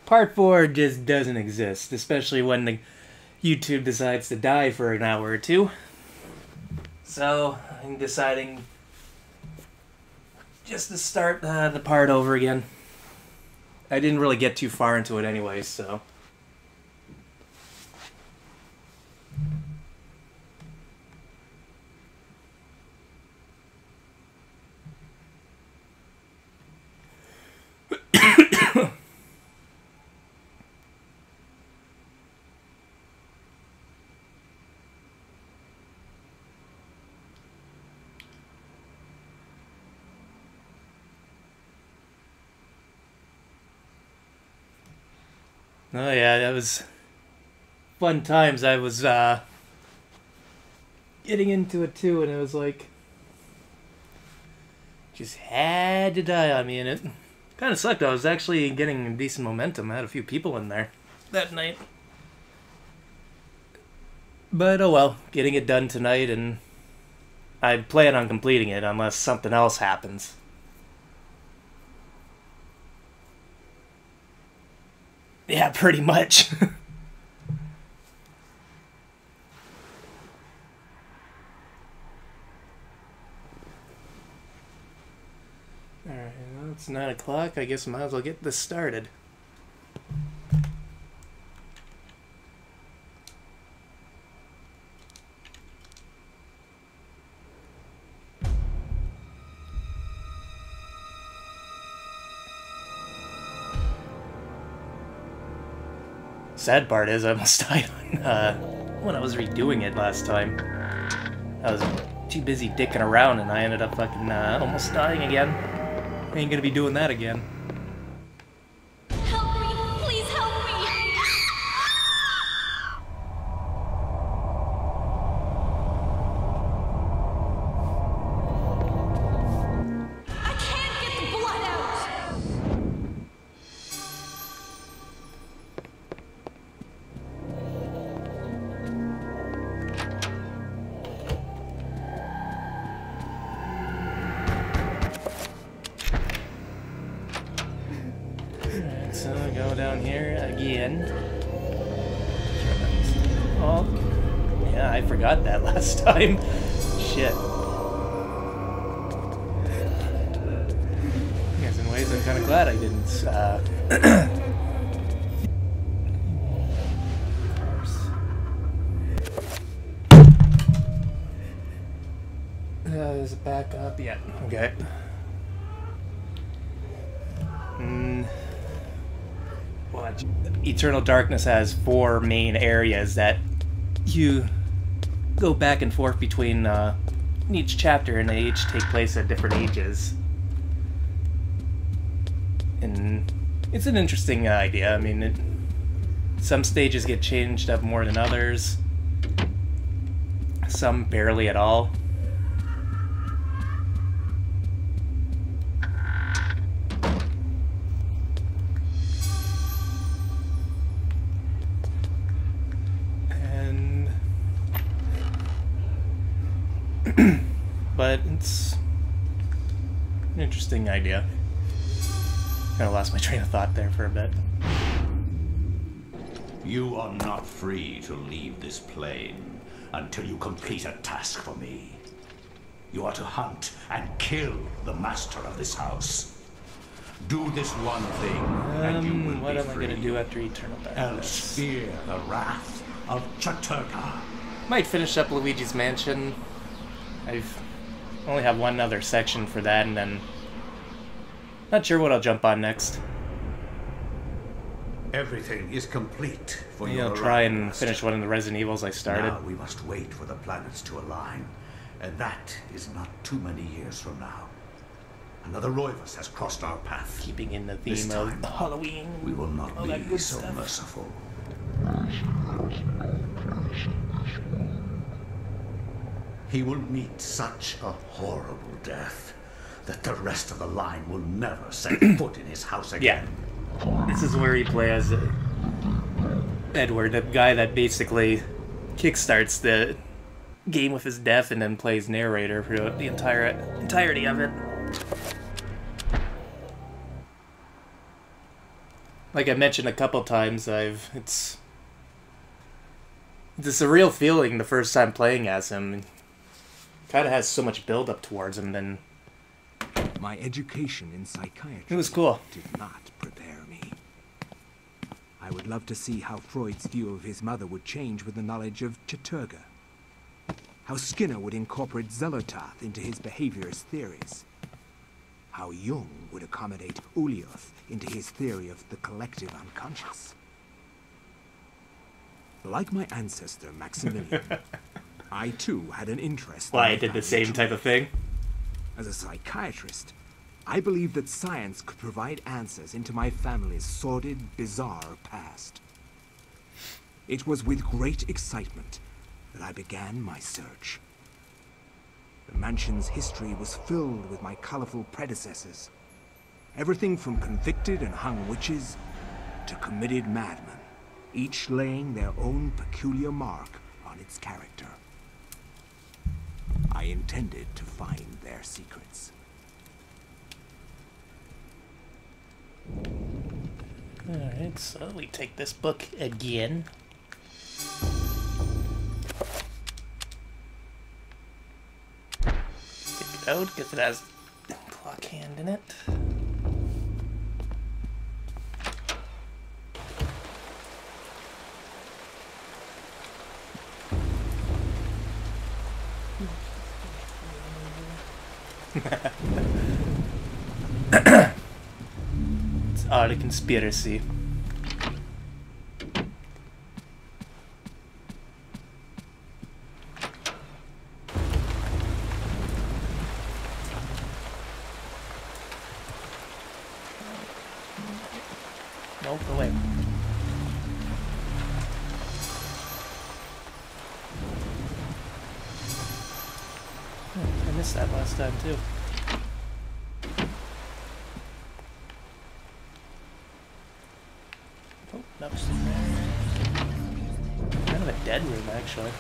Part 4 just doesn't exist, especially when the YouTube decides to die for an hour or two. So, I'm deciding just to start the part over again. I didn't really get too far into it anyway, so... Oh yeah, that was fun times. I was getting into it too, and it was like just had to die on me, and it kind of sucked. I was actually getting decent momentum. I had a few people in there that night, but oh well. Getting it done tonight, and I plan on completing it unless something else happens. Yeah, pretty much. Alright, well, it's 9 o'clock. I guess I might as well get this started. Sad part is I almost died when I was redoing it last time. I was too busy dicking around and I ended up fucking almost dying again. Ain't gonna be doing that again. Help me! Please help me! I can't get the blood out! So go down here again. Oh, yeah, I forgot that last time. Shit. I guess in ways I'm kind of glad I didn't. Is it back up? Yeah. Okay. Watch. Eternal Darkness has 4 main areas that you go back and forth between in each chapter, and they each take place at different ages. And it's an interesting idea. I mean, some stages get changed up more than others. Some barely at all. But it's an interesting idea. Kind of lost my train of thought there for a bit. You are not free to leave this plane until you complete a task for me. You are to hunt and kill the master of this house. Do this one thing, and you will what be am I free. going to do after Eternal Else Darkness? fear the wrath of Chaturga. Might finish up Luigi's Mansion. I've only have one other section for that, and then not sure what I'll jump on next. Everything is complete for Maybe your I'll try arrival, and Master. finish one of the Resident Evils I started. Now we must wait for the planets to align, and that is not too many years from now. Another Roivus has crossed our path. Keeping in the This theme of time, Halloween. We will not all that be good so stuff. merciful. He will meet such a horrible death that the rest of the line will never set foot in his house again. Yeah. This is where you play as Edward, the guy that basically kickstarts the game with his death and then plays narrator for the entirety of it. like I mentioned a couple times, it's a surreal feeling the first time playing as him. Kind of has so much build up towards him. Then my education in psychiatry it was cool. Did not prepare me. I would love to see how Freud's view of his mother would change with the knowledge of Chaturga. How Skinner would incorporate Zelotharth into his behaviorist theories. How Jung would accommodate Ulioth into his theory of the collective unconscious. Like my ancestor, Maximilian, I too had an interest. Why, I did the same type of thing? As a psychiatrist, I believed that science could provide answers into my family's sordid, bizarre past. It was with great excitement that I began my search. The mansion's history was filled with my colorful predecessors. Everything from convicted and hung witches to committed madmen, each laying their own peculiar mark on its character. I intended to find their secrets. Alright, so we take this book again. Take it out because it has a clock hand in it. It's all a conspiracy. Nope, go away. I missed that last time too. Oh, nope. Kind of a dead room, actually.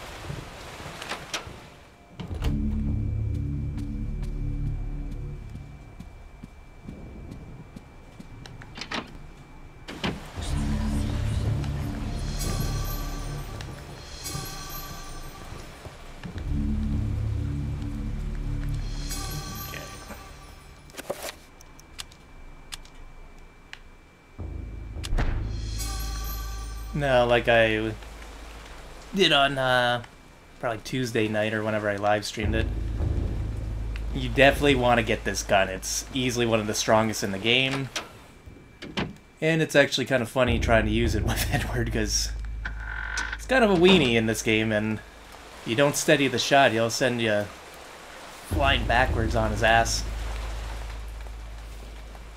No, like I did on probably Tuesday night or whenever I live streamed it. You definitely want to get this gun. It's easily one of the strongest in the game. And it's actually kind of funny trying to use it with Edward because it's kind of a weenie in this game, and you don't steady the shot, he'll send you flying backwards on his ass.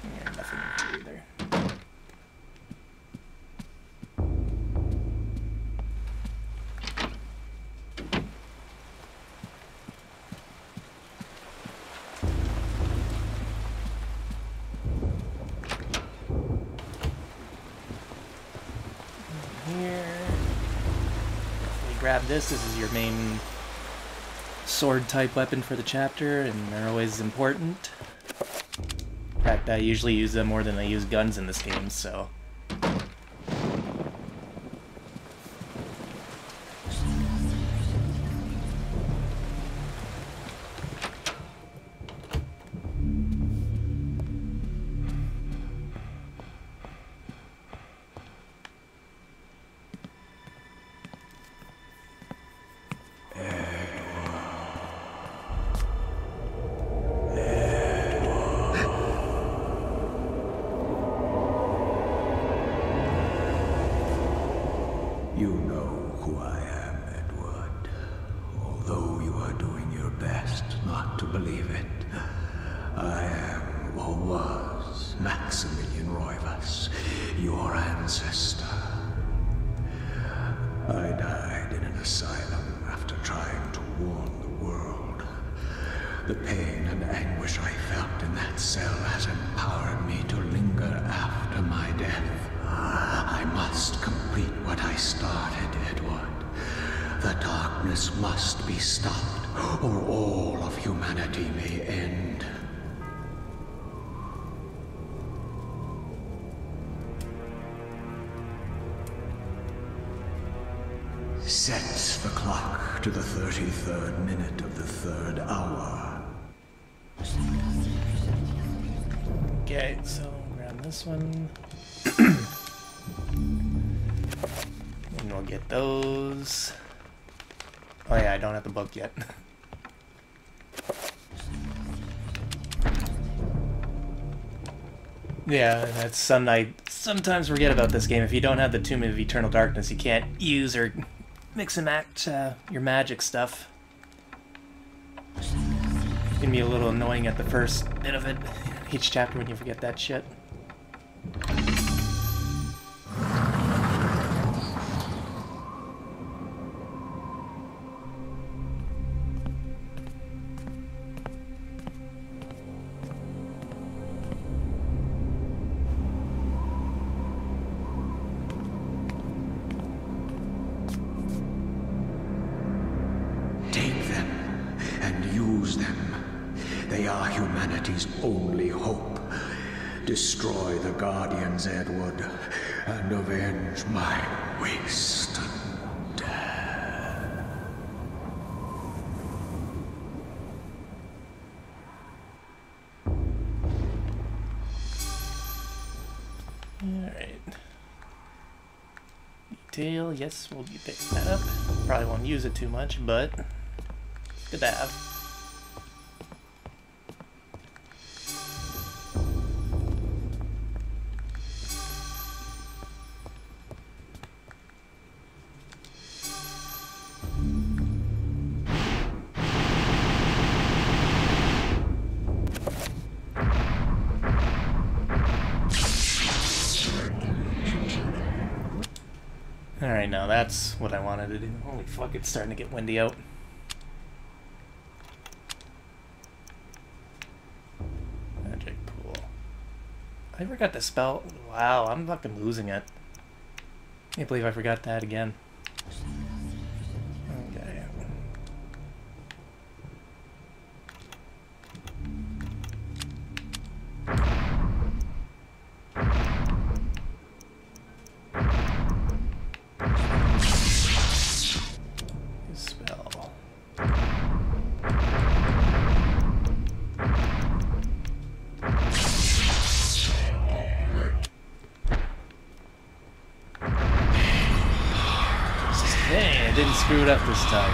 Yeah, nothing to do there. Grab this. This is your main sword type weapon for the chapter, and they're always important. In fact, I usually use them more than I use guns in this game, so. You know who I am, Edward. Although you are doing your best not to believe it, I am, or was, Maximilian Roivas, your ancestor. I died in an asylum after trying to warn the world. The pain and anguish I felt in that cell has empowered me to linger after my death. I must complete what I started, Edward. The darkness must be stopped, or all of humanity may end. Set the clock to the 33rd minute of the 3rd hour. Okay, so grab this one. And we'll get those. Oh yeah, I don't have the book yet. Yeah, that's something I sometimes forget about this game. If you don't have the Tomb of Eternal Darkness, you can't use or mix and match your magic stuff. It's gonna be a little annoying at the first bit of it, each chapter, when you forget that shit. Only hope. Destroy the Guardians, Edward, and avenge my waste and death. Alright. Detail, yes, we'll be picking that up. Probably won't use it too much, but it's good to have. Alright, now that's what I wanted to do. Holy fuck, it's starting to get windy out. Magic pool. I forgot to spell. Wow, I'm fucking losing it. Can't believe I forgot that again. Okay. Spell. Dang, I didn't screw it up this time.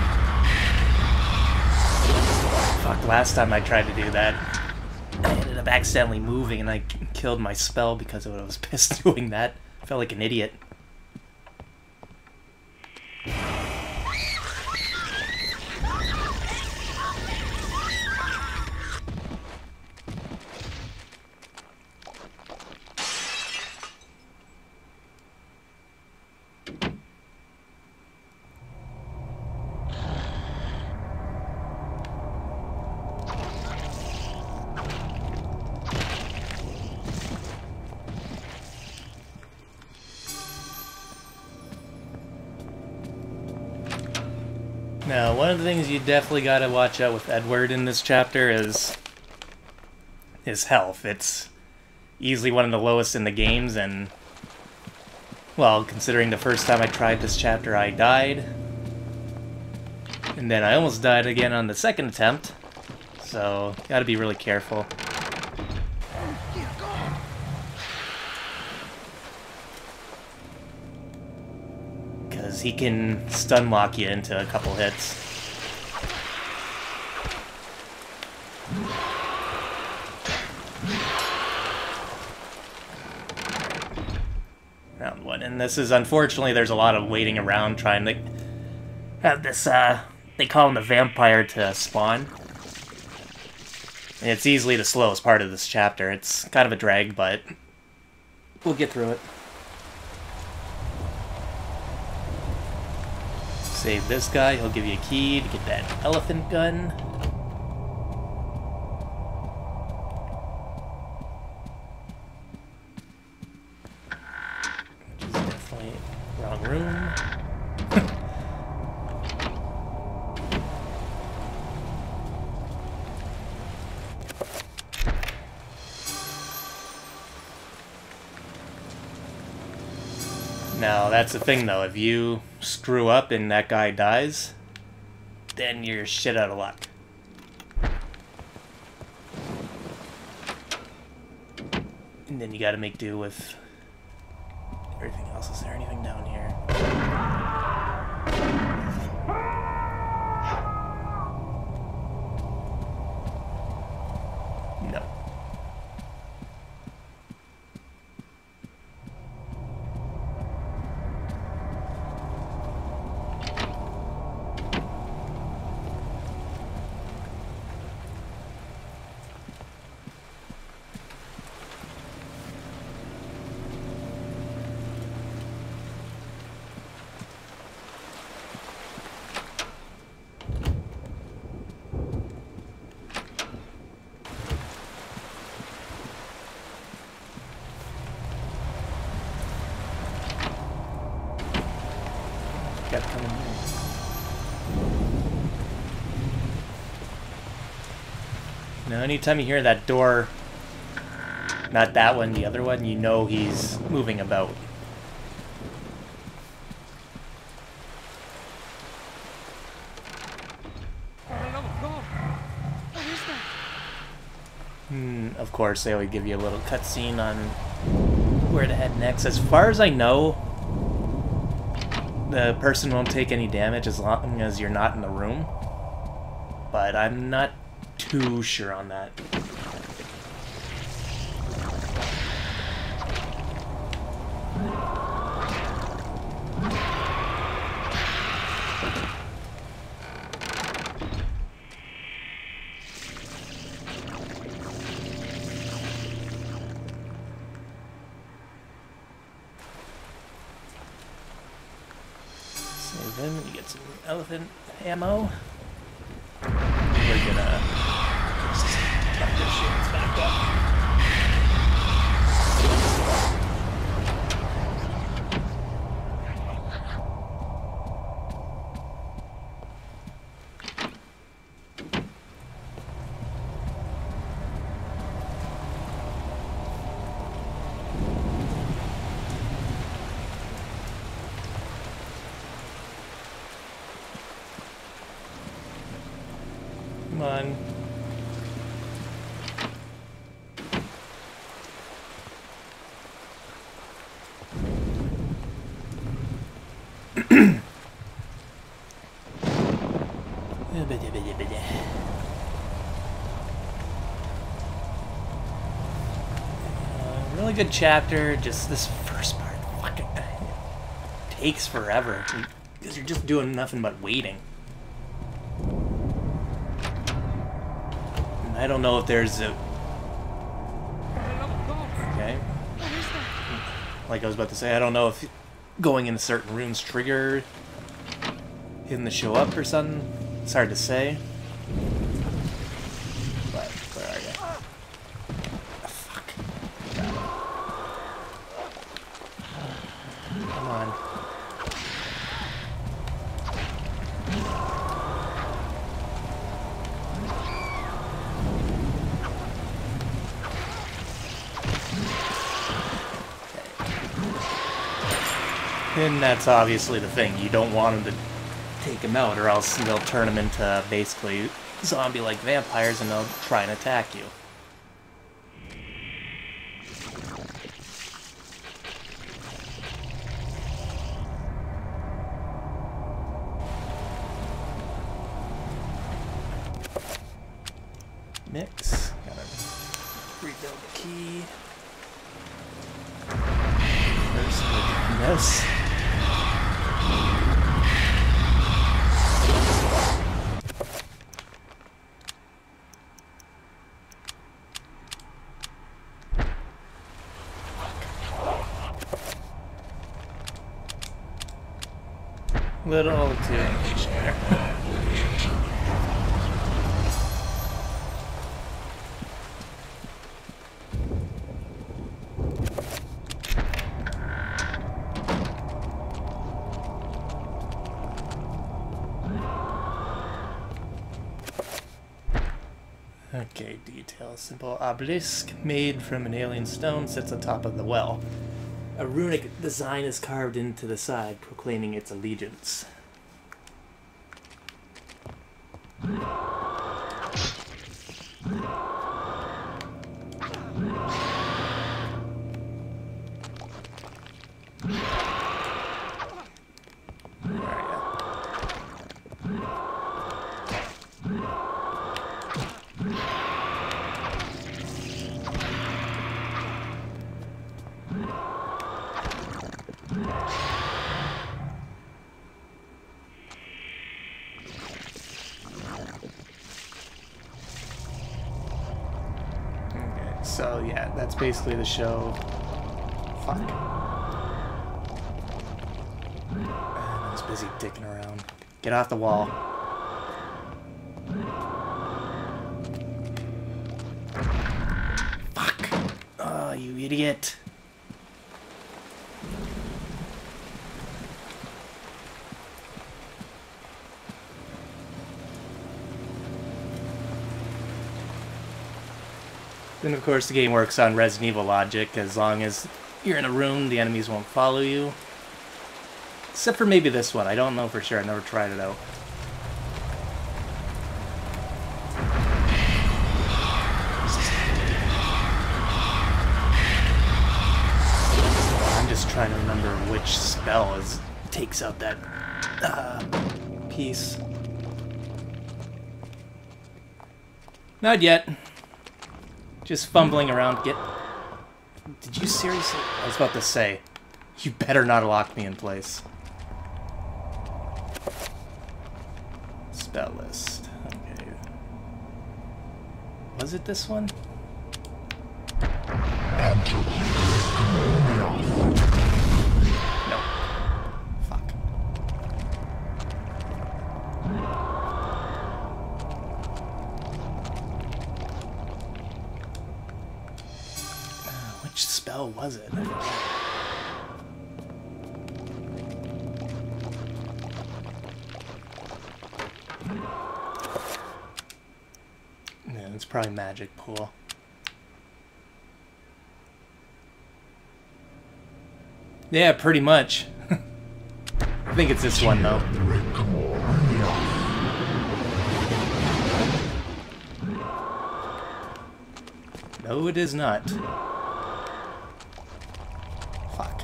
Fuck, last time I tried to do that, I ended up accidentally moving and I killed my spell because I was pissed doing that. I felt like an idiot. Now, one of the things you definitely gotta watch out with Edward in this chapter is his health. It's easily one of the lowest in the games, and, well, considering the first time I tried this chapter I died, and then I almost died again on the second attempt, so gotta be really careful. Because he can stun lock you into a couple hits. Round one. And this is, unfortunately, there's a lot of waiting around trying to have this, they call him the vampire to spawn. And it's easily the slowest part of this chapter. It's kind of a drag, but we'll get through it. Save this guy, he'll give you a key to get that elephant gun. Which is definitely wrong room. Now, that's the thing though. If you screw up and that guy dies, then you're shit out of luck. And then you gotta make do with everything else. Is there anything down here? No. Kept coming here. Now, anytime you hear that door, not that one, the other one, you know he's moving about. Of course, they always give you a little cutscene on where to head next. As far as I know, the person won't take any damage as long as you're not in the room. But I'm not too sure on that. Save him, you get some elephant ammo. We're gonna tuck this shit back up. Come on. Really good chapter, just this first part fucking takes forever because you're just doing nothing but waiting. And I don't know if there's a... Okay. Like I was about to say, I don't know if going into certain rooms trigger him to show up or something. It's hard to say. But, where are you? Oh, fuck. Come on. And that's obviously the thing. You don't want him to take him out, or else they'll turn him into basically zombie-like vampires and they'll try and attack you. Mix. Gotta rebuild the key. First, we'll do this. Little too anxious there. Okay, detail. Simple obelisk made from an alien stone sits on top of the well. A runic design is carved into the side, proclaiming its allegiance. So yeah, that's basically the show. Fuck. Man, I was busy dicking around. Get off the wall. Fuck. Oh, you idiot. Then of course the game works on Resident Evil logic. As long as you're in a room, the enemies won't follow you. Except for maybe this one. I don't know for sure. I never tried it out. I'm just trying to remember which spell takes out that piece. Not yet. Just fumbling around. Did you seriously? I was about to say, you better not lock me in place. Spell list. Okay. Was it this one? No. Fuck. Which spell was it? I forgot. Yeah, it's probably magic pool. Yeah, pretty much. I think it's this one though. No, it is not. Fuck.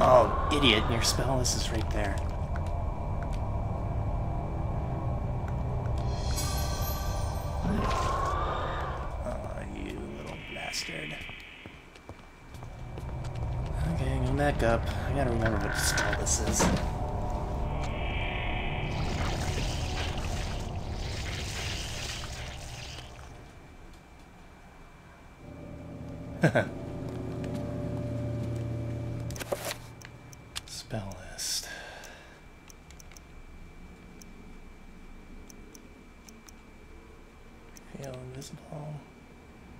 Oh, idiot, your spell list is right there. Oh, you little bastard. Okay, go back up. I gotta remember what spell this is. Spell list. Feel invisible.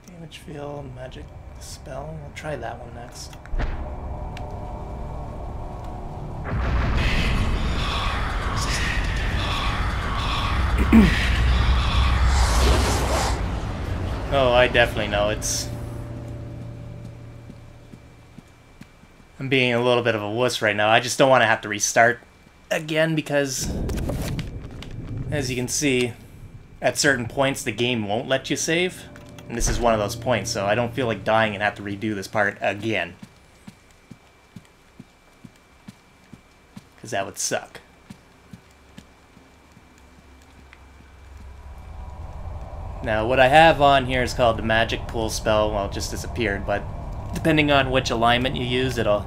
Damage field, magic spell. We'll try that one next. Oh, I definitely know it's... I'm being a little bit of a wuss right now. I just don't want to have to restart again because, as you can see, at certain points the game won't let you save. And this is one of those points, so I don't feel like dying and have to redo this part again. Because that would suck. Now, what I have on here is called the Magic Pool spell. Well, it just disappeared, but depending on which alignment you use, it'll,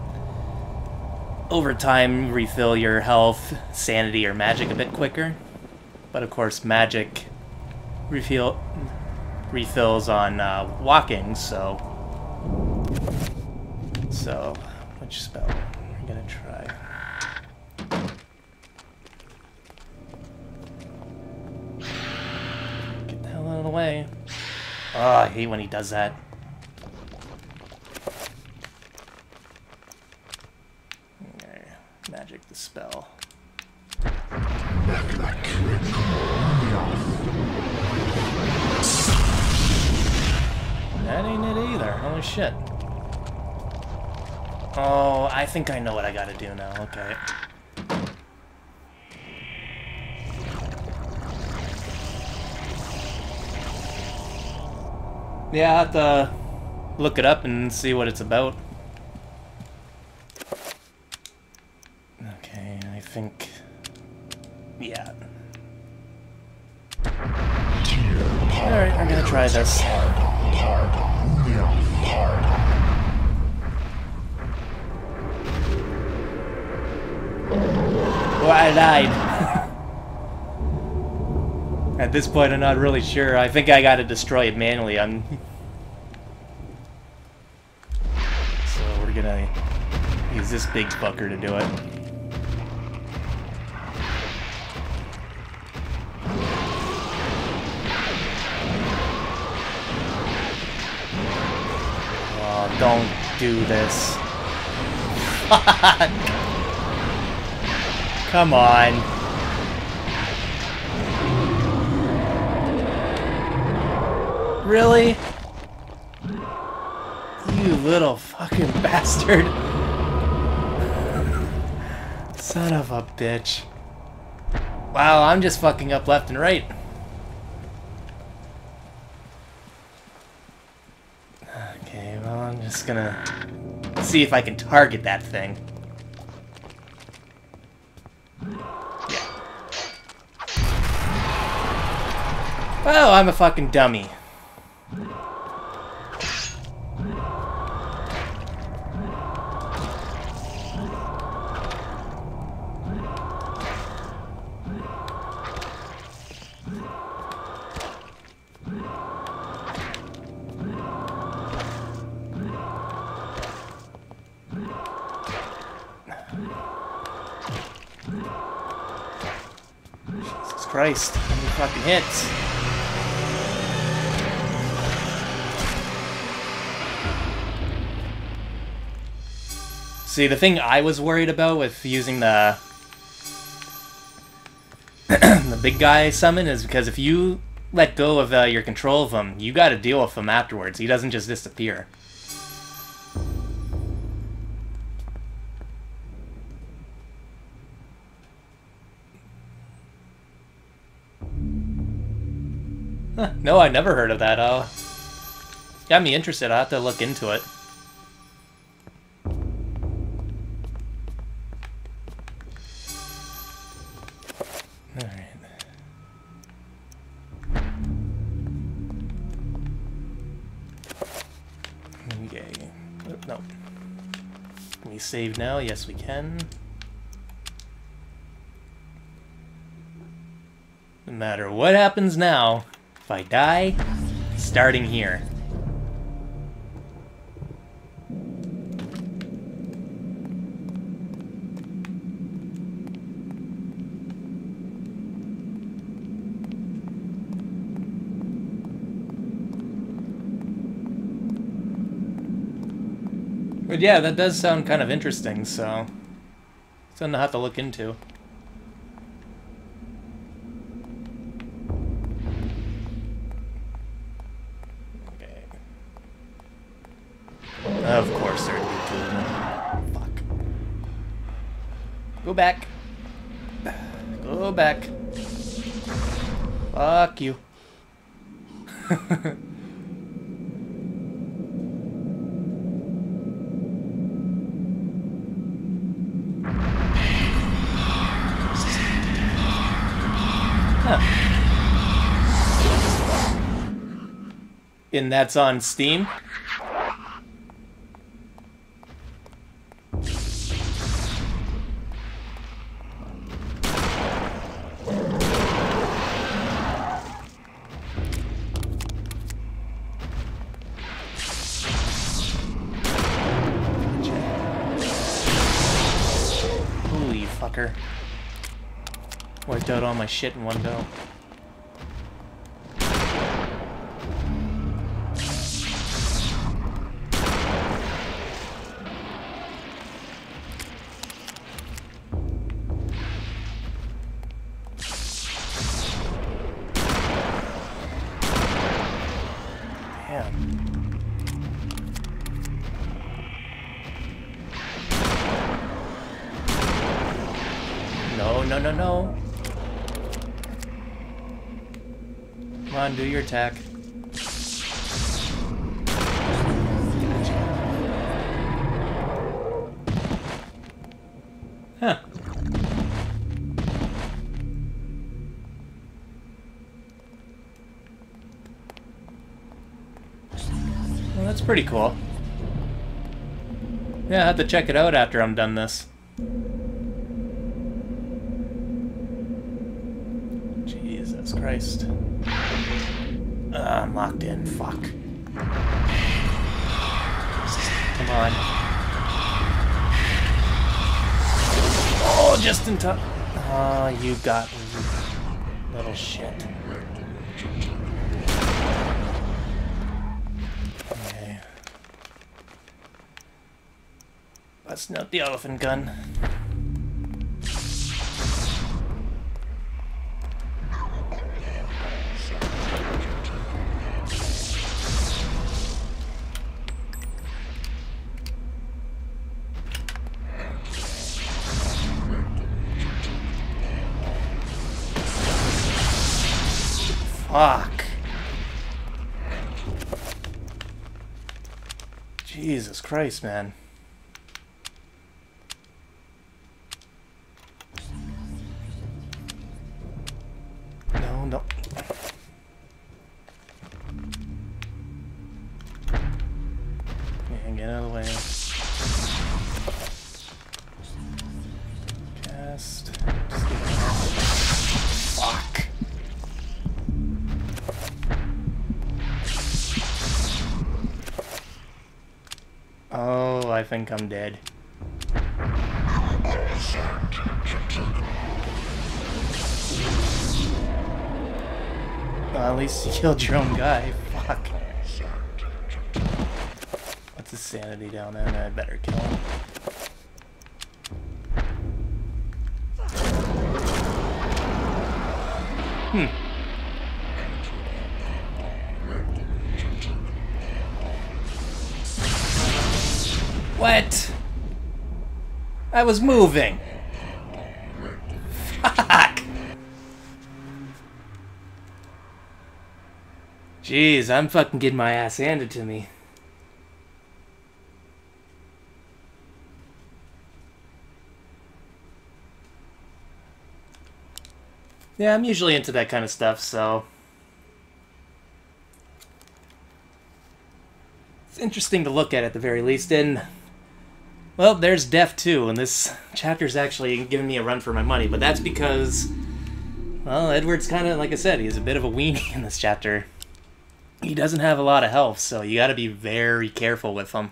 over time, refill your health, sanity, or magic a bit quicker. But of course, magic refills on walking, so which spell are we gonna try? Get the hell out of the way. Oh, I hate when he does that. Okay, magic the spell. That ain't it either. Holy shit. Oh, I think I know what I gotta do now. Okay. Yeah, I have to look it up and see what it's about. Okay, I think... yeah. Alright, I'm gonna try this. Oh, I died. At this point, I'm not really sure. I think I gotta destroy it manually. So we're gonna use this big fucker to do it. Oh, don't do this. Fuck! Come on. Really? You little fucking bastard. Son of a bitch. Wow, I'm just fucking up left and right. Okay, well, I'm just gonna see if I can target that thing. Oh, I'm a fucking dummy. Jesus Christ, how many fucking hits? See, the thing I was worried about with using the the big guy summon is because if you let go of your control of him, you gotta deal with him afterwards. He doesn't just disappear. Huh, no, I never heard of that. Got me interested. I'll have to look into it. Alright. Okay. Oh, no. Can we save now? Yes, we can. No matter what happens now, if I die, starting here. But yeah, that does sound kind of interesting, so something to have to look into. Okay. Of course there'd be two of them. Fuck. Go back. Go back. Fuck you. And that's on Steam? Holy fucker. Wiped out all my shit in one go. No, no, no, no. Come on, do your attack. Huh. Well, that's pretty cool. Yeah, I'll have to check it out after I'm done this. Jesus Christ. I'm locked in. Fuck. Come on. Oh, just in time. Oh, you got me, you little shit. Okay. Busting out the elephant gun. Fuck. Jesus Christ, man. No, no. Yeah, get out of the way. Just fuck. Oh, I think I'm dead. Well, at least you killed your own guy. Fuck. What's his sanity down there? I better kill him. What? I was moving. Fuck. Jeez, I'm fucking getting my ass handed to me. Yeah, I'm usually into that kind of stuff, so... it's interesting to look at the very least, and... well, there's death too, and this chapter's actually giving me a run for my money, but that's because... well, Edward's kind of, like I said, he's a bit of a weenie in this chapter. He doesn't have a lot of health, so you gotta be very careful with him.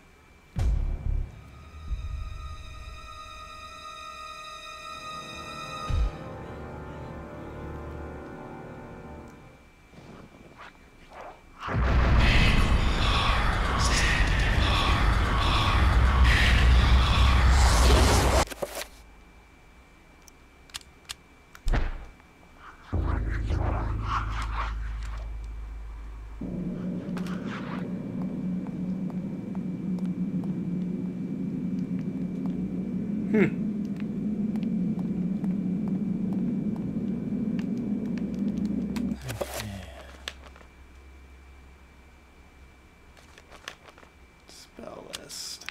Spell list.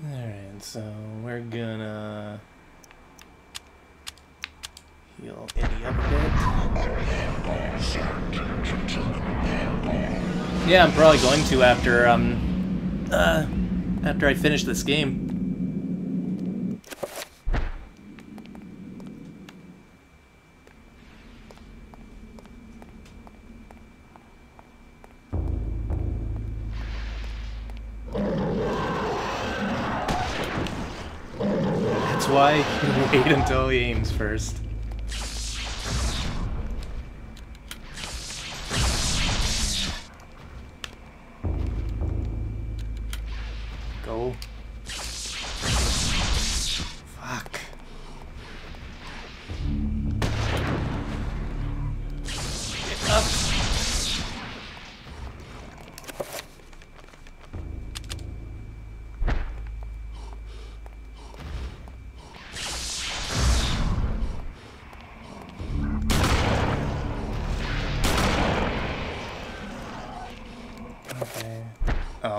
Alright, so we're gonna heal Eddie up a bit. Yeah, I'm probably going to after I finish this game. That's why you wait until he aims first. Go. Fuck.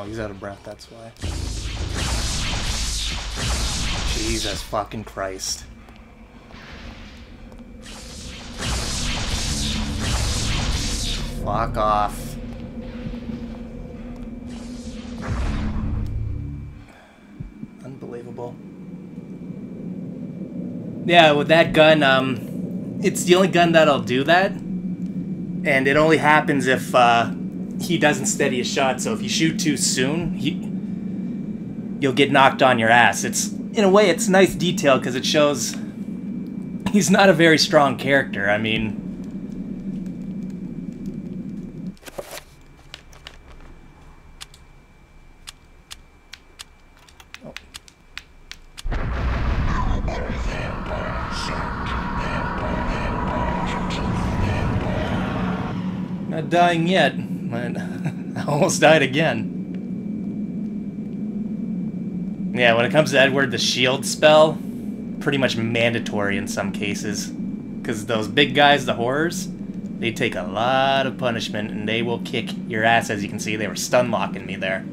Oh, he's out of breath, that's why. Jesus fucking Christ. Fuck off. Unbelievable. Yeah, with that gun, it's the only gun that'll do that. And it only happens if, he doesn't steady a shot, so if you shoot too soon, you'll get knocked on your ass. It's, in a way, it's nice detail, because it shows he's not a very strong character. I mean... Not dying yet, but I almost died again. Yeah, when it comes to Edward, the shield spell, pretty much mandatory in some cases. Because those big guys, the horrors, they take a lot of punishment and they will kick your ass. As you can see, they were stun locking me there.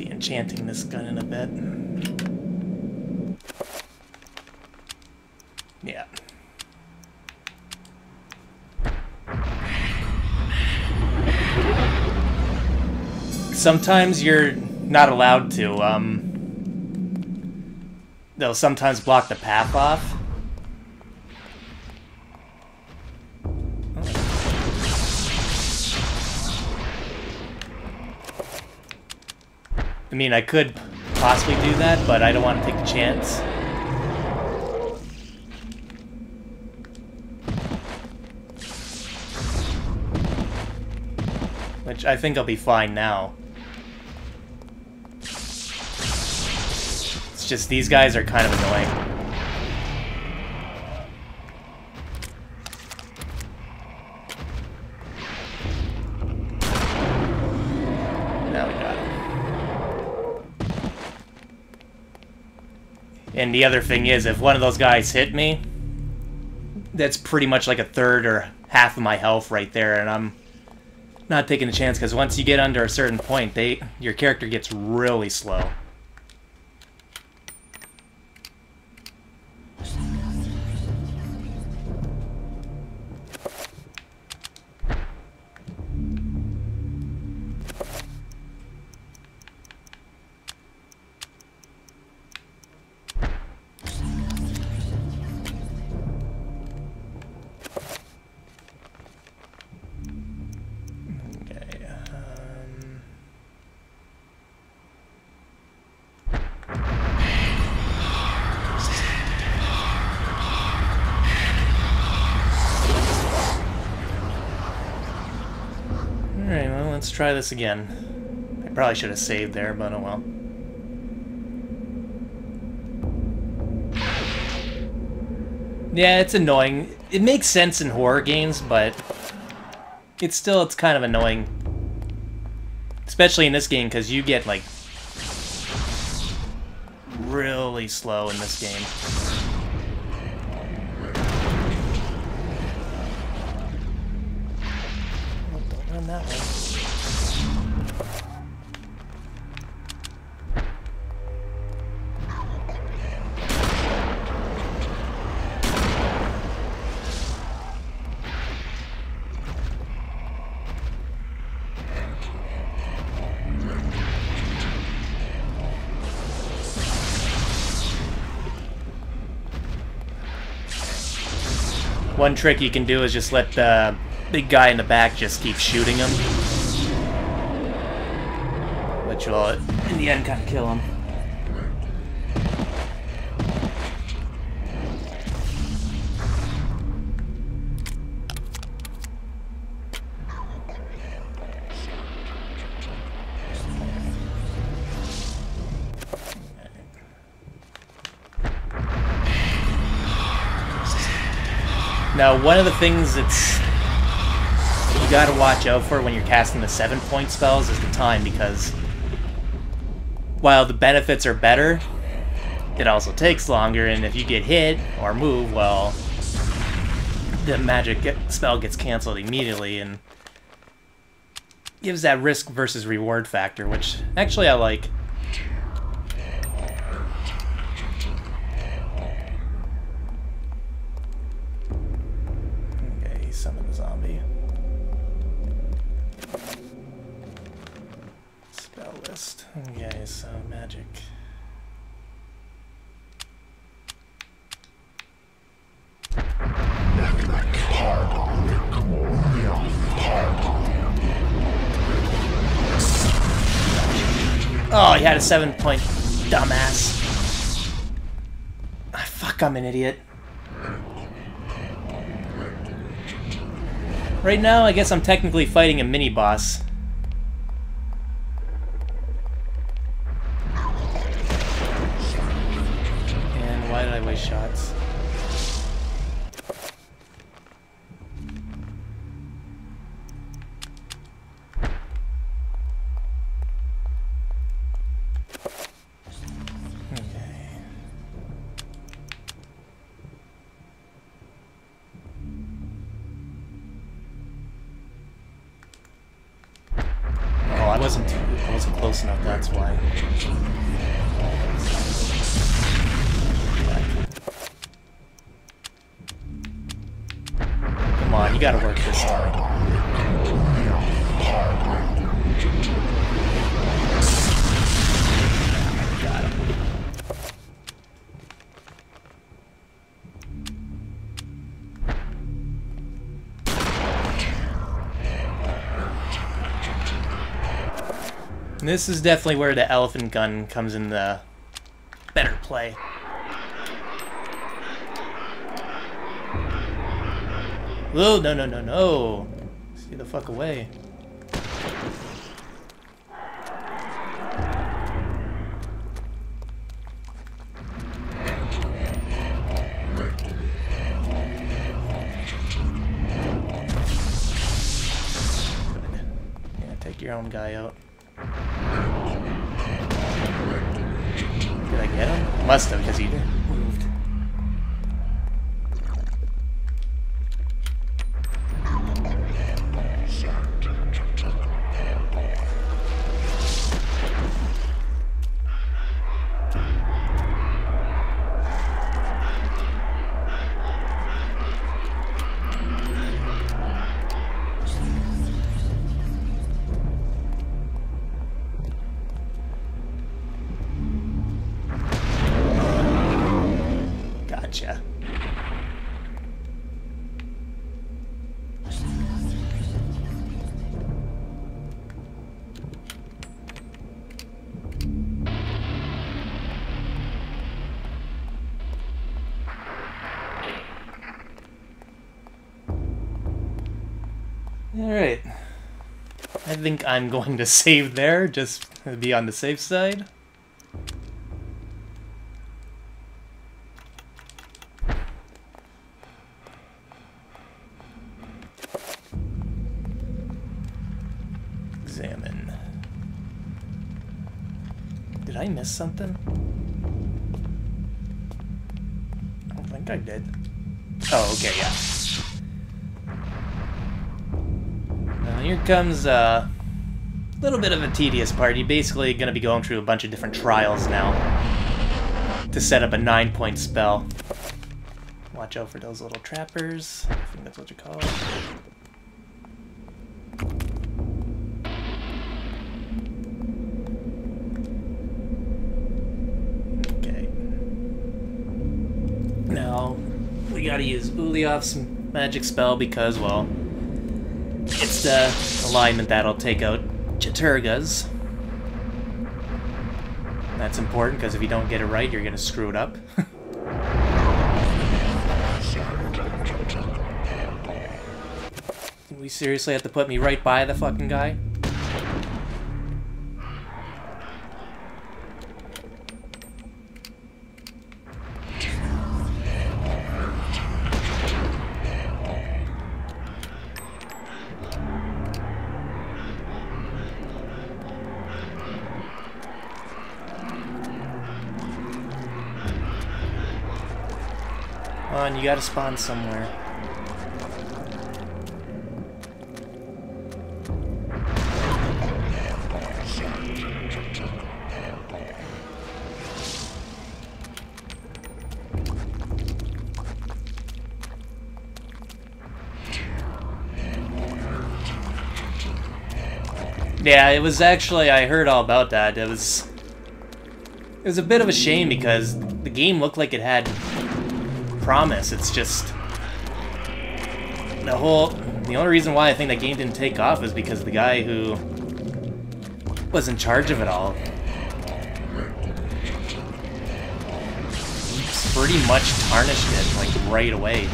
Enchanting this gun in a bit. Yeah. Sometimes you're not allowed to. They'll sometimes block the path off. I mean, I could possibly do that, but I don't want to take the chance. Which I think I'll be fine now. It's just these guys are kind of annoying. Now we got him. And the other thing is, if one of those guys hit me, that's pretty much like a third or half of my health right there, and I'm not taking a chance, because once you get under a certain point, your character gets really slow. Alright, well, let's try this again. I probably should have saved there, but oh well. Yeah, it's annoying. It makes sense in horror games, but it's kind of annoying. Especially in this game, because you get, like, really slow in this game. That way. One trick you can do is just let the big guy in the back just keep shooting him, which will, in the end, kind of kill him. Now, one of the things that's you gotta watch out for when you're casting the 7-point spells is the time, because while the benefits are better, it also takes longer, and if you get hit or move, well, the magic spell gets canceled immediately, and gives that risk versus reward factor, which actually I like. Okay, summon the zombie. Spell list. Okay, so magic. Oh, he had a 7-point, dumbass. Ah, fuck, I'm an idiot. Right now, I guess I'm technically fighting a mini-boss. And why did I waste shots? I wasn't close enough, that's why. Come on, you gotta work this time. Got him. And this is definitely where the elephant gun comes in the better play. Whoa, no, no, no, no. Stay the fuck away. Good. Yeah, take your own guy out. Did I get him? Must have, because he moved. Gotcha. Alright. I think I'm going to save there, just to be on the safe side. Examine. Did I miss something? I don't think I did. Oh, okay, yeah. Now here comes a little bit of a tedious part. You're basically going to be going through a bunch of different trials now to set up a 9-point spell. Watch out for those little trappers. I think that's what you call it. Now, we gotta use Uliov's magic spell because, well, it's the alignment that'll take out Chaturga's. That's important because if you don't get it right, you're gonna screw it up. We seriously have to put me right by the fucking guy? on, you gotta spawn somewhere. Yeah, it was actually, I heard all about that. It was a bit of a shame because the game looked like it had promise. It's just the only reason why I think that game didn't take off is because the guy who was in charge of it all pretty much tarnished it like right away.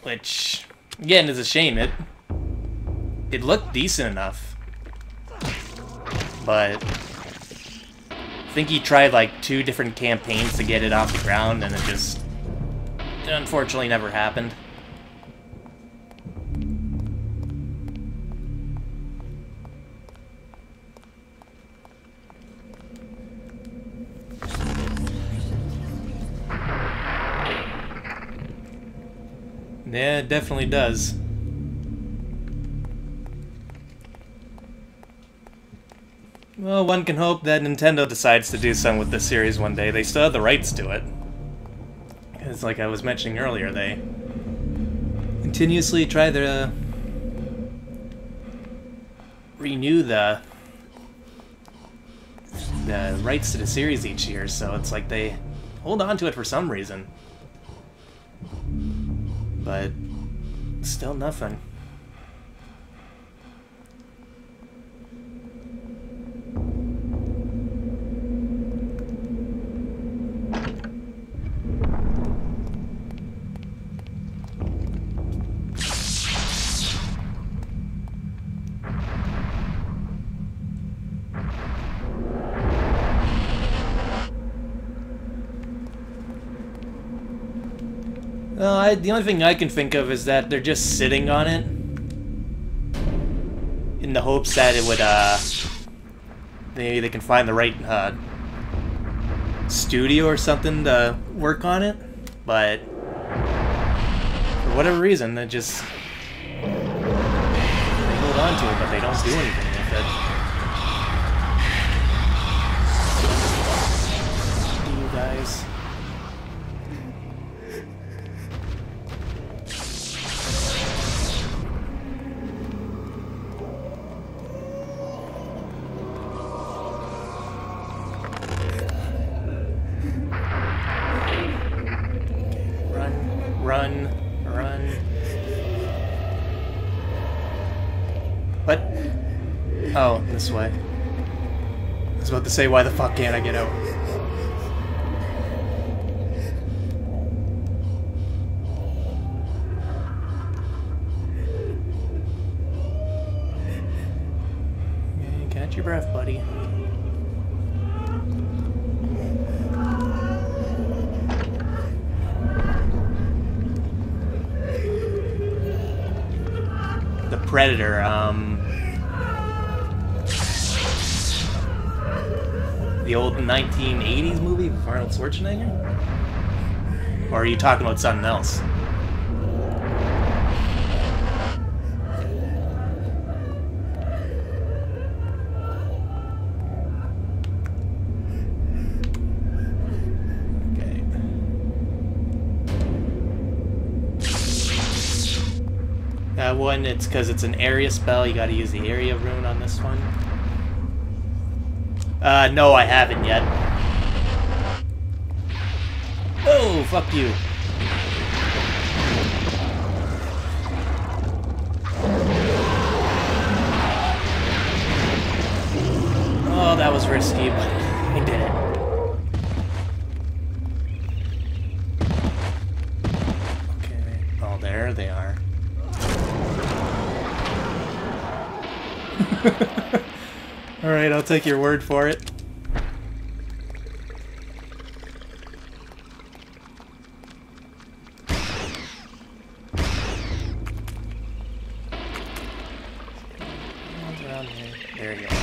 Which, again, is a shame. It looked decent enough, but I think he tried like 2 different campaigns to get it off the ground, and it unfortunately never happened. Yeah, it definitely does. Well, one can hope that Nintendo decides to do something with this series one day. They still have the rights to it. Because, like I was mentioning earlier, they continuously try to renew the rights to the series each year, so it's like they hold on to it for some reason. But still nothing. Well, the only thing I can think of is that they're just sitting on it in the hopes that it would, maybe they can find the right studio or something to work on it, but for whatever reason, they just they hold on to it, but they don't do anything with it. You guys. Run. What? Oh, this way. I was about to say, why the fuck can't I get out? Okay, catch your breath, buddy. Predator, the old 1980s movie with Arnold Schwarzenegger? Or are you talking about something else? That one, it's because it's an area spell. You gotta use the area rune on this one. No, I haven't yet. Oh, fuck you. Oh, that was risky, but I did it. Okay. Oh, there they are. Alright, I'll take your word for it. There you go.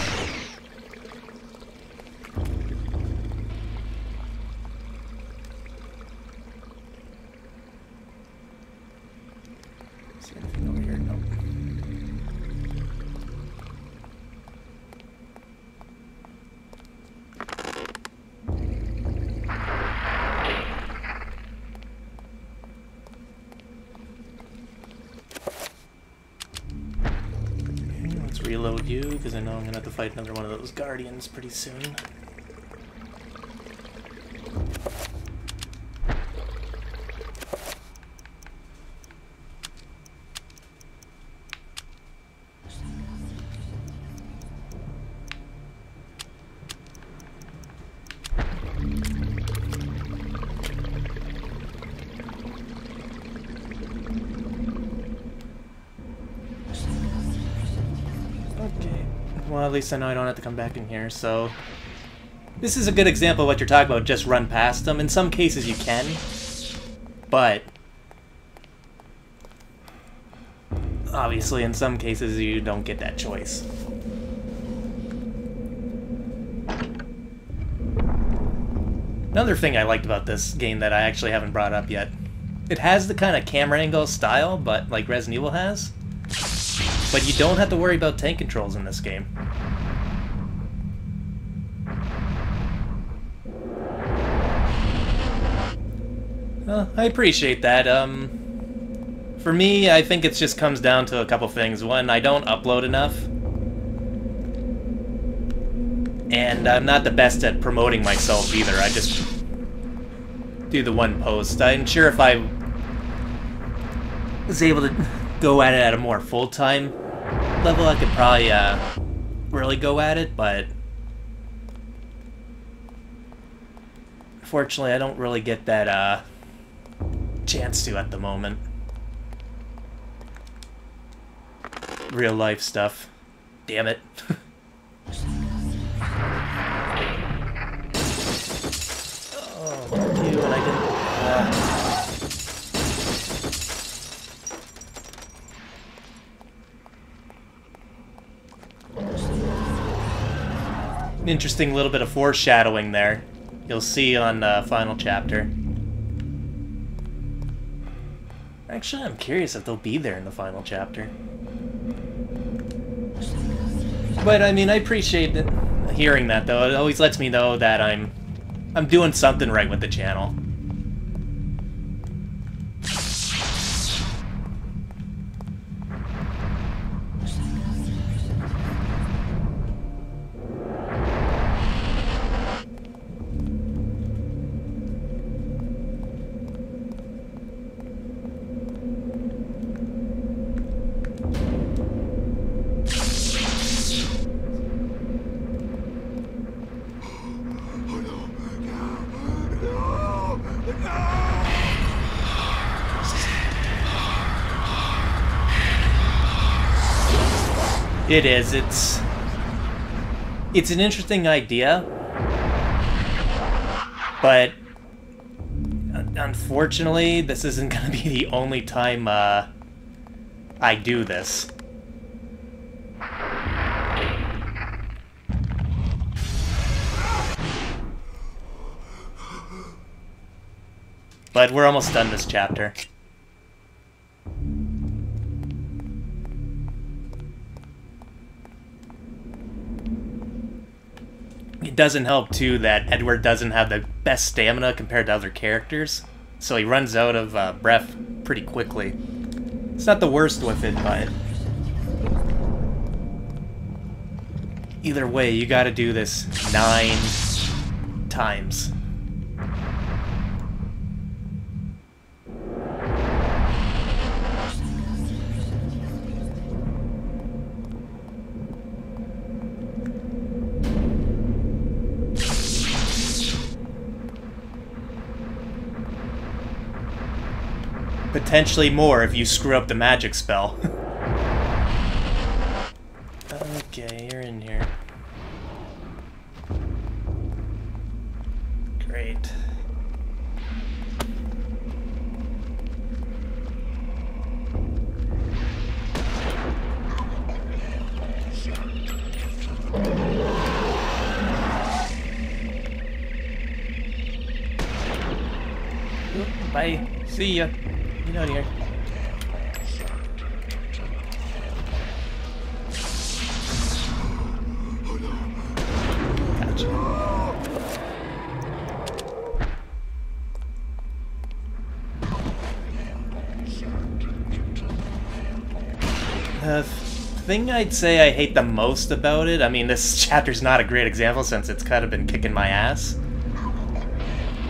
you, because I know I'm gonna have to fight another one of those guardians pretty soon. Well, at least I know I don't have to come back in here, so... This is a good example of what you're talking about, just run past them. In some cases you can, but... Obviously, in some cases you don't get that choice. Another thing I liked about this game that I actually haven't brought up yet. It has the kind of camera angle style, but like Resident Evil has. But you don't have to worry about tank controls in this game. I appreciate that. For me, I think it just comes down to a couple things. One, I don't upload enough. And I'm not the best at promoting myself either. I just do the one post. I'm sure if I was able to go at it at a more full-time level, I could probably really go at it, but unfortunately I don't really get that chance to at the moment. Real life stuff. Damn it. Oh, you and I didn't... Interesting little bit of foreshadowing there. You'll see on the final chapter. Actually, I'm curious if they'll be there in the final chapter. But I mean, I appreciate hearing that though. It always lets me know that I'm doing something right with the channel. It is. It's an interesting idea, but unfortunately, this isn't going to be the only time I do this. But we're almost done this chapter. It doesn't help, too, that Edward doesn't have the best stamina compared to other characters, so he runs out of breath pretty quickly. It's not the worst with it, but... Either way, you gotta do this 9 times. Potentially more if you screw up the magic spell. Okay, you're in here. Great. Bye. See ya. Get out of here. Gotcha. thing I'd say I hate the most about it, I mean, this chapter's not a great example since it's kind of been kicking my ass.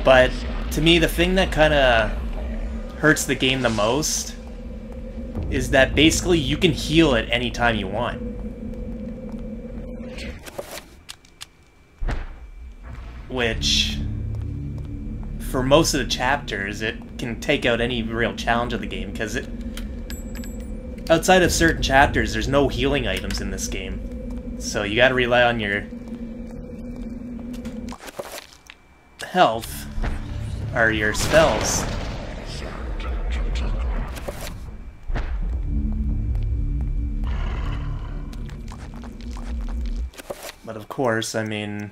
But to me, the thing that kind of hurts the game the most is that basically you can heal at any time you want. Which, for most of the chapters, it can take out any real challenge of the game, because outside of certain chapters, there's no healing items in this game. So you gotta rely on your health, or your spells. But of course, I mean...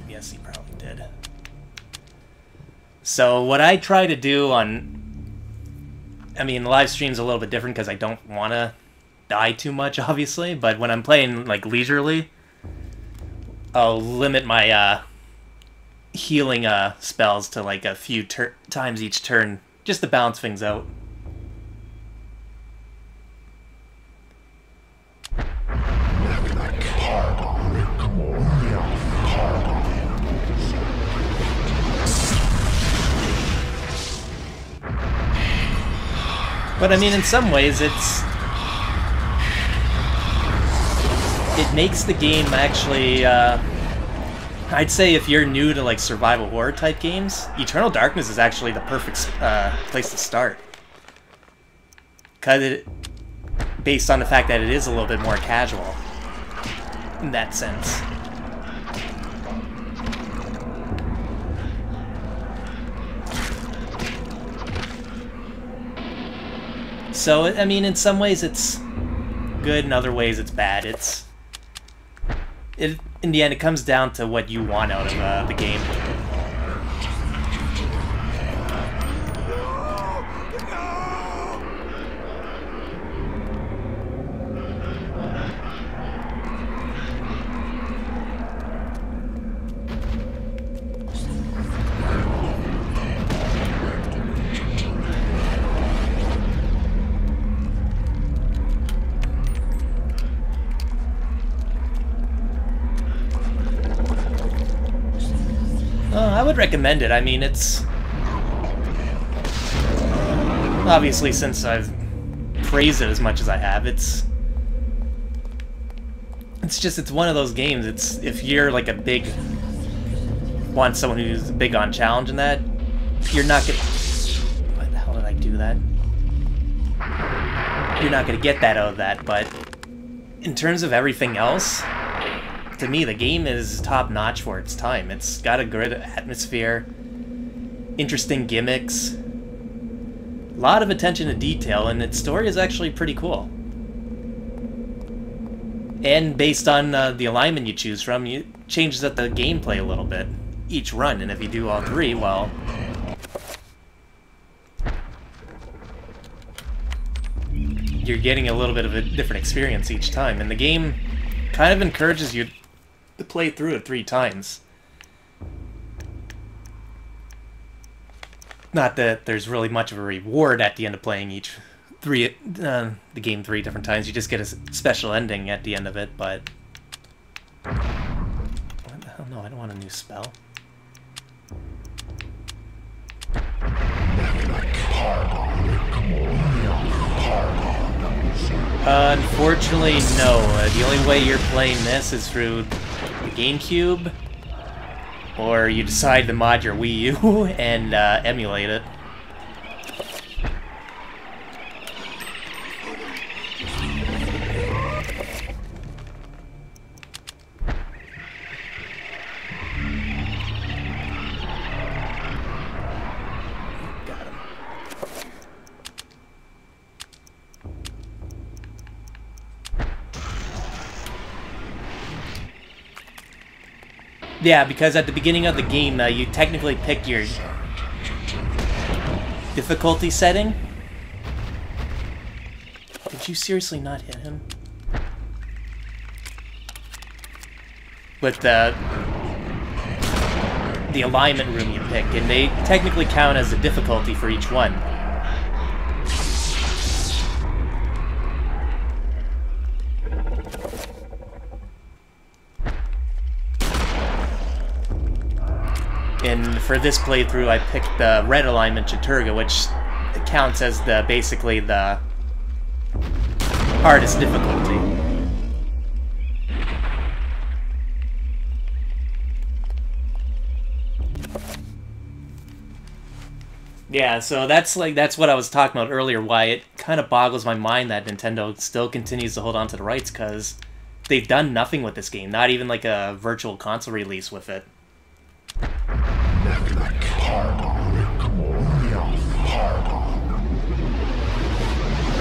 Yes, he probably did. So what I try to do on... I mean, live stream's a little bit different because I don't want to die too much, obviously. But when I'm playing, like, leisurely, I'll limit my healing spells to, like, a few times each turn, just to balance things out. But I mean, in some ways, it makes the game actually, I'd say if you're new to like survival horror type games, Eternal Darkness is actually the perfect place to start. Based on the fact that it is a little bit more casual, in that sense. So, I mean, in some ways it's good, in other ways it's bad. In the end, it comes down to what you want out of the game. I would recommend it. I mean, it's... Obviously, since I've praised it as much as I have, it's one of those games. If you're like a big... want someone who's big on challenge and that, you're not gonna... What the hell did I do that? You're not gonna get that out of that, but in terms of everything else... To me, the game is top-notch for its time. It's got a good atmosphere, interesting gimmicks, a lot of attention to detail, and its story is actually pretty cool. And based on the alignment you choose from, it changes up the gameplay a little bit each run, and if you do all three, well... you're getting a little bit of a different experience each time, and the game kind of encourages you to play through it 3 times. Not that there's really much of a reward at the end of playing the game 3 different times. You just get a special ending at the end of it, but... What the hell? No, I don't want a new spell. Unfortunately, no. The only way you're playing this is through the GameCube, or you decide to mod your Wii U and emulate it. Yeah, because at the beginning of the game, you technically pick your difficulty setting. Did you seriously not hit him? With the alignment room you pick, and they technically count as a difficulty for each one. And for this playthrough, I picked the red alignment Chaturga, which counts as basically the hardest difficulty. Yeah, so that's what I was talking about earlier, why it kind of boggles my mind that Nintendo still continues to hold on to the rights, because they've done nothing with this game, not even like a virtual console release with it.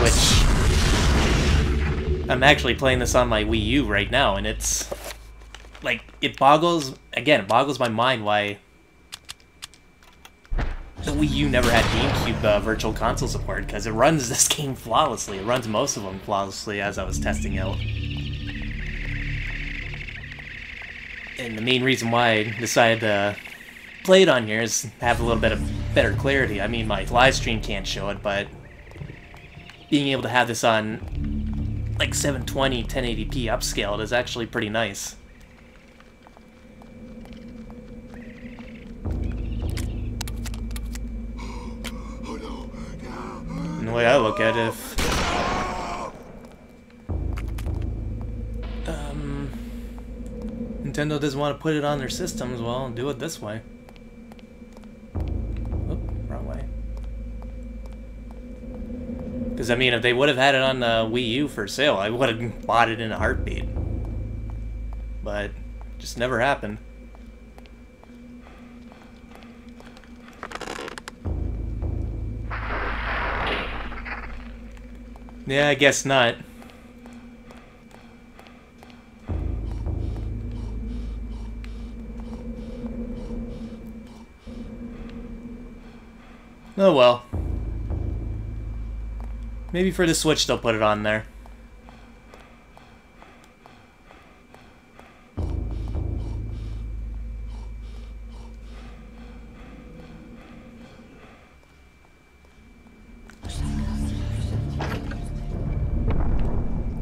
Which, I'm actually playing this on my Wii U right now, and it's, like, it boggles my mind why the Wii U never had GameCube virtual console support, because it runs this game flawlessly. It runs most of them flawlessly, as I was testing out. And the main reason why I decided to play it on here is to have a little bit of better clarity. I mean, my live stream can't show it, but being able to have this on like 720, 1080p upscaled is actually pretty nice. And the way I look at it, if Nintendo doesn't want to put it on their systems, well, do it this way. Oh, wrong way. Because, I mean, if they would have had it on the Wii U for sale, I would have bought it in a heartbeat. But, just never happened. Yeah, I guess not. Oh well. Maybe for the Switch they'll put it on there.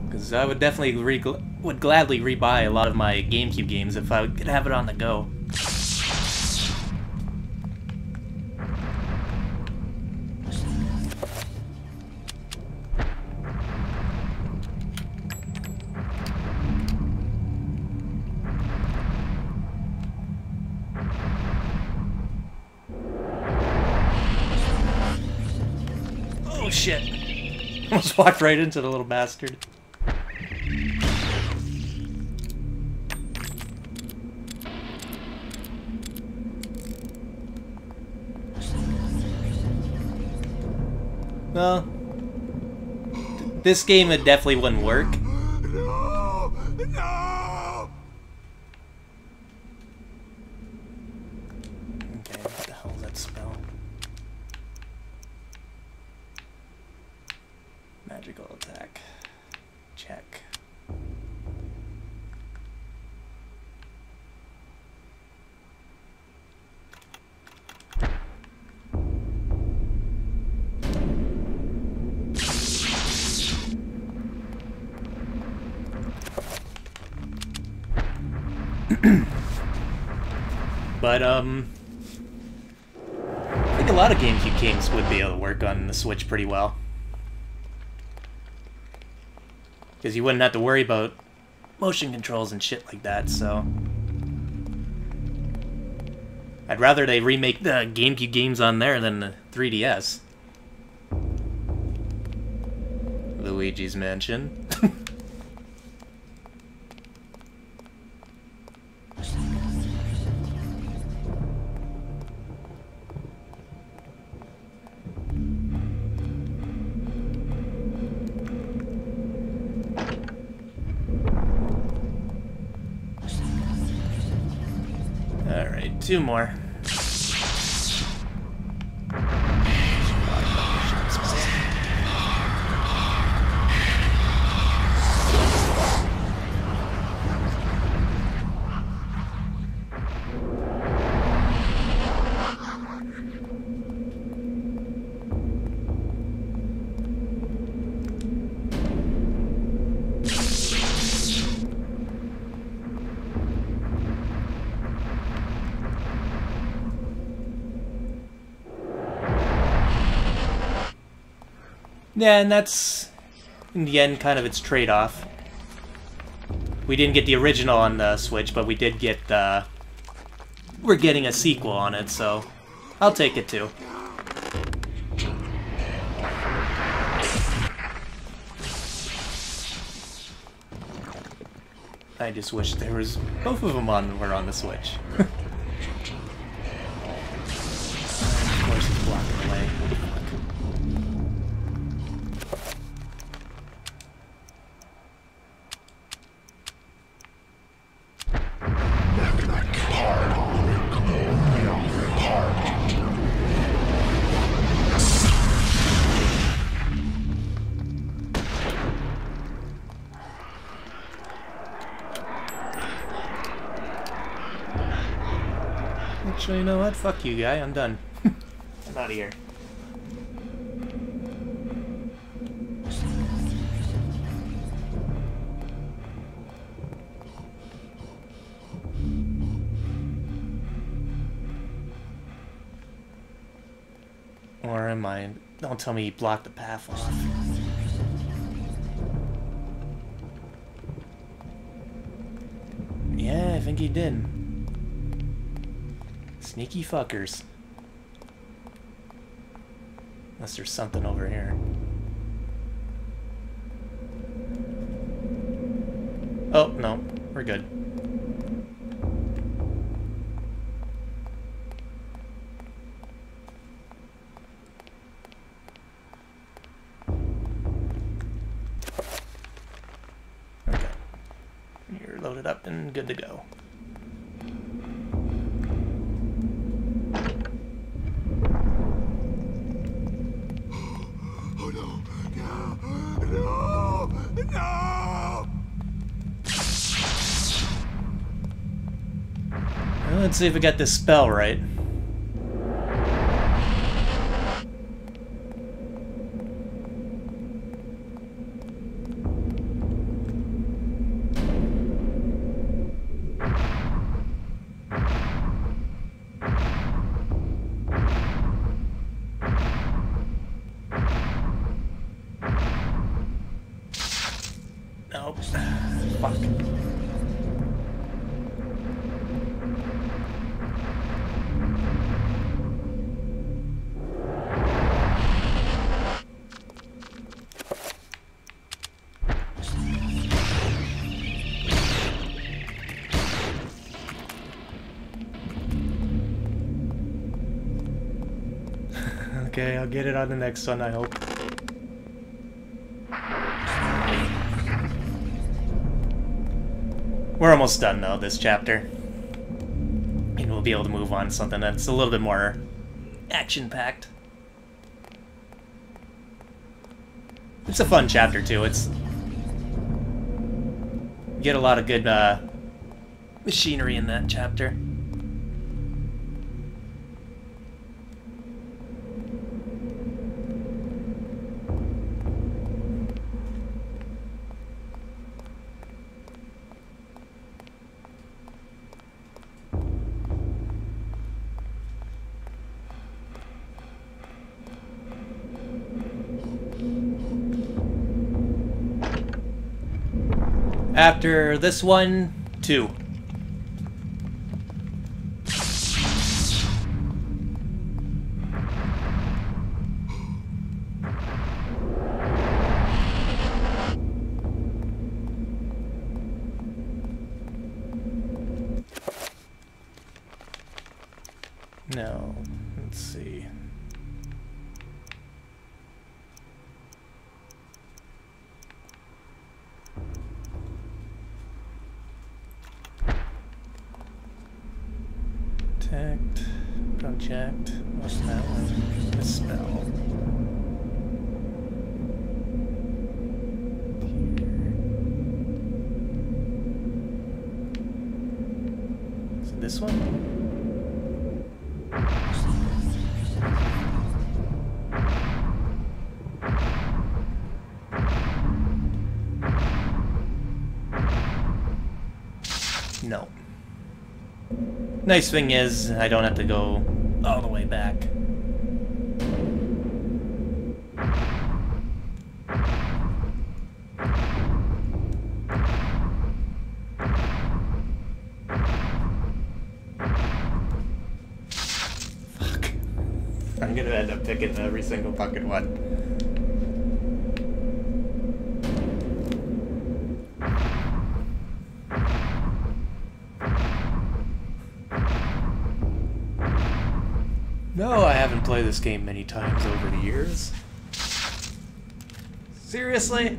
Because I would definitely would gladly rebuy a lot of my GameCube games if I could have it on the go. Oh shit! Almost walked right into the little bastard. Well, this game it definitely wouldn't work. No! No! Okay, what the hell does that spell? Magical attack. Check. But, I think a lot of GameCube games would be able to work on the Switch pretty well. Because you wouldn't have to worry about motion controls and shit like that, so... I'd rather they remake the GameCube games on there than the 3DS. Luigi's Mansion. Alright, two more. Yeah, and that's, in the end, kind of its trade-off. We didn't get the original on the Switch, but we did get, we're getting a sequel on it, so I'll take it too. I just wish there was both of them were on the Switch. Of course, it's blocking away. Actually, you know what? Fuck you, guy. I'm done. I'm out of here. Or am I? Don't tell me he blocked the path off. Yeah, I think he did. Sneaky fuckers. Unless there's something over here. Oh, no. We're good. Okay. You're loaded up and good to go. Let's see if we got this spell right. Nope. Fuck. Okay, I'll get it on the next one, I hope. We're almost done, though, this chapter. And we'll be able to move on to something that's a little bit more action-packed. It's a fun chapter, too. You get a lot of good machinery in that chapter. After this one, 2. No, let's see. Project. What's that one? The spell. Here. Is it this one? No. Nice thing is, I don't have to go all the way back. I'm gonna end up picking every single fucking one. No, I haven't played this game many times over the years. Seriously?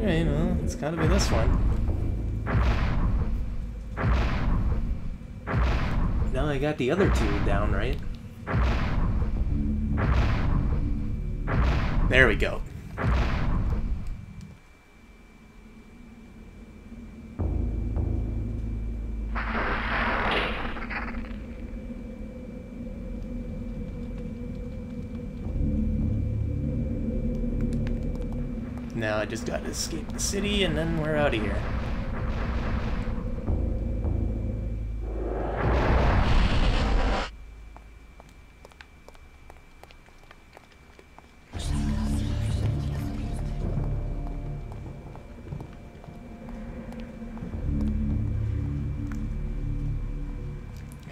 Alright, well, it's gotta be this one. Now I got the other two down, right? There we go. Now I just gotta escape the city and then we're out of here.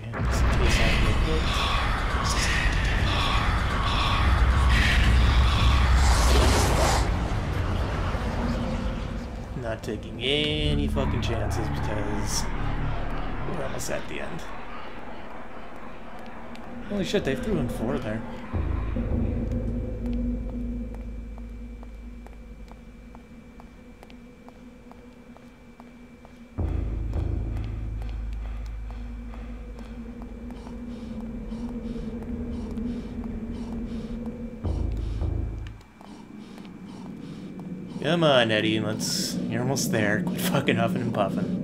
And just in case I get hit. Not taking any fucking chances because we're almost at the end. Holy shit, they threw in 4 there. Come on, Eddie, you're almost there. Quit fucking huffing and puffing.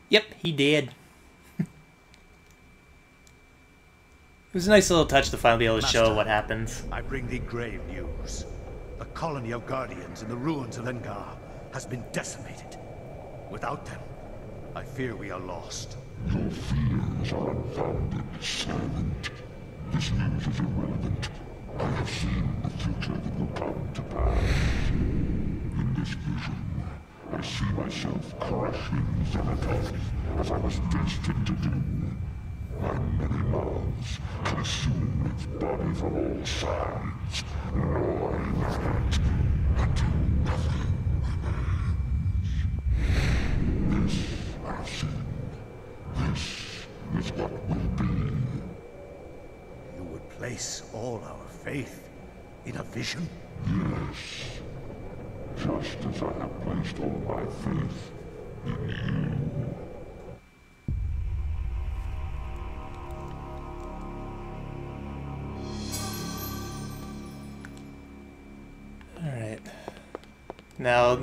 Yep, he did. It was a nice little touch to finally be able to show what happens. I bring thee grave news. The colony of Guardians in the ruins of Engar has been decimated. Without them, I fear we are lost. Your fears are unfounded, servant. This news is irrelevant. I have seen the future that will come to pass. In this vision, I see myself crushing Xenotoph as I was destined to do. My many loves consume its body from all sides, gnawing at it until nothing remains. This, our sin. This is what will be. You would place all our faith in a vision? Yes. Just as I have placed all my faith in you. Alright. Now,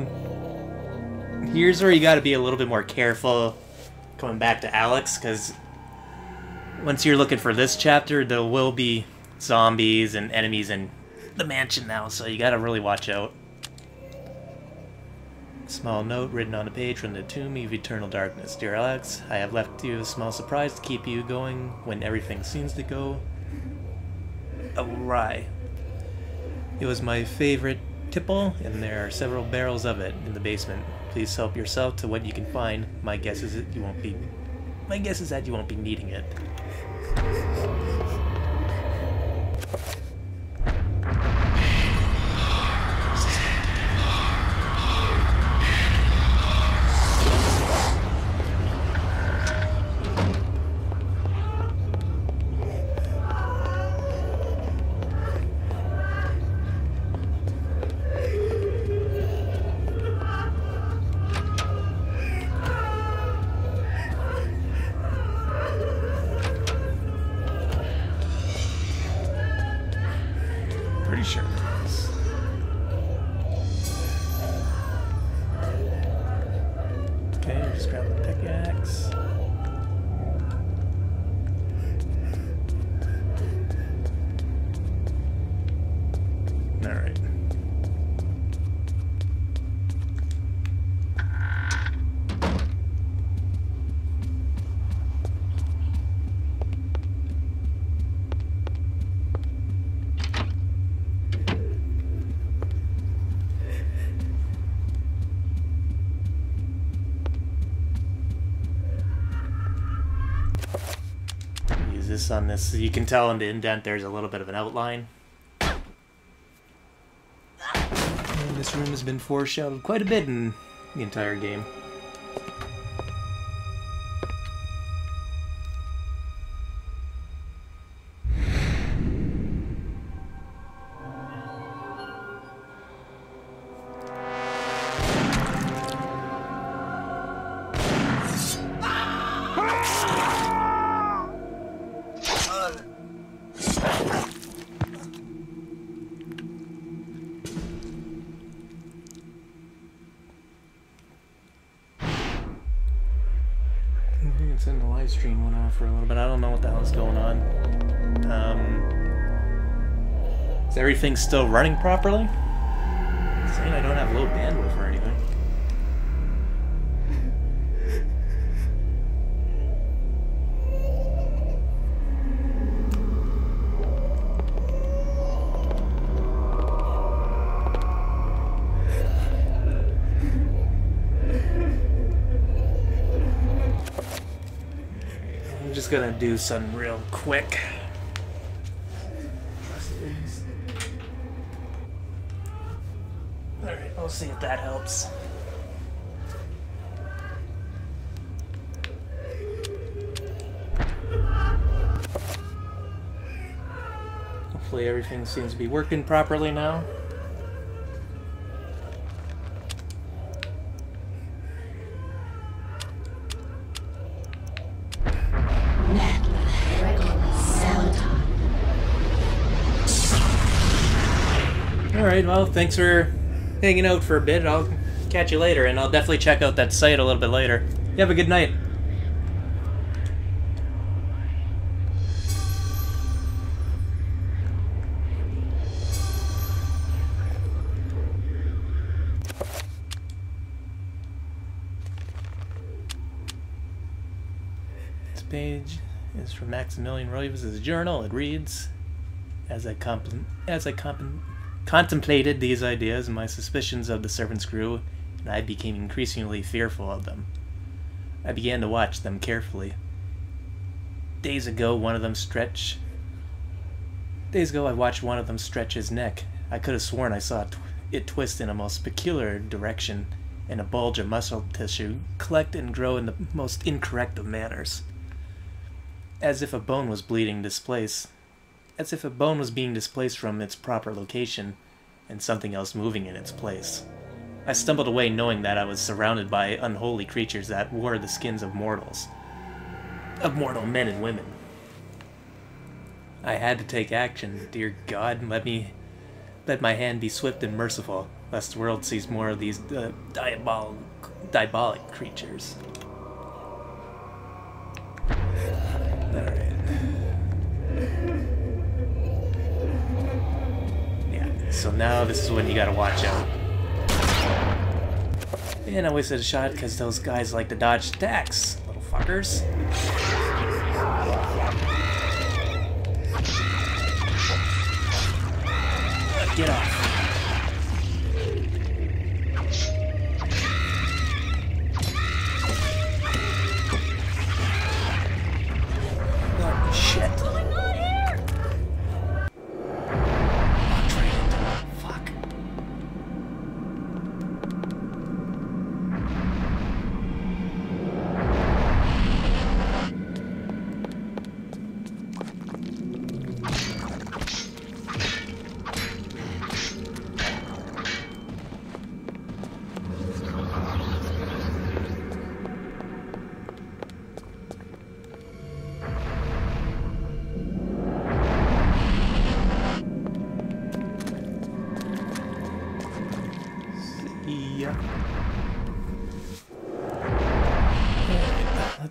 here's where you gotta be a little bit more careful coming back to Alex, because once you're looking for this chapter, there will be zombies and enemies in the mansion now, so you gotta really watch out. Small note written on a page from the Tomb of Eternal Darkness. Dear Alex, I have left you a small surprise to keep you going when everything seems to go awry. It was my favorite tipple, and there are several barrels of it in the basement. Please help yourself to what you can find. My guess is that you won't be needing it. Pretty sure there is. Okay, just grab the pickaxe. Alright. Use this on this. You can tell in the indent there's a little bit of an outline. And this room has been foreshadowed quite a bit in the entire game. It's in the live stream went off for a little bit. I don't know what the hell's going on. Is everything still running properly? It's saying I don't have low bandwidth or anything. I'm just gonna do something real quick. Alright, we'll see if that helps. Hopefully everything seems to be working properly now. Alright, well, thanks for hanging out for a bit. I'll catch you later, and I'll definitely check out that site a little bit later. You have a good night. This page is from Maximilian Roivas' journal. It reads, As I contemplated these ideas, my suspicions of the servants grew, and I became increasingly fearful of them. I began to watch them carefully. Days ago, I watched one of them stretch his neck. I could have sworn I saw it twist in a most peculiar direction, and a bulge of muscle tissue collect and grow in the most incorrect of manners. As if a bone was being displaced from its proper location, and something else moving in its place. I stumbled away knowing that I was surrounded by unholy creatures that wore the skins of mortal men and women. I had to take action. Dear God, let my hand be swift and merciful, lest the world sees more of these diabolic creatures. Alright. So now this is when you gotta watch out. And I wasted a shot because those guys like to dodge attacks, little fuckers. Get off. Oh, shit.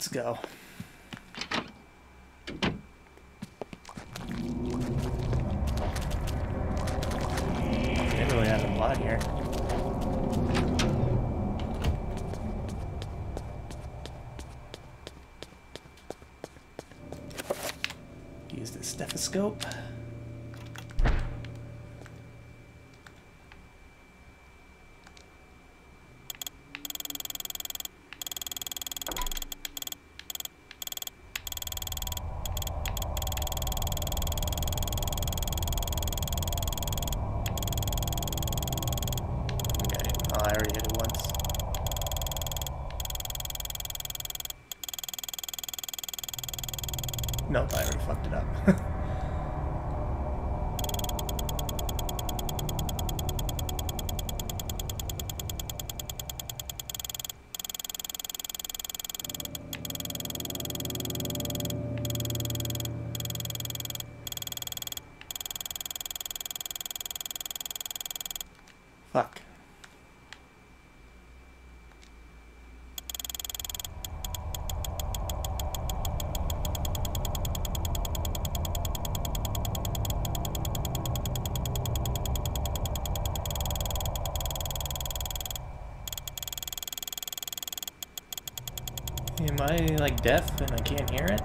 let's go. They really have a lot here. Use the stethoscope. I already hit it once. Nope, I already fucked it up. Fuck. Am I, like, deaf and I can't hear it?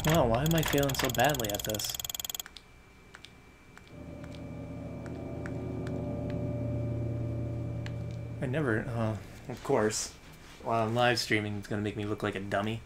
Wow, why am I failing so badly at this? I never, of course. While I'm live streaming, it's gonna make me look like a dummy.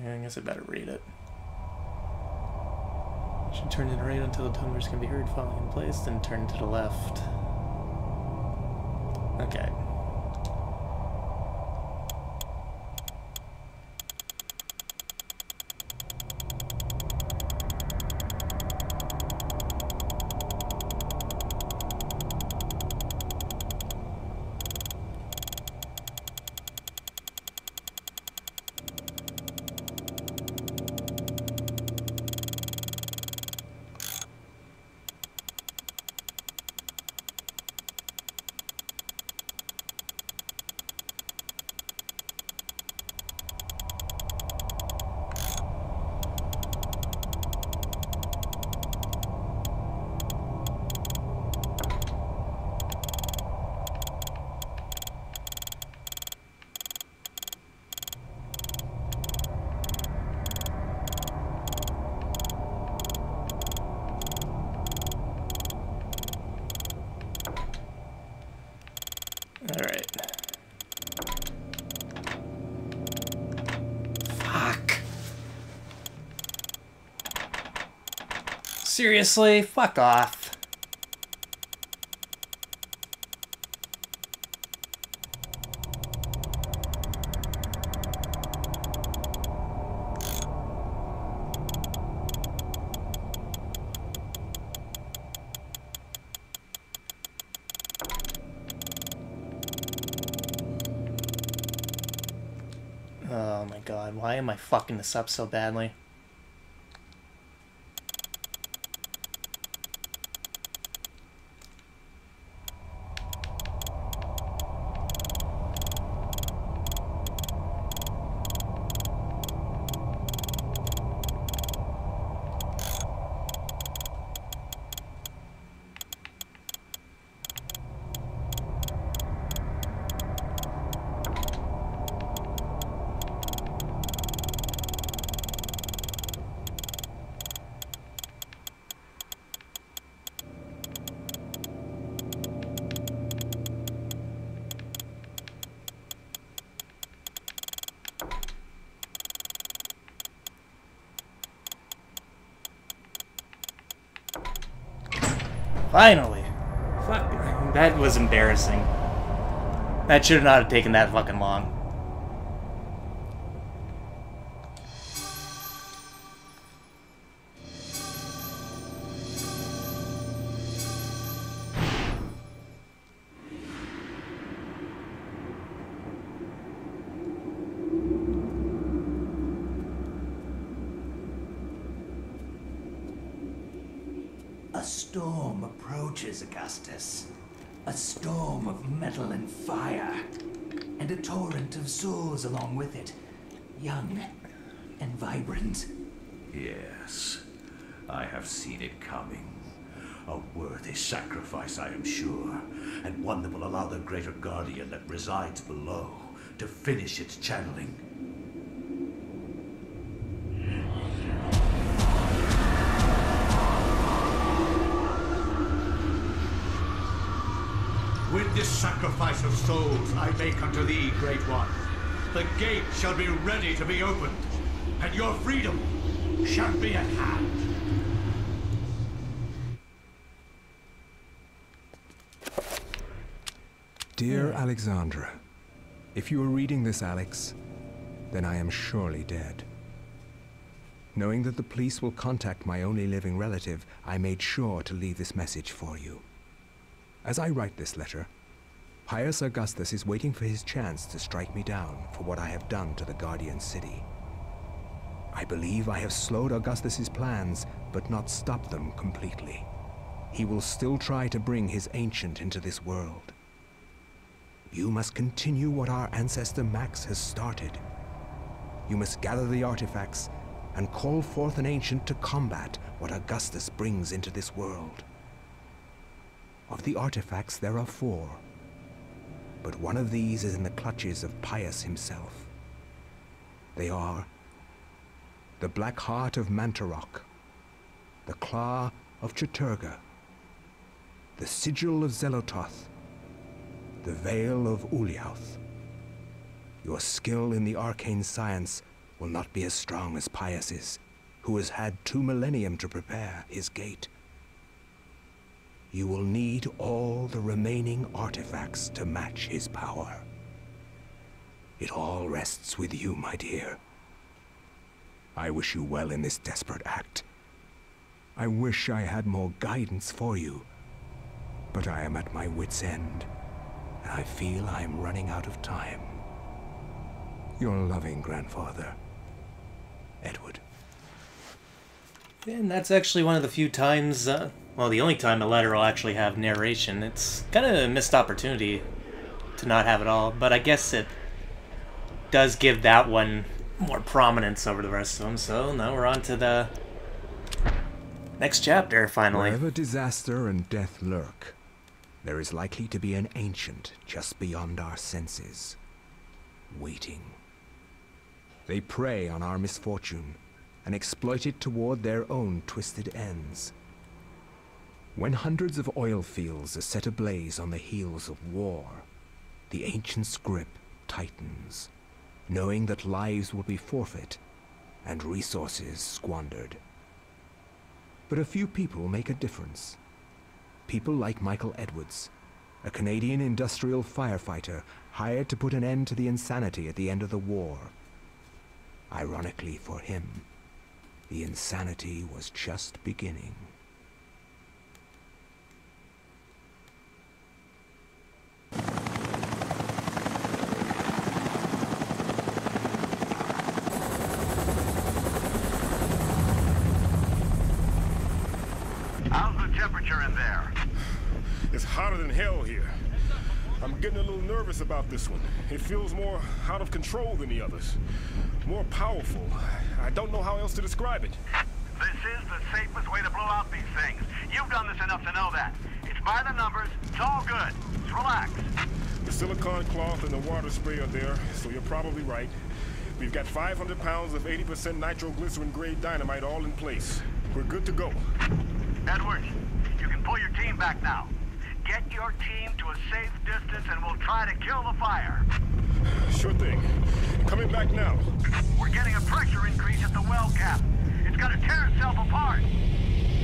I guess I better read it. Should turn to the right until the tumblers can be heard falling in place, then turn to the left. Okay. Alright. Fuck. Seriously? Fuck off. Oh my god, why am I fucking this up so badly? Finally. Fuck. That was embarrassing. That should not have taken that fucking long. A storm approaches, Augustus. A storm of metal and fire. And a torrent of souls along with it. Young and vibrant. Yes, I have seen it coming. A worthy sacrifice, I am sure. And one that will allow the greater guardian that resides below to finish its channeling. With this sacrifice of souls I make unto thee, Great One, the gate shall be ready to be opened, and your freedom shall be at hand. Dear Alexandra, if you are reading this, Alex, then I am surely dead. Knowing that the police will contact my only living relative, I made sure to leave this message for you. As I write this letter, Pius Augustus is waiting for his chance to strike me down for what I have done to the Guardian City. I believe I have slowed Augustus's plans, but not stopped them completely. He will still try to bring his ancient into this world. You must continue what our ancestor Max has started. You must gather the artifacts and call forth an ancient to combat what Augustus brings into this world. Of the artifacts, there are 4. But one of these is in the clutches of Pius himself. They are the Black Heart of Mantarok, the Claw of Chaturga, the Sigil of Zelototh, the Veil of Uliauth. Your skill in the arcane science will not be as strong as Pius's, who has had 2 millennium to prepare his gate. You will need all the remaining artifacts to match his power. It all rests with you, my dear. I wish you well in this desperate act. I wish I had more guidance for you, but I am at my wit's end, and I feel I am running out of time. Your loving grandfather, Edward. And that's actually one of the few times, well, the only time a letter will actually have narration. It's kind of a missed opportunity to not have it all, but I guess it does give that one more prominence over the rest of them. So now we're on to the next chapter, finally. Wherever disaster and death lurk, there is likely to be an ancient just beyond our senses, waiting. They prey on our misfortune and exploit it toward their own twisted ends. When hundreds of oil fields are set ablaze on the heels of war, the ancient's grip tightens, knowing that lives will be forfeit and resources squandered. But a few people make a difference. People like Michael Edwards, a Canadian industrial firefighter hired to put an end to the insanity at the end of the war. Ironically for him, the insanity was just beginning. How's the temperature in there? It's hotter than hell here. I'm getting a little nervous about this one. It feels more out of control than the others. More powerful. I don't know how else to describe it. This is the safest way to blow out these things. You've done this enough to know that. It's by the numbers. It's all good. Just relax. The silicone cloth and the water spray are there, so you're probably right. We've got 500 pounds of 80% nitroglycerin-grade dynamite all in place. We're good to go. Edwards, you can pull your team back now. Get your team to a safe distance and we'll try to kill the fire. Sure thing. Coming back now. We're getting a pressure increase at the well cap. It's gonna tear itself apart.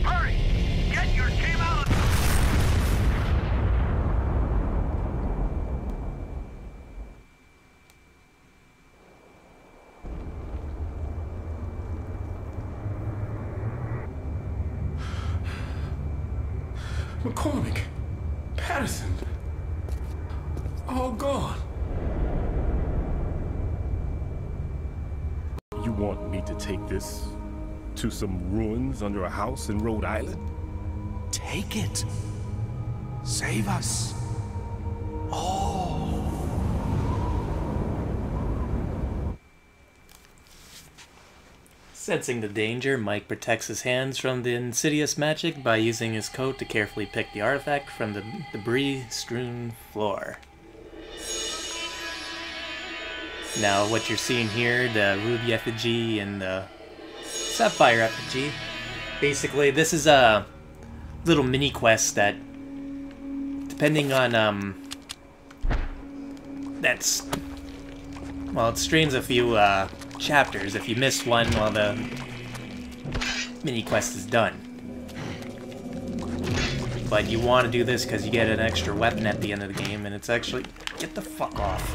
Hurry! Get your team out of... McCormick, Patterson, all gone. You want me to take this to some ruins under a house in Rhode Island? Take it. Save us. Oh. Sensing the danger, Mike protects his hands from the insidious magic by using his coat to carefully pick the artifact from the debris-strewn floor. Now, what you're seeing here, the ruby effigy and the sapphire effigy, basically, this is a little mini-quest that, depending on, well, it strains a few, chapters if you missed one while the mini quest is done. But you want to do this because you get an extra weapon at the end of the game, and it's actually... Get the fuck off.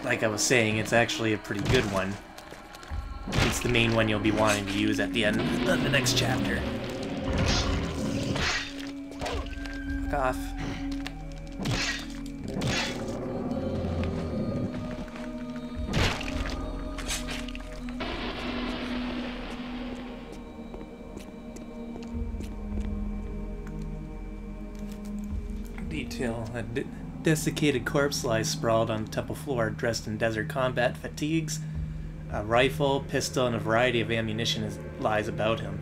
Like I was saying, it's actually a pretty good one. It's the main one you'll be wanting to use at the end of the next chapter. Fuck off. Detail. A desiccated corpse lies sprawled on the temple floor, dressed in desert combat fatigues. A rifle, pistol, and a variety of ammunition lies about him.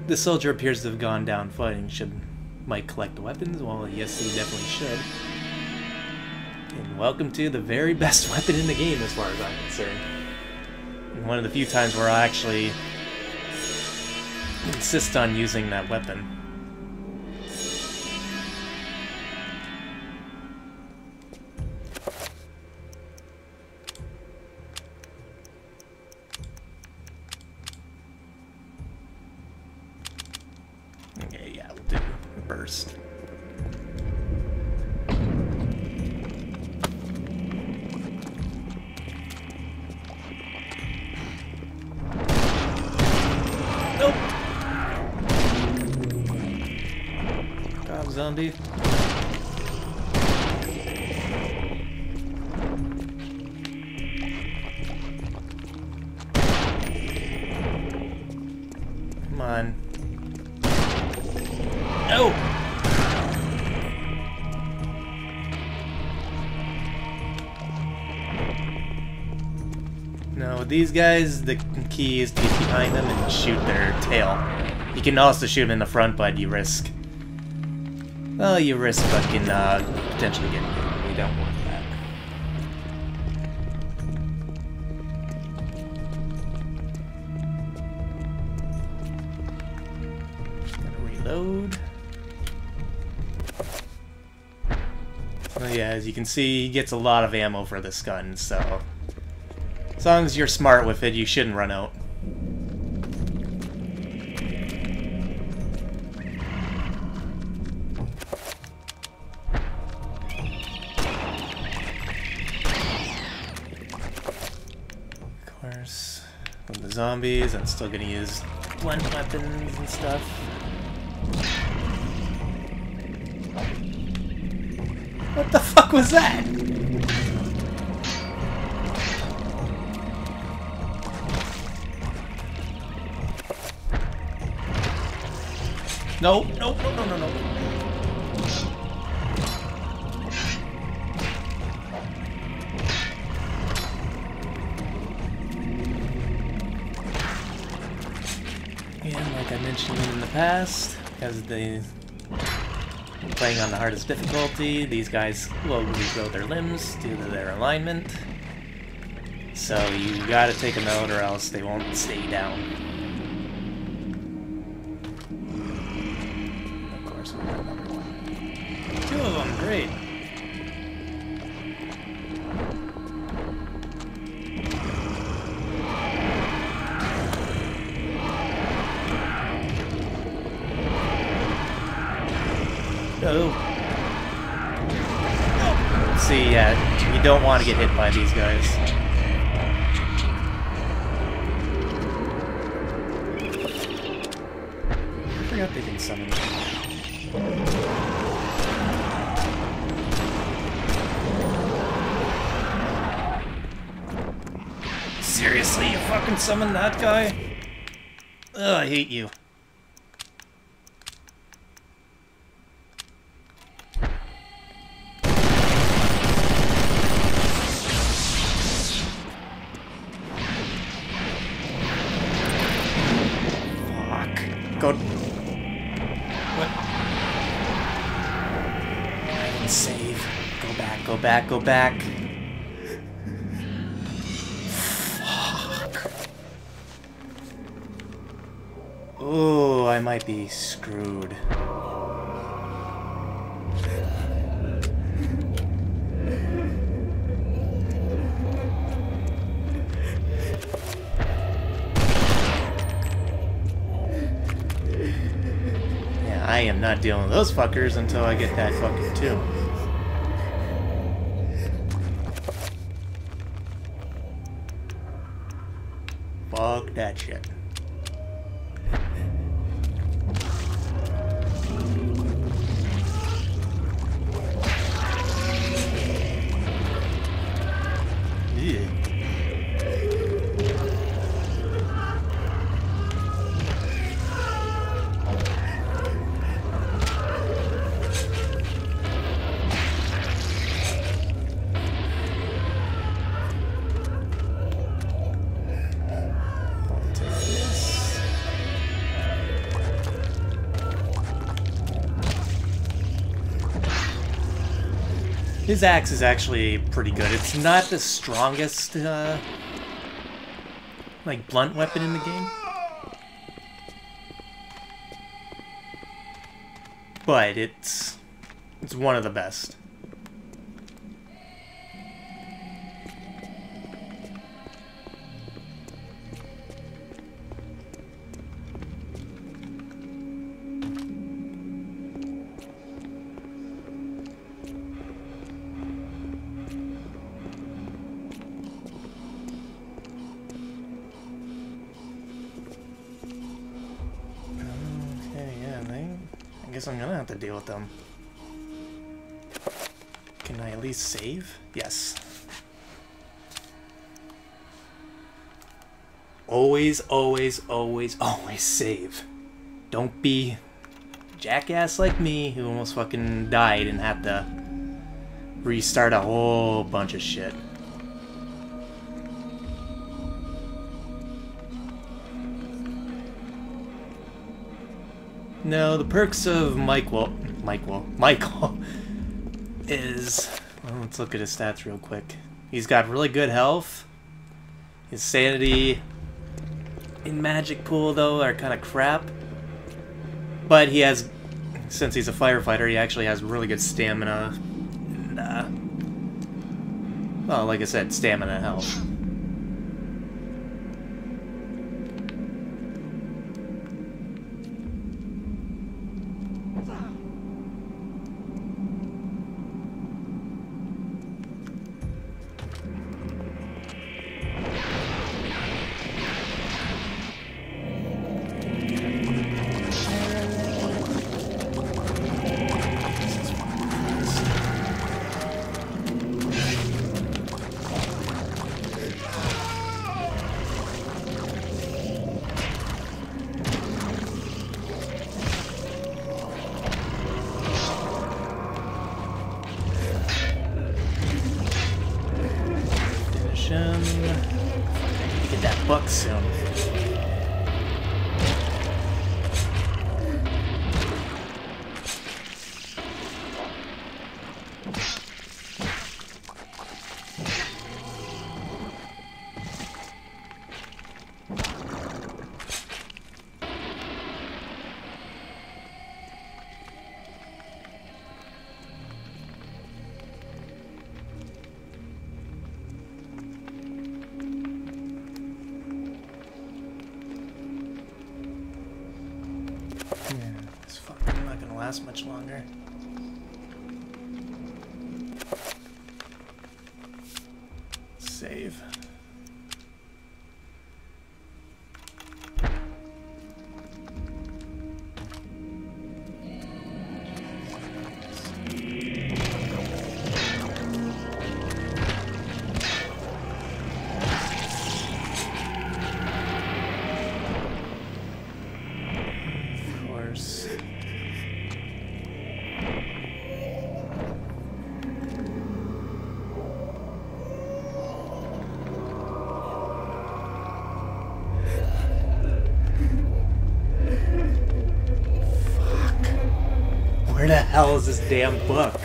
The soldier appears to have gone down fighting. Should Mike collect the weapons? Well, yes, he definitely should. And welcome to the very best weapon in the game, as far as I'm concerned. And one of the few times where I actually insist on using that weapon. Okay, yeah, we'll do burst. Nope. God, zombie. Come on. No! No, these guys, the key is to get behind them and shoot their tail. You can also shoot them in the front, but you risk... Well, you risk fucking, potentially getting hit. We don't want that. Gotta reload. Oh yeah, as you can see, he gets a lot of ammo for this gun, so... As long as you're smart with it, you shouldn't run out. Of course, with the zombies, I'm still gonna use blunt weapons and stuff. What the fuck was that? No, no, no, no, no, no. And like I mentioned in the past, because they playing on the hardest difficulty, these guys will regrow their limbs due to their alignment. So you gotta take them out or else they won't stay down. Two of them, great. No. See, yeah, you don't want to get hit by these guys. Seriously, you fucking summoned that guy? Ugh, I hate you. Fuck. Go. What? I can save. Go back, go back, go back. Oh, I might be screwed. Yeah, I am not dealing with those fuckers until I get that fucking tomb. Fuck that shit. His axe is actually pretty good. It's not the strongest, like, blunt weapon in the game. But it's one of the best. I guess I'm gonna have to deal with them. Can I at least save? Yes. Always, always, always, always save. Don't be a jackass like me who almost fucking died and had to restart a whole bunch of shit. No, the perks of Michael is, well, let's look at his stats real quick. He's got really good health. His sanity and magic pool, though, are kind of crap. But he has, since he's a firefighter, he actually has really good stamina. And, well, like I said, stamina and health. Get that buck soon. It's fucking not gonna last much longer. Save. Where the hell is this damn book?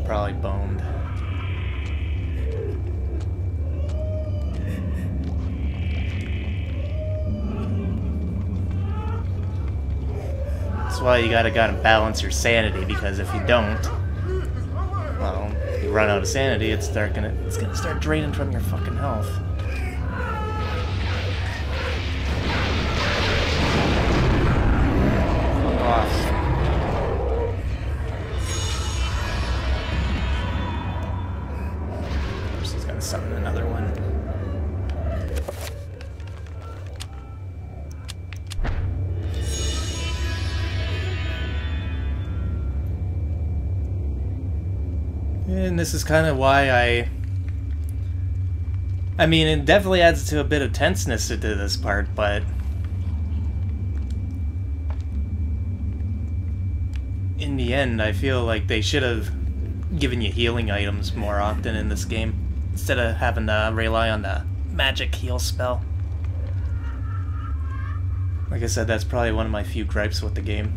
Probably boned. That's why you gotta balance your sanity, because if you don't, well, you run out of sanity, it's gonna start draining from your fucking health. Fuck off. She's gonna summon another one. And this is kind of why I mean, it definitely adds to a bit of tenseness to this part, but in the end, I feel like they should have given you healing items more often in this game, instead of having to rely on the magic heal spell. Like I said, that's probably one of my few gripes with the game.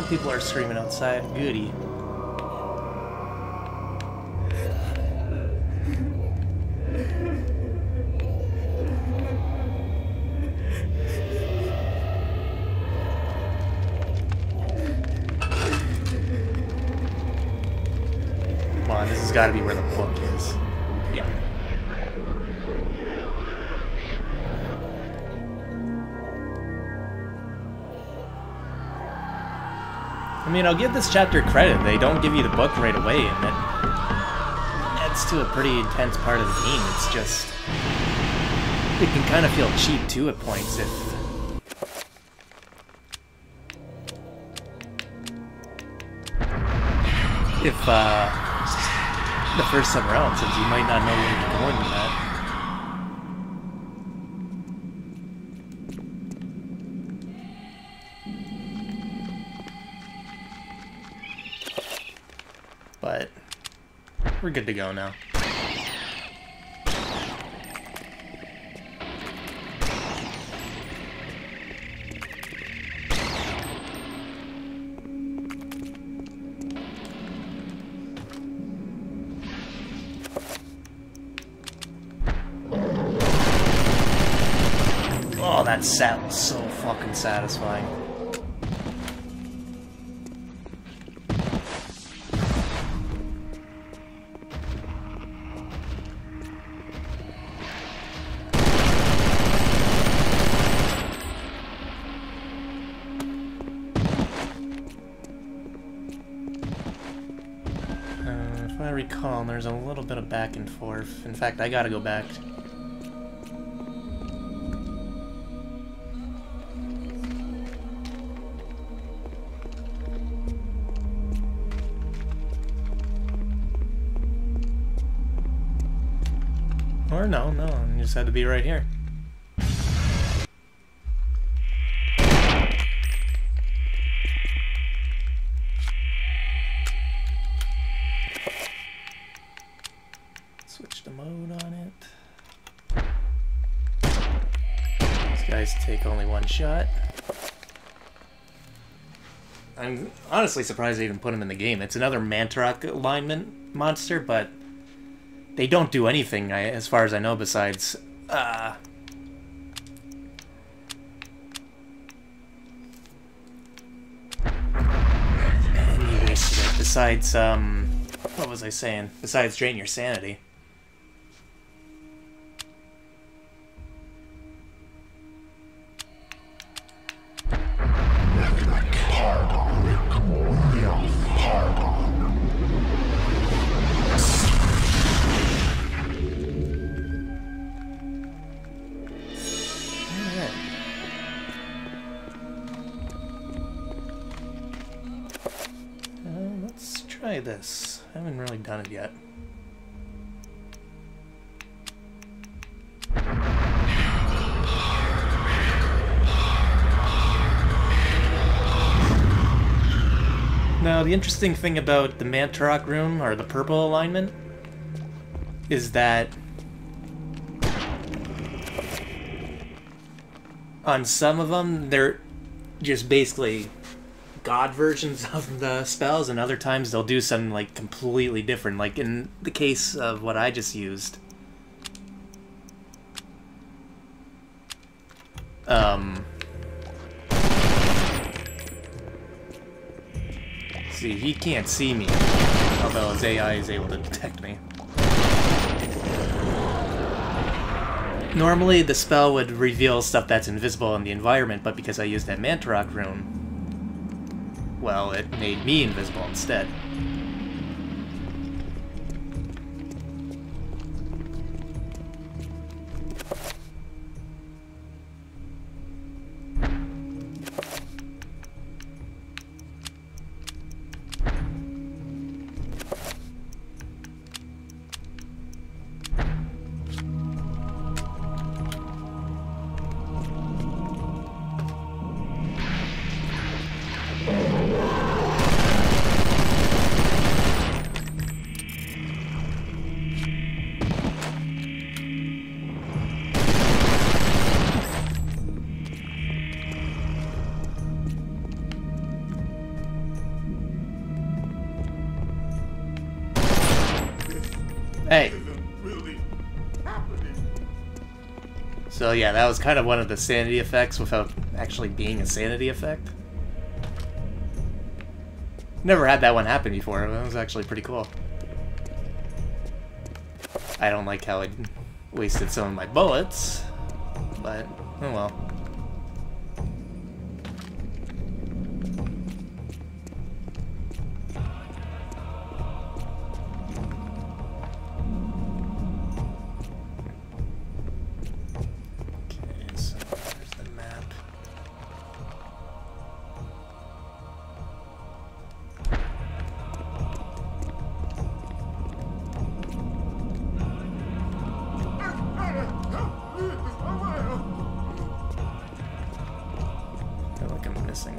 People are screaming outside. Goody. Come on, this has got to be where the book is. Yeah. I mean, I'll give this chapter credit. They don't give you the book right away, and that adds to a pretty intense part of the game. It's just... it can kind of feel cheap, too, at points, if the first time around, since you might not know where you're going with that. But we're good to go now. Oh, that sounds so fucking satisfying. If I recall, there's a little bit of back and forth. In fact, I gotta go back. Or no, you just had to be right here. Switch the mode on it. These guys take only one shot. I'm honestly surprised they even put him in the game. It's another Mantarok alignment monster, but they don't do anything, as far as I know, besides, besides, What was I saying? Besides drain your sanity. Let's try this. I haven't really done it yet. Now, the interesting thing about the Mantarok rune, or the purple alignment, is that on some of them, they're just basically god versions of the spells, and other times they'll do something like completely different. Like in the case of what I just used, see, he can't see me, although his AI is able to detect me. Normally the spell would reveal stuff that's invisible in the environment, but because I used that Mantarok rune, well, it made me invisible instead. Hey. So yeah, that was kind of one of the sanity effects without actually being a sanity effect. Never had that one happen before. That was actually pretty cool. I don't like how I wasted some of my bullets, but oh well.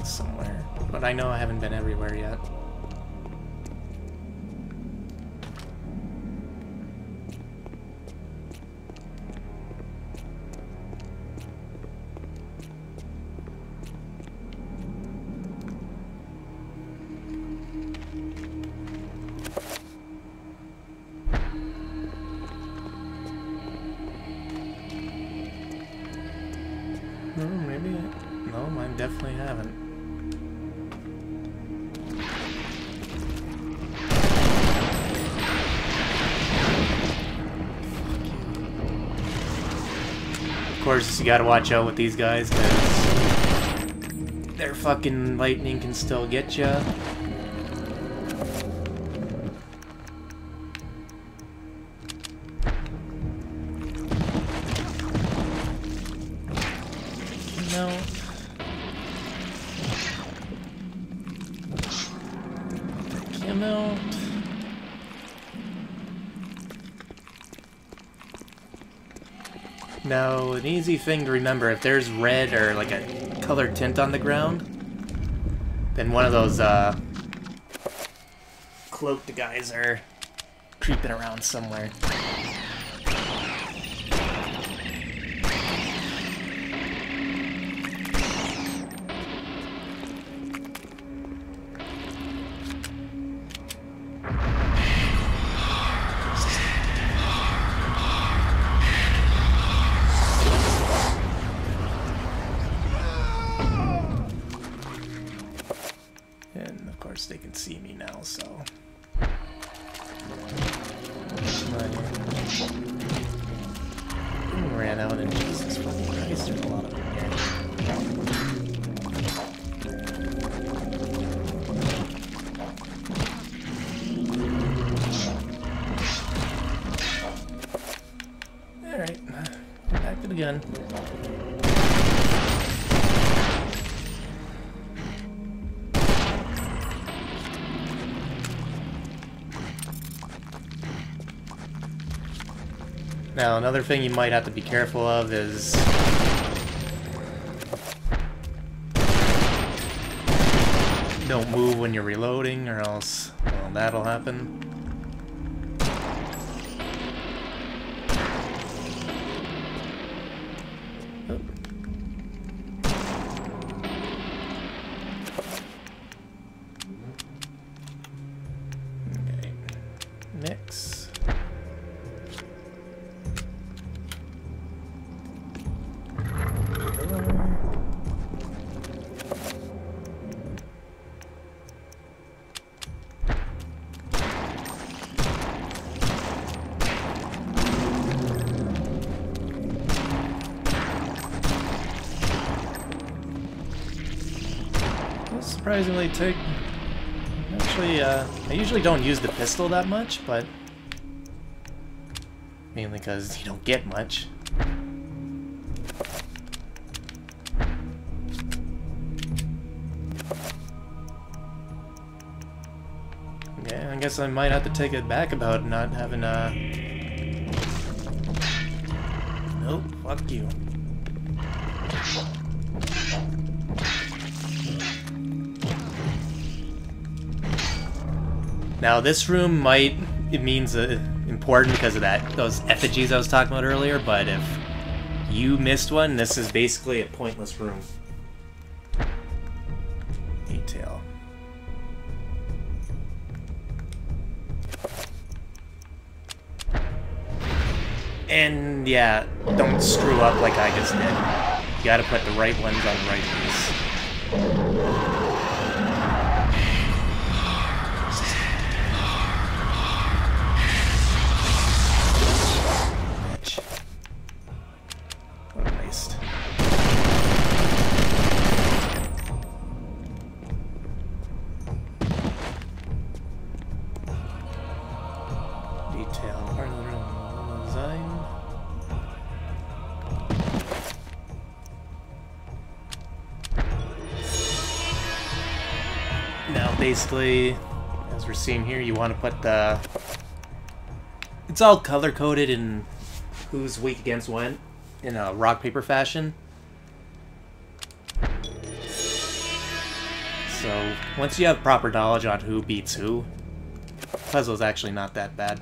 Somewhere, but I know I haven't been everywhere yet. Maybe. No, mine definitely haven't. Of course, you gotta watch out with these guys, because their fucking lightning can still get ya. No. Come out. Now, an easy thing to remember, if there's red or like a colored tint on the ground, then one of those cloaked guys are creeping around somewhere. And of course they can see me now, so Ran out and Jesus fucking Christ, there's a lot of them here. Alright, back to the gun. Now, another thing you might have to be careful of is don't move when you're reloading, or else, well, that'll happen. Oh. Okay. Mix. Surprisingly, actually, I usually don't use the pistol that much, but mainly because you don't get much. Okay, I guess I might have to take it back about not having Nope, fuck you. Now this room it means important because of those effigies I was talking about earlier, but if you missed one, this is basically a pointless room. Detail. And yeah, don't screw up like I just did. You gotta put the right ones on the right piece. Basically, as we're seeing here, you want to put the... It's all color-coded in who's weak against when, in a rock-paper fashion. So, once you have proper knowledge on who beats who, the puzzle's actually not that bad.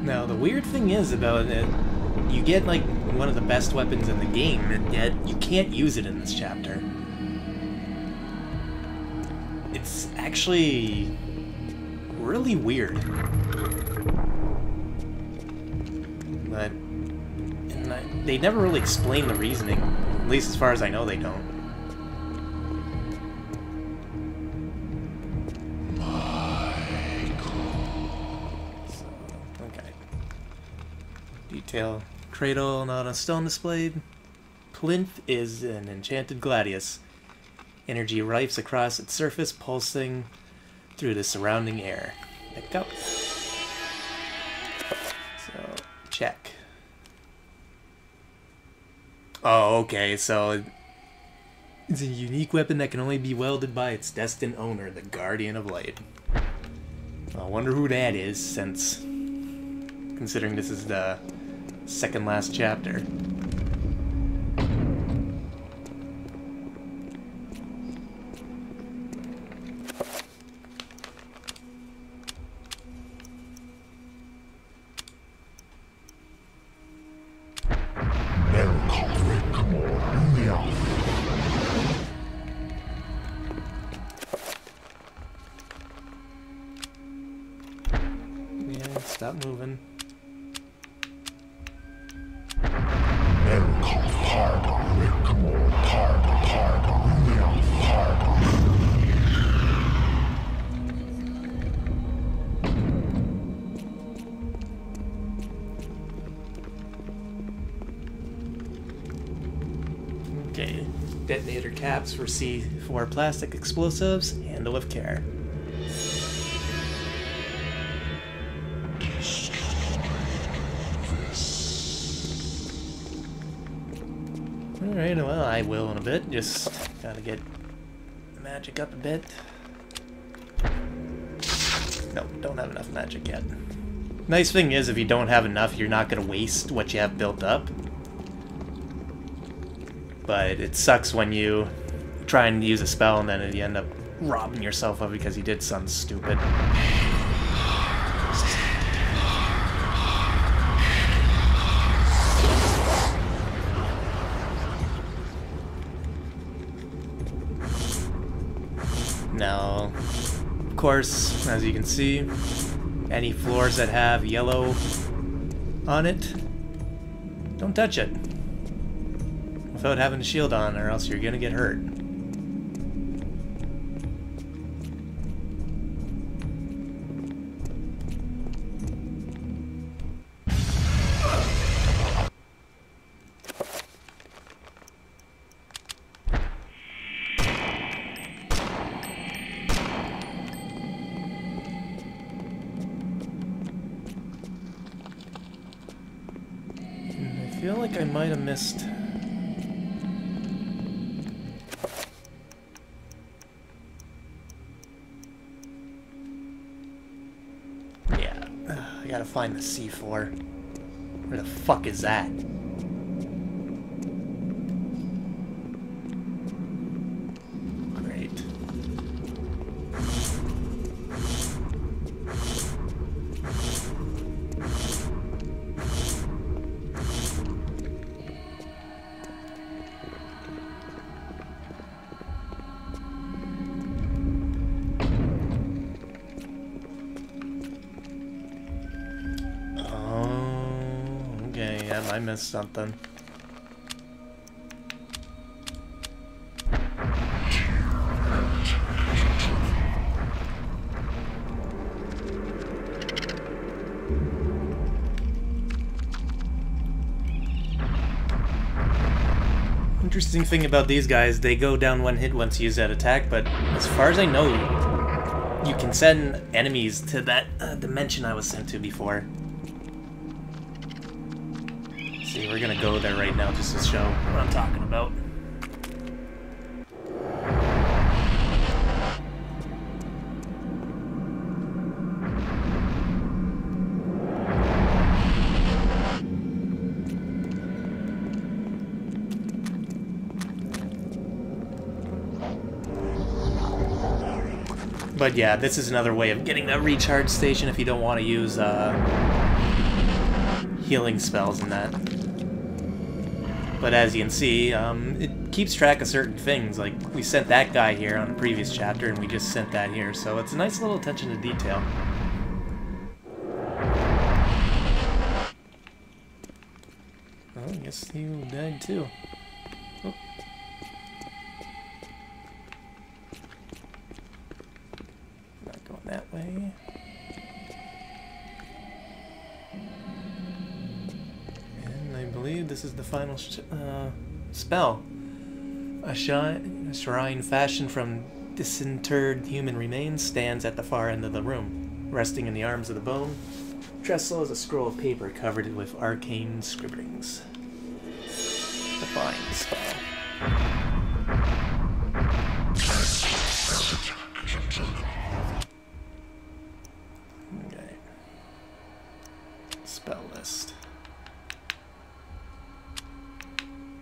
Now, the weird thing is about it, you get, like, one of the best weapons in the game, and yet you can't use it in this chapter. It's actually really weird. But they never really explain the reasoning, at least as far as I know they don't. Detail. Cradle not on stone displayed. Plinth is an enchanted gladius. Energy rifts across its surface, pulsing through the surrounding air. Pick up. So, check. Oh, okay, so it's a unique weapon that can only be wielded by its destined owner, the Guardian of Light. I wonder who that is, since considering this is the second last chapter. Yeah, stop moving. box for C4 plastic explosives. Handle with care. Alright, well, I will in a bit. Just gotta get magic up a bit. Nope, don't have enough magic yet. Nice thing is, if you don't have enough, you're not gonna waste what you have built up. But it sucks when you try and use a spell and then you end up robbing yourself of it because you did something stupid. Now, of course, as you can see, any floors that have yellow on it, don't touch it without having a shield on, or else you're gonna get hurt. I feel like I might have missed. Yeah, I gotta find the C4. Where the fuck is that? Great. I missed something. Interesting thing about these guys, they go down one hit once you use that attack, but as far as I know, you can send enemies to that dimension I was sent to before. See, we're gonna go there right now just to show what I'm talking about. But yeah, this is another way of getting that recharge station if you don't want to use healing spells and that. But as you can see, it keeps track of certain things. Like, we sent that guy here on the previous chapter, and we just sent that here. So it's a nice little attention to detail. Oh, I guess you died too. Oh. Not going that way. I believe this is the final spell. A shrine fashioned from disinterred human remains stands at the far end of the room. Resting in the arms of the bone trestle is a scroll of paper covered with arcane scribblings. The bind spell. Okay. Spell list.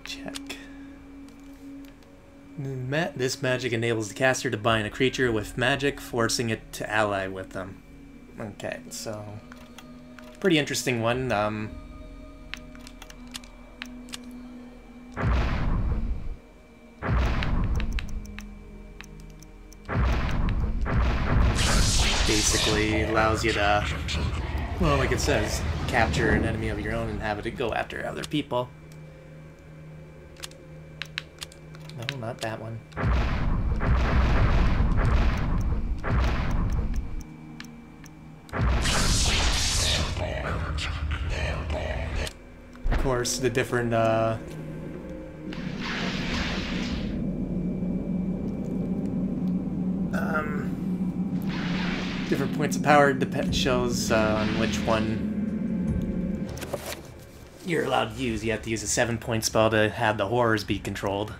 Check. This magic enables the caster to bind a creature with magic, forcing it to ally with them. Okay, so pretty interesting one. Basically allows you to, well, like it says, capture an enemy of your own and have it go after other people. No, not that one. Of course, the different Different points of power shows on which one you're allowed to use. You have to use a 7-point spell to have the horrors be controlled.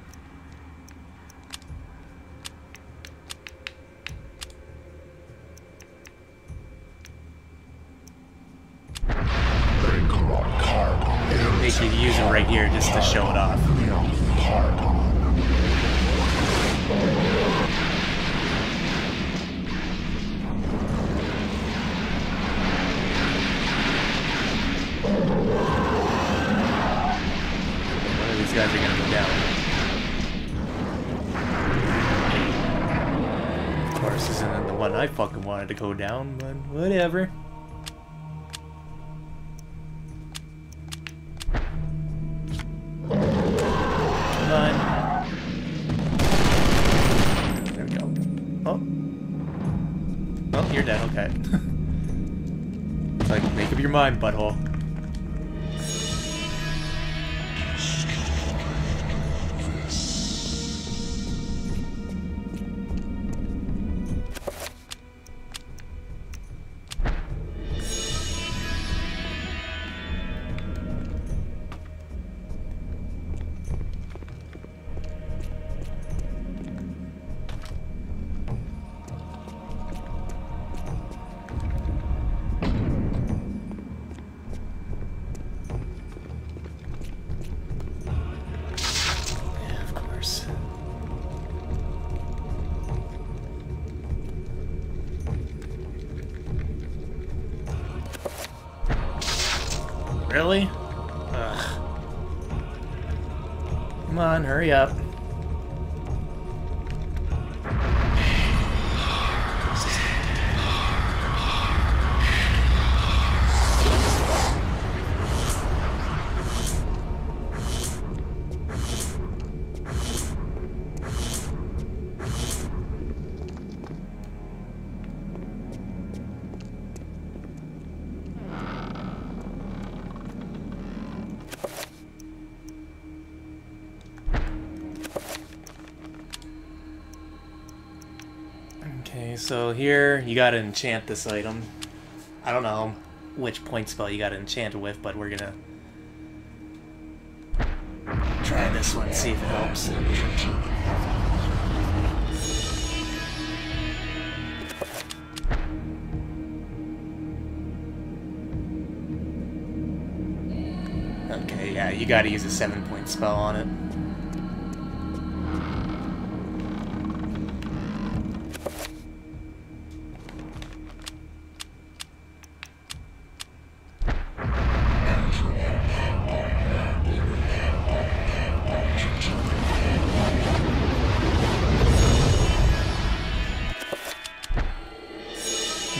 Make you use it right here just to show it off. One of these guys are gonna go down. Of course, isn't the one I fucking wanted to go down, but whatever. There we go. Oh. Oh, you're dead, okay. It's like, make up your mind, butthole. Really? Ugh. Come on, hurry up. Okay, so here you gotta enchant this item. I don't know which point spell you gotta enchant it with, but we're gonna try this one, see if it helps. Okay, yeah, you gotta use a 7-point spell on it.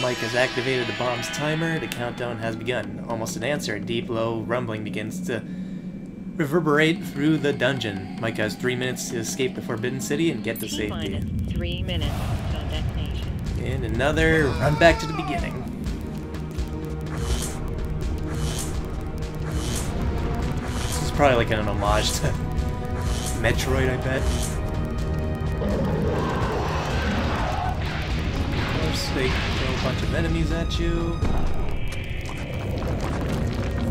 Mike has activated the bomb's timer. The countdown has begun. Almost an answer. A deep, low rumbling begins to reverberate through the dungeon. Mike has 3 minutes to escape the Forbidden City and get to safety. 3 minutes till destination. And another run back to the beginning. This is probably like an homage to Metroid, I bet. They throw a bunch of enemies at you.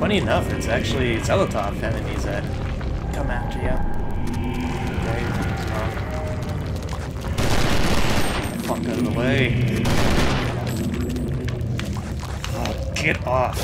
Funny enough, it's actually Zelotov enemies that come after you. Okay, fuck out of the way. Oh, get off.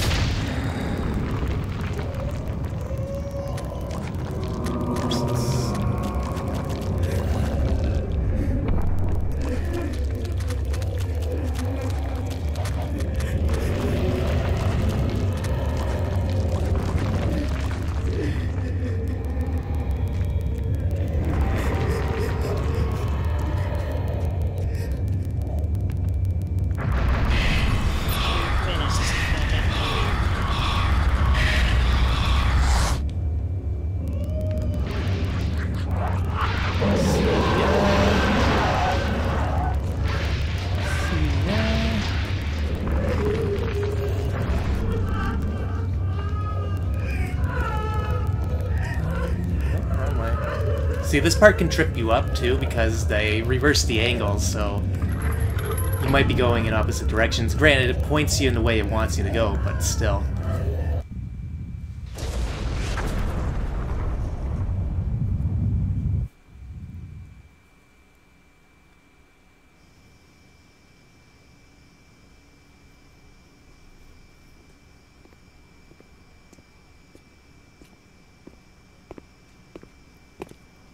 See, this part can trip you up, too, because they reverse the angles, so it might be going in opposite directions. Granted, it points you in the way it wants you to go, but still.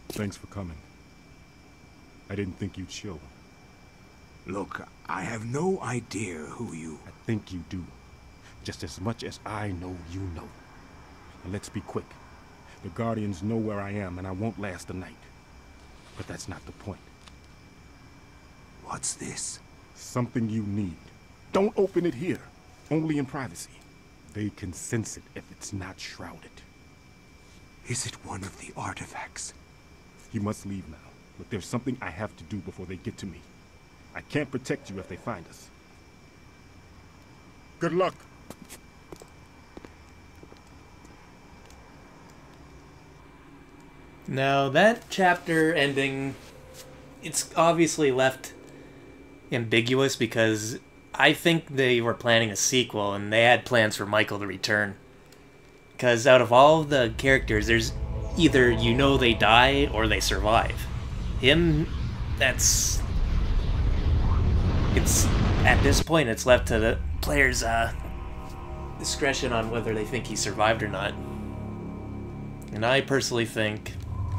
Thanks for coming. I didn't think you'd show. Look, I have no idea who you... I think you do. Just as much as I know you know. And let's be quick. The Guardians know where I am, and I won't last the night. But that's not the point. What's this? Something you need. Don't open it here. Only in privacy. They can sense it if it's not shrouded. Is it one of the artifacts? You must leave now. But there's something I have to do before they get to me. I can't protect you if they find us. Good luck. Now, that chapter ending, it's obviously left ambiguous because I think they were planning a sequel and they had plans for Michael to return. Because out of all of the characters, there's either you know they die or they survive. Him, it's at this point it's left to the player's discretion on whether they think he survived or not. And I personally think,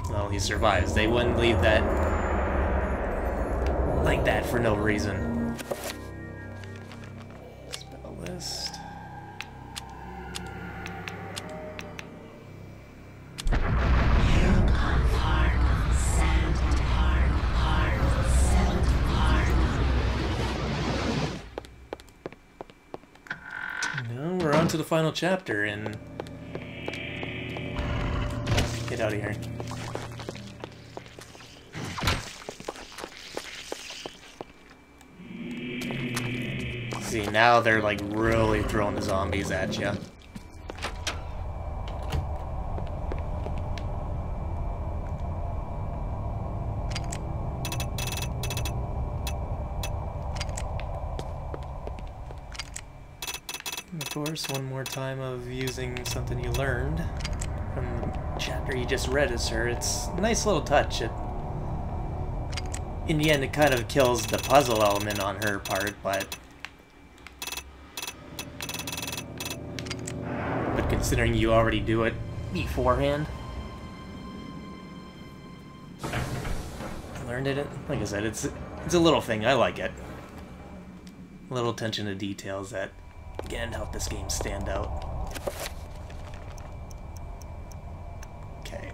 well, he survives. They wouldn't leave that like that for no reason. Spell list. Now we're on to the final chapter and get out of here. See, now they're like really throwing the zombies at you. Of course, one more time of using something you learned from the chapter you just read as her. It's a nice little touch. In the end, it kind of kills the puzzle element on her part, but considering you already do it beforehand. Learned it. Like I said, it's a little thing. I like it. A little attention to details that, again, help this game stand out. Okay.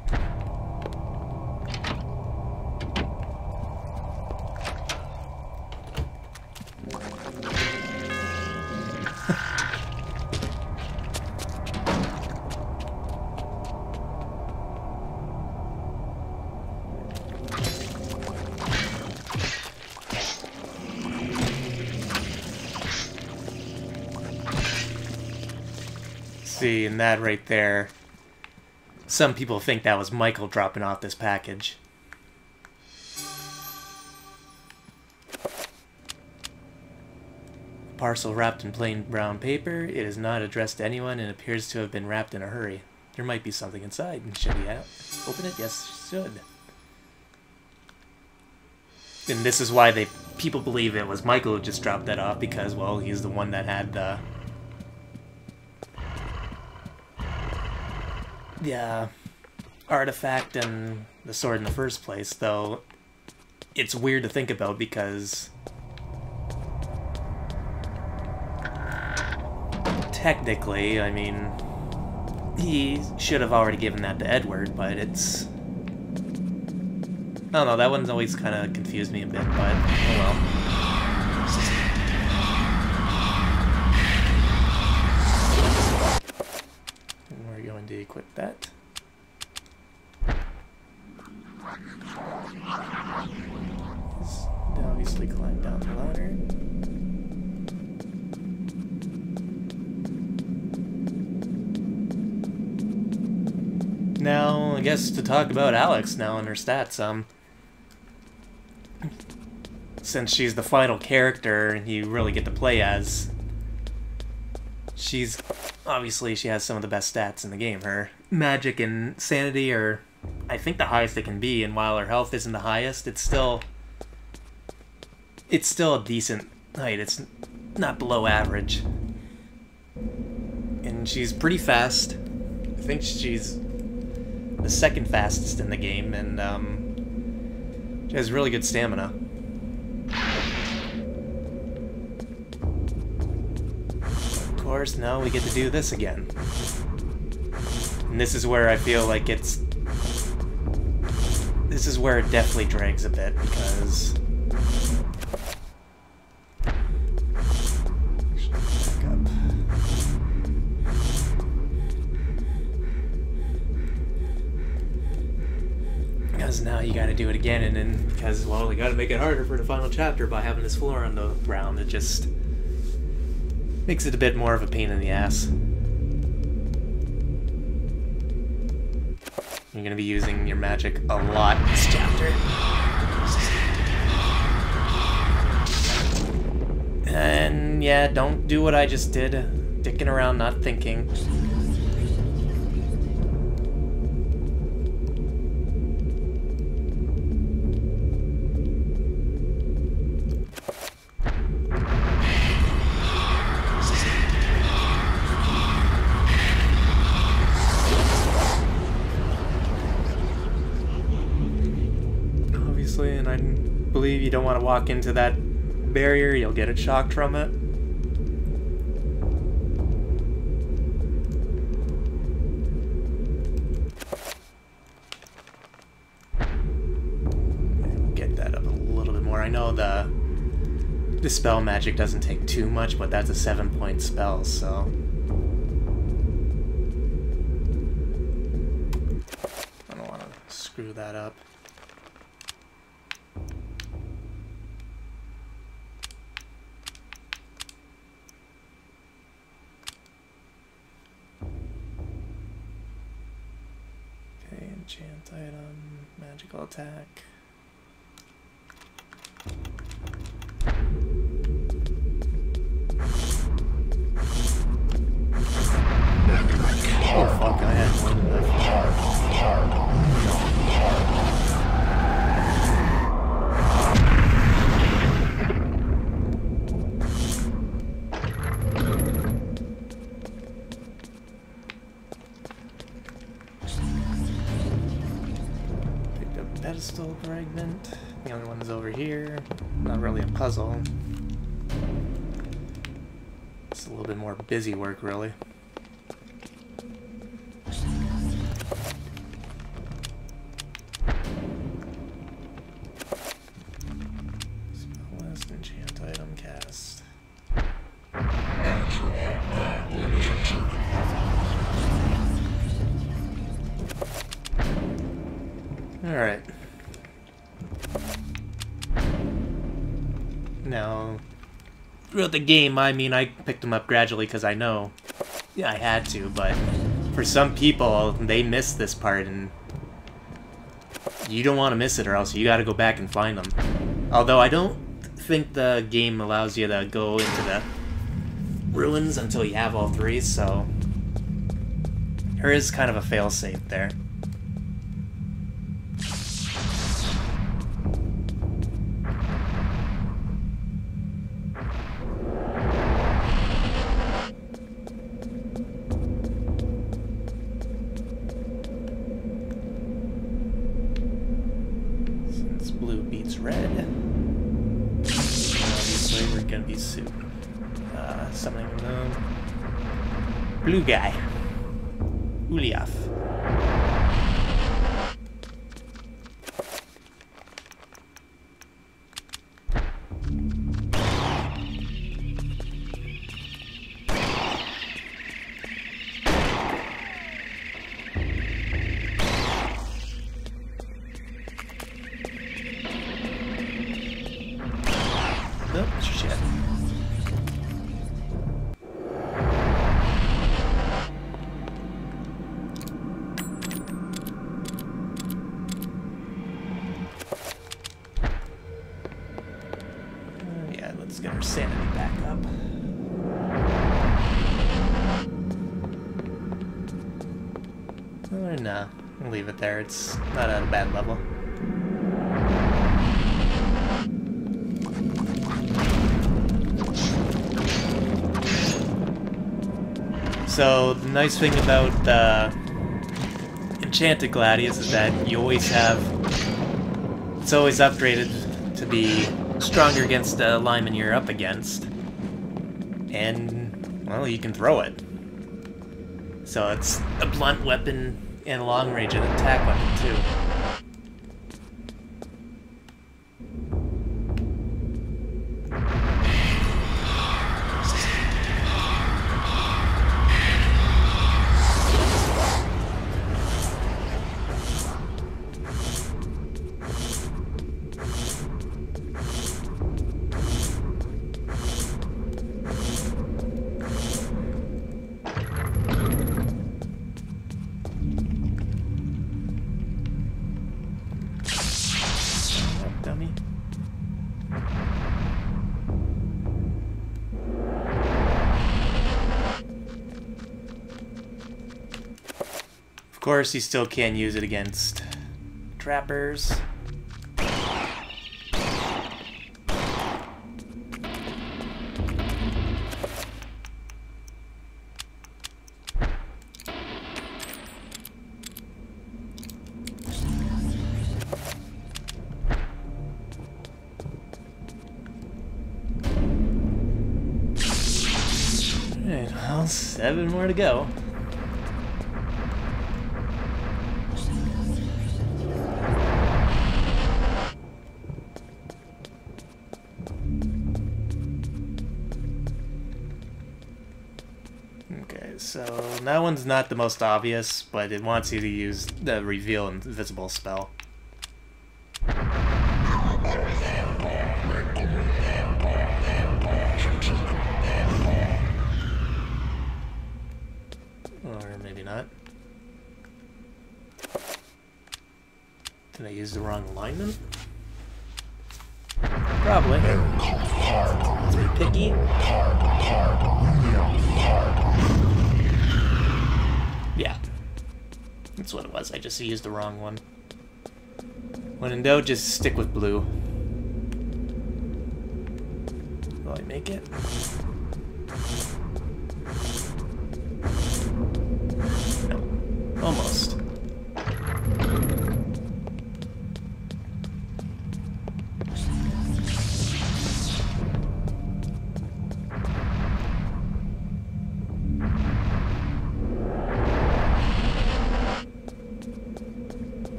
See, and that right there, some people think that was Michael dropping off this package. Parcel wrapped in plain brown paper. It is not addressed to anyone and appears to have been wrapped in a hurry. There might be something inside. Should we open it? Yes, should. And this is why people believe it was Michael who just dropped that off, because, well, he's the one that had the artifact and the sword in the first place, though it's weird to think about because technically, I mean, he should have already given that to Edward, but it's... I don't know, that one's always kind of confused me a bit, but oh well. We're going to equip that. Let's obviously climb down the ladder. Now, I guess to talk about Alex now and her stats, since she's the final character you really get to play as, she's obviously she has some of the best stats in the game. Her magic and sanity are, I think, the highest it can be, and while her health isn't the highest, it's still a decent height. It's not below average. And she's pretty fast. I think she's the second fastest in the game, and she has really good stamina. Of course, now we get to do this again. And this is where I feel like this is where it definitely drags a bit, because now you gotta do it again, and then because, well, you gotta make it harder for the final chapter by having this floor on the ground. It just makes it a bit more of a pain in the ass. You're gonna be using your magic a lot this chapter. And yeah, don't do what I just did, dicking around, not thinking. And I believe you don't want to walk into that barrier, you'll get it shocked from it. And get that up a little bit more. I know the spell magic doesn't take too much, but that's a 7-point spell, so I don't want to screw that up. Enchant item, magical attack. Oh fuck, I had one left. Pedestal fragment. The other one is over here. Not really a puzzle. It's a little bit more busy work, really. Spell enchant item cast. Alright. Now, throughout the game, I mean, I picked them up gradually because I know, yeah, I had to, but for some people, they miss this part, and you don't want to miss it, or else you gotta go back and find them. Although I don't think the game allows you to go into the ruins until you have all three, so there is kind of a fail-safe there. Summoning the blue guy, Uliaf. Nope, shit. Let's get our sanity back up. Or nah, we'll leave it there. It's not at a bad level. So, the nice thing about Enchanted Gladius is that you always have... It's always upgraded to be stronger against the lineman you're up against. And, well, you can throw it. So it's a blunt weapon and a long-range and attack weapon, too. Of course, you still can use it against trappers. Alright, well, 7 more to go. Okay, so that one's not the most obvious, but it wants you to use the Reveal Invisible spell. Or maybe not. Did I use the wrong alignment? Probably. Is it picky? Yeah. That's what it was. I just used the wrong one. When in doubt, just stick with blue. Will I make it? No. Almost.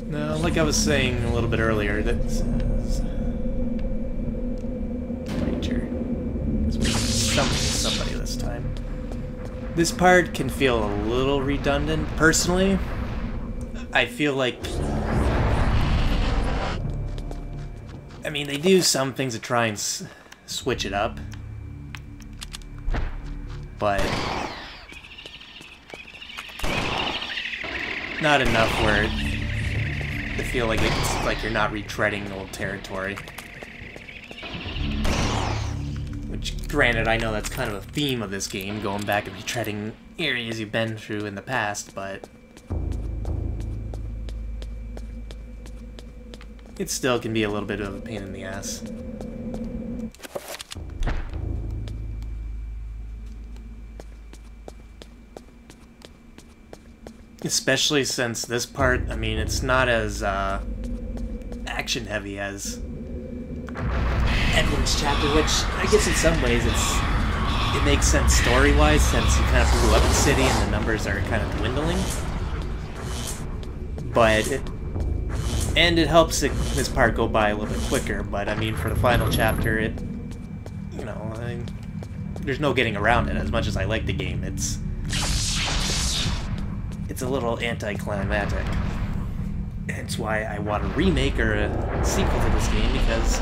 No, like I was saying a little bit earlier, that says Ranger. Somebody this time. This part can feel a little redundant. Personally, I feel like... I mean, they do some things to try and switch it up. But... not enough where I feel like it's like you're not retreading old territory. Which, granted, I know that's kind of a theme of this game, going back and retreading areas you've been through in the past, but... it still can be a little bit of a pain in the ass. Especially since this part, I mean, it's not as action-heavy as Edward's chapter, which I guess in some ways it makes sense story-wise, since you kind of blew up the city and the numbers are kind of dwindling. But it helps this part go by a little bit quicker. But I mean, for the final chapter, you know, there's no getting around it. As much as I like the game, it's a little anticlimactic. Hence why I want a remake or a sequel to this game, because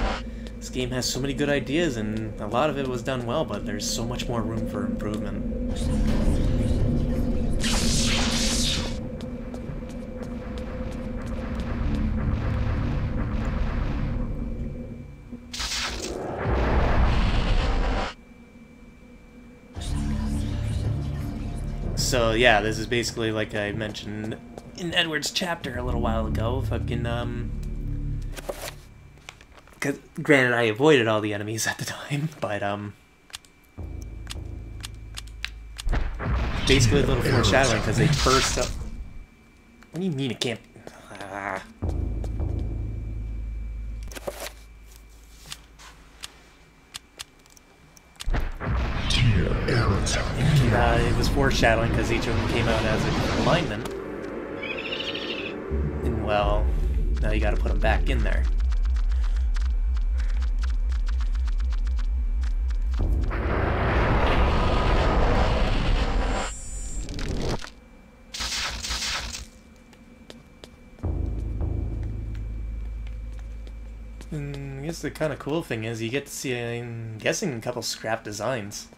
this game has so many good ideas and a lot of it was done well, but there's so much more room for improvement. So yeah, this is basically like I mentioned in Edward's chapter a little while ago. Fucking 'cause granted, I avoided all the enemies at the time, but basically a little foreshadowing because they burst up. What do you mean it can't? It was foreshadowing because each of them came out as a alignment. And well, now you gotta put them back in there. And I guess the kind of cool thing is you get to see, I'm guessing, a couple scrap designs.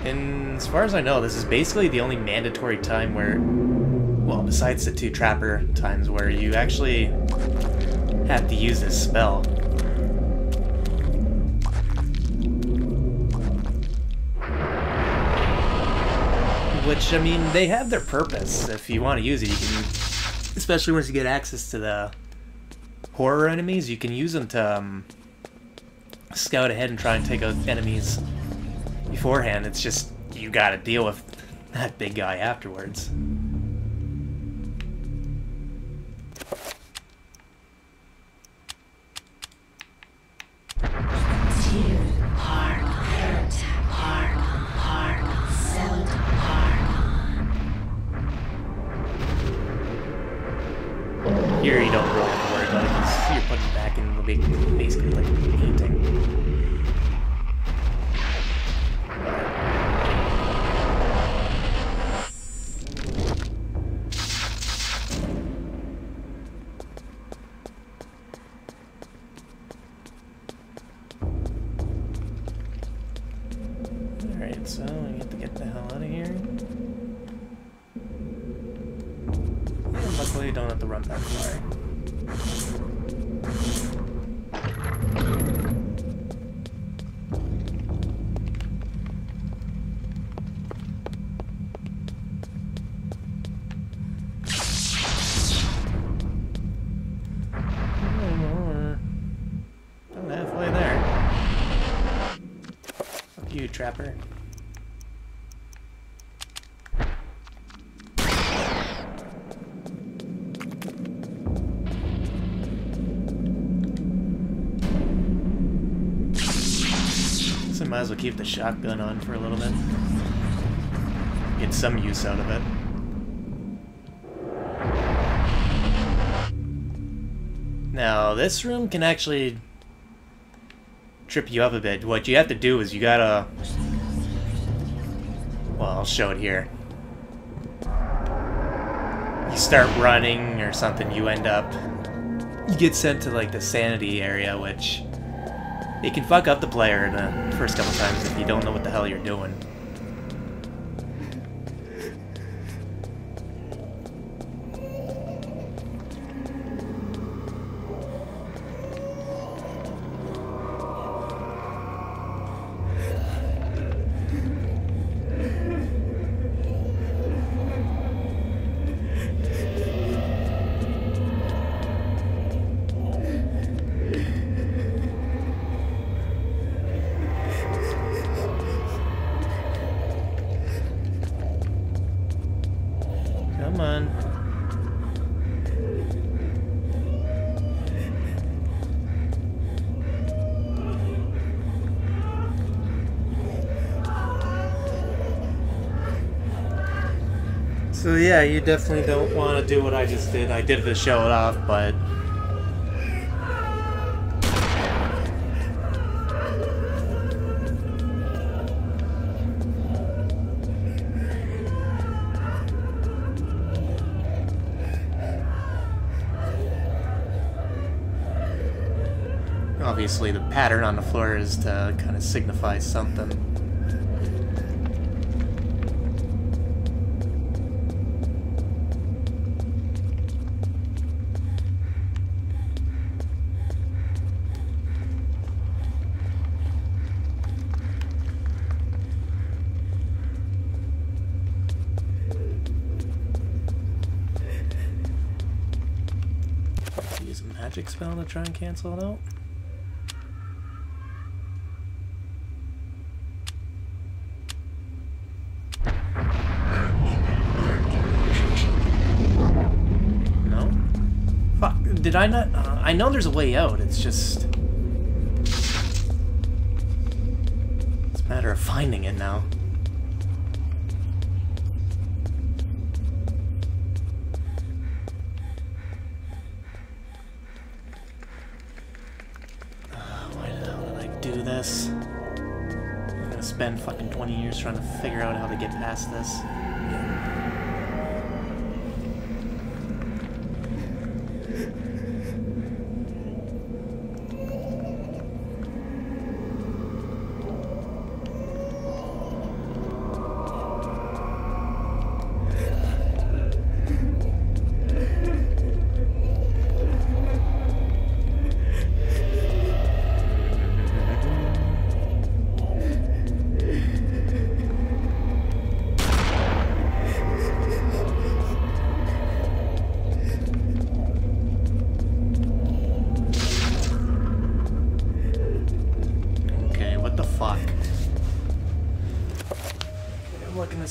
And as far as I know, this is basically the only mandatory time where, well, besides the 2 Trapper times, where you actually have to use this spell. Which, I mean, they have their purpose. If you want to use it, you can, especially once you get access to the horror enemies, you can use them to scout ahead and try and take out enemies beforehand. It's just, you gotta deal with that big guy afterwards. Here you don't really have to worry about it because you're putting it back in the big, basically like a painting. Alright, so we have to get the hell out of here. And luckily you don't have to run that far. I'm halfway there. Fuck you, Trapper. So might as well keep the shotgun on for a little bit. Get some use out of it. Now, this room can actually trip you up a bit. What you have to do is you gotta... Well, I'll show it here. You start running or something, you end up... You get sent to, like, the sanity area, which... It can fuck up the player in the first couple times if you don't know what the hell you're doing. Come on. So yeah, you definitely don't want to do what I just did. I did it to show it off, but... Obviously, the pattern on the floor is to kind of signify something. magic spell to try and cancel it out? No? Fuck, did I not? I know there's a way out, it's just... It's a matter of finding it now. Do this. I'm gonna spend fucking 20 years trying to figure out how to get past this.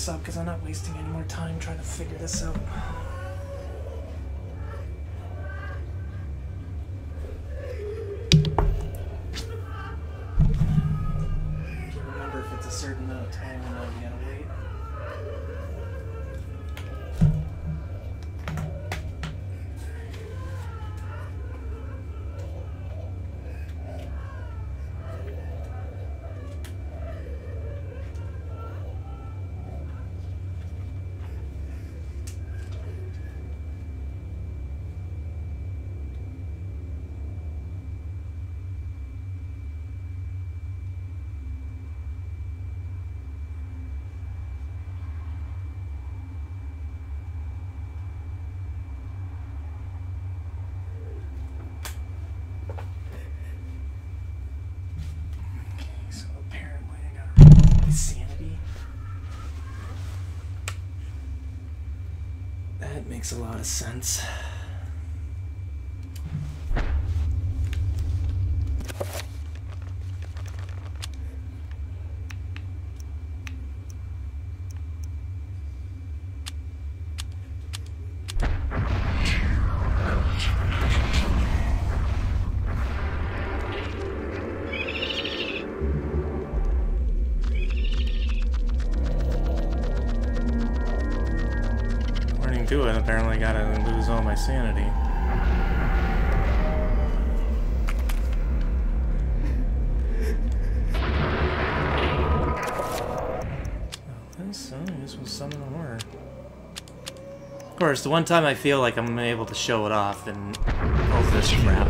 Up because I'm not wasting any more time trying to figure this out. I can't remember if it's a certain amount of time or not. You gotta wait. Makes a lot of sense. Do it, apparently gotta lose all my sanity. So this was some of the horror. Of course, the one time I feel like I'm able to show it off and all this crap.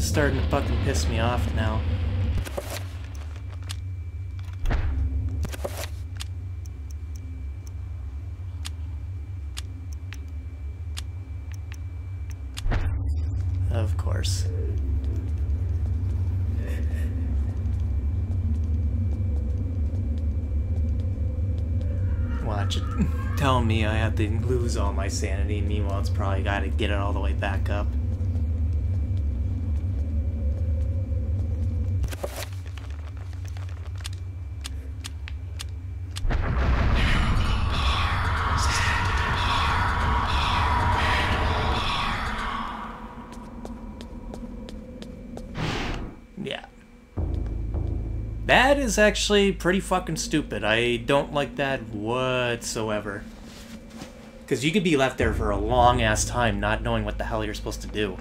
Starting to fucking piss me off now. Of course. Watch it. Tell me I have to lose all my sanity, meanwhile it's probably gotta get it all the way back up. Yeah. That is actually pretty fucking stupid. I don't like that whatsoever. Because you could be left there for a long-ass time not knowing what the hell you're supposed to do.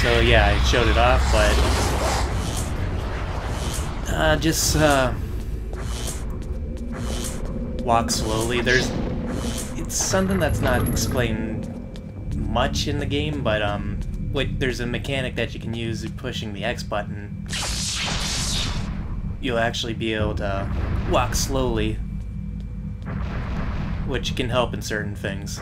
So yeah, I showed it off, but just walk slowly. It's something that's not explained much in the game, but there's a mechanic that you can use pushing the X button. You'll actually be able to walk slowly, which can help in certain things.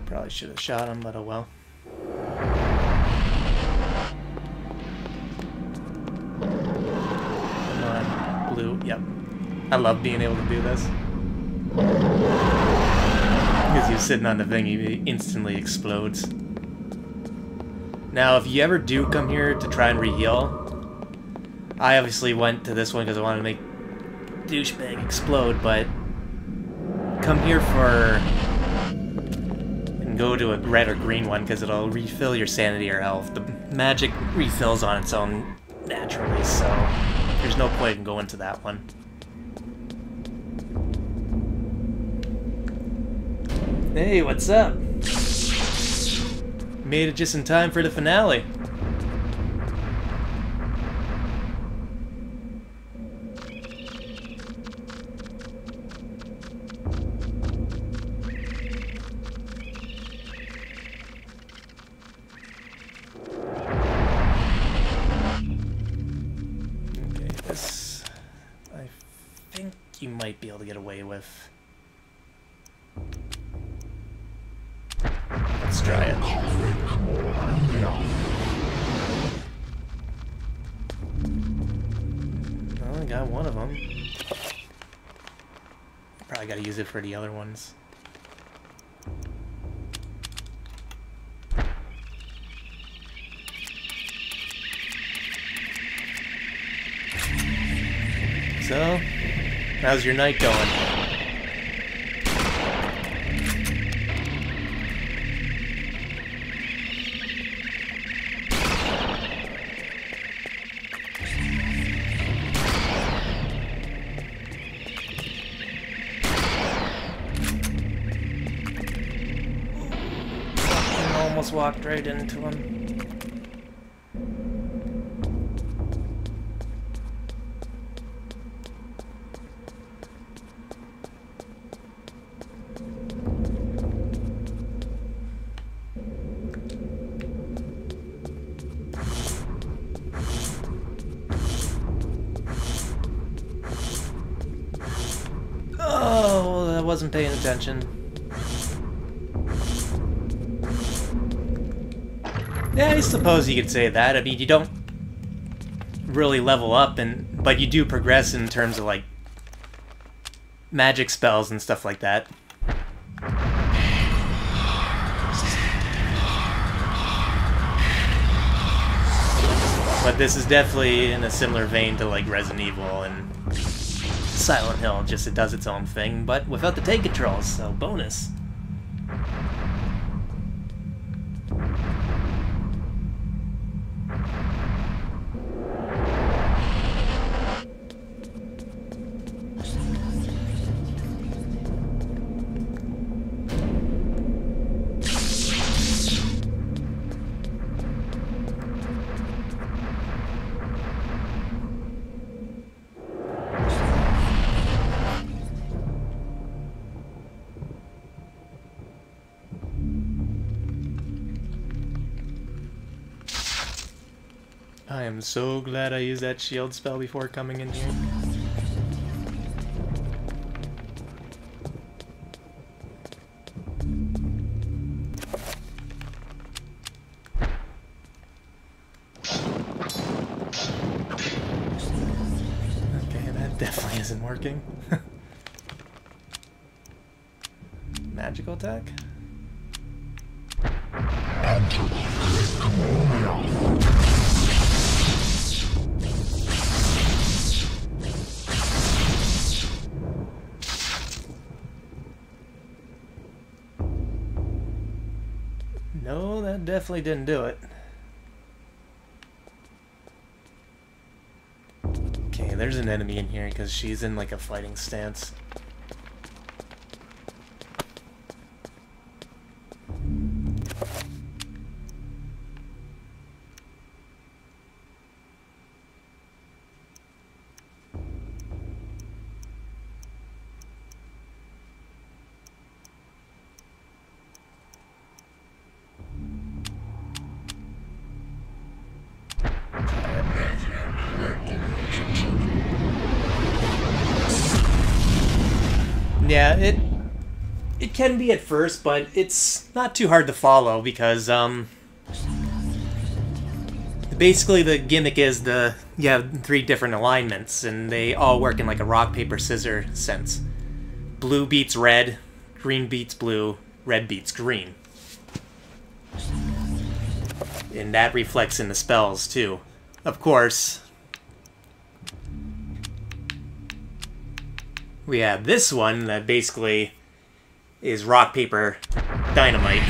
Probably should have shot him, but oh well. Come on, blue. Yep. I love being able to do this. Because he's sitting on the thing, he instantly explodes. Now, if you ever do come here to try and re-heal, I obviously went to this one because I wanted to make douchebag explode, but come here for... go to a red or green one because it'll refill your sanity or health. The magic refills on its own naturally, so there's no point in going to that one. Hey, what's up? Made it just in time for the finale. You might be able to get away with. Let's try it. Well, I got one of them. Probably got to use it for the other ones. So, how's your night going? I almost walked right into him. I wasn't paying attention. Yeah, I suppose you could say that. I mean, you don't really level up, but you do progress in terms of, like, magic spells and stuff like that. But this is definitely in a similar vein to, like, Resident Evil and Silent Hill, just it does its own thing, but without the tank controls, so bonus. I am so glad I used that shield spell before coming in here. Definitely isn't working. Magical attack? No, that definitely didn't do it. Okay, there's an enemy in here because she's in like a fighting stance. Yeah, it can be at first, but it's not too hard to follow because basically the gimmick is you have 3 different alignments and they all work in like a rock paper scissors sense. Blue beats red, green beats blue, red beats green. And that reflects in the spells too. Of course, we have this one that basically is rock, paper, dynamite.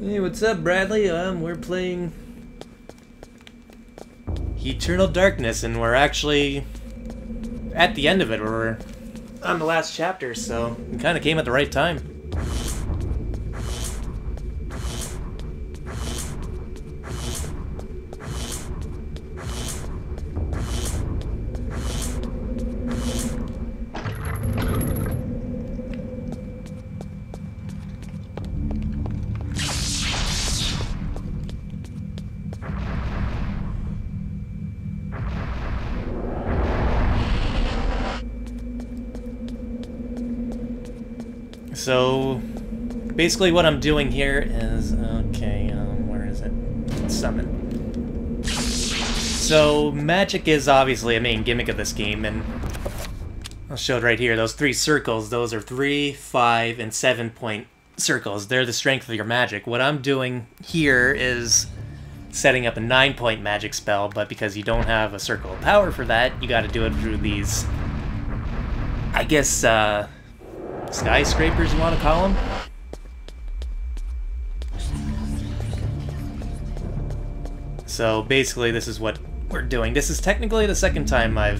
Hey, what's up, Bradley? We're playing Eternal Darkness, and we're actually at the end of it. We're on the last chapter, so it kind of came at the right time. So, basically what I'm doing here is, okay, where is it? Summon. So, magic is obviously a main gimmick of this game, and I'll show it right here. Those 3 circles, those are 3, 5, and 7-point circles. They're the strength of your magic. What I'm doing here is setting up a 9-point magic spell, but because you don't have a circle of power for that, you gotta do it through these, I guess, skyscrapers, you want to call them? So basically this is what we're doing. This is technically the second time I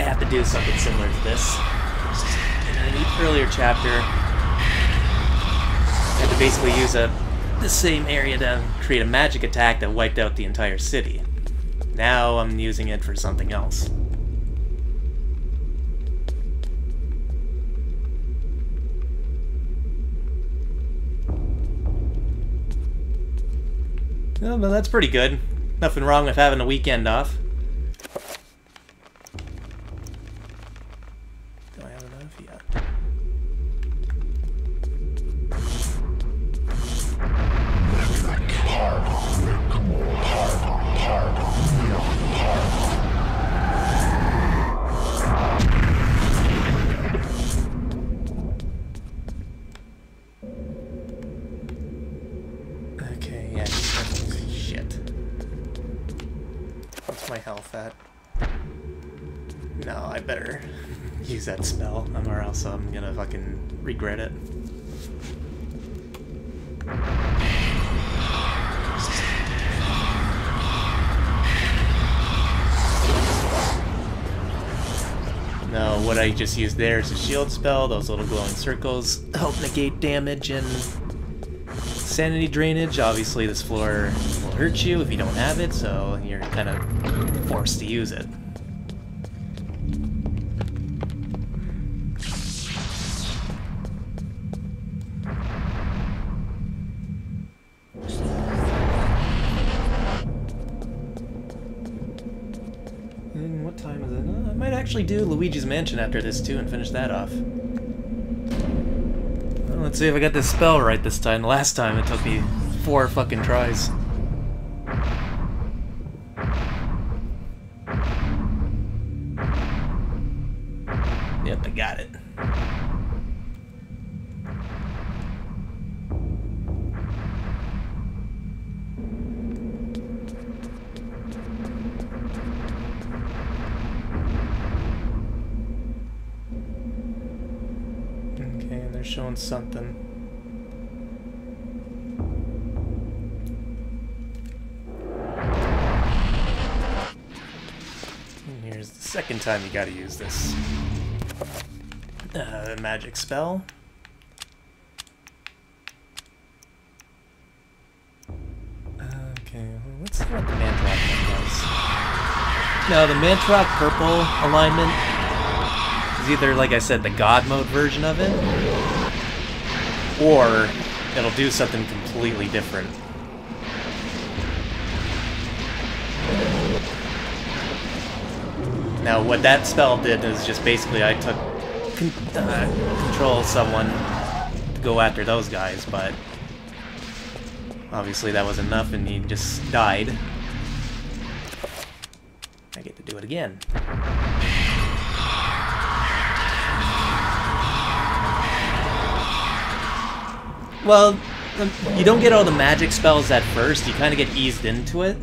have to do something similar to this. In an earlier chapter, I had to basically use the same area to create a magic attack that wiped out the entire city. Now I'm using it for something else. Oh, well, that's pretty good. Nothing wrong with having a weekend off. Do I have enough yet? Okay, yeah, shit. What's my health at? No, I better use that spell, or else I'm gonna fucking regret it. No, what I just used there is a shield spell. Those little glowing circles help negate damage and sanity drainage. Obviously this floor will hurt you if you don't have it, so you're kind of forced to use it. actually do Luigi's Mansion after this too and finish that off. Well, let's see if I got this spell right this time. The last time it took me 4 fucking tries. Yep, I got it. Okay, they're showing something. And here's the second time you gotta use this. Magic spell. Okay, well, let's see what the Mantrock one does. No, the Mantrock purple alignment is either, like I said, the God mode version of it, or it'll do something completely different. Now, what that spell did is just basically I took control someone to go after those guys, but obviously that was enough and he just died. I get to do it again. Well, you don't get all the magic spells at first, you kind of get eased into it.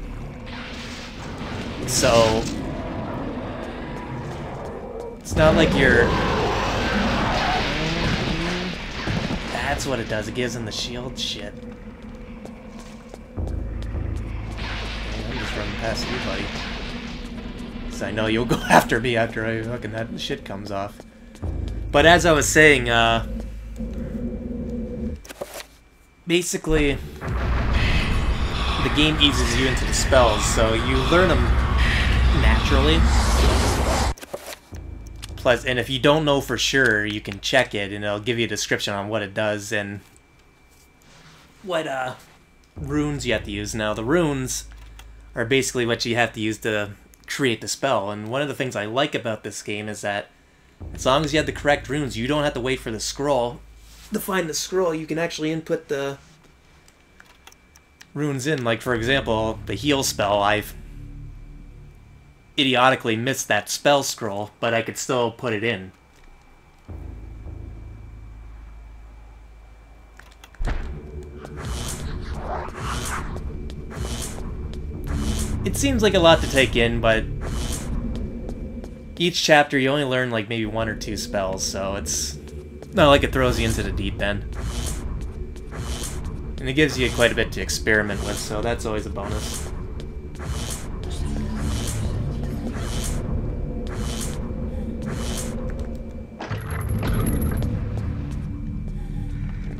So it's not like you're... That's what it does. It gives him the shield shit. I'm just running past you, buddy. Because I know you'll go after me after I fucking that shit comes off. But as I was saying, basically, the game eases you into the spells, so you learn them naturally. Plus, and if you don't know for sure, you can check it, and it'll give you a description on what it does and what runes you have to use. Now, the runes are basically what you have to use to create the spell, and one of the things I like about this game is that as long as you have the correct runes, you don't have to wait for the scroll to find the scroll. You can actually input the runes in. Like, for example, the heal spell, I've idiotically missed that spell scroll, but I could still put it in. It seems like a lot to take in, but each chapter you only learn like maybe 1 or 2 spells, so it's not like it throws you into the deep end. And it gives you quite a bit to experiment with, so that's always a bonus.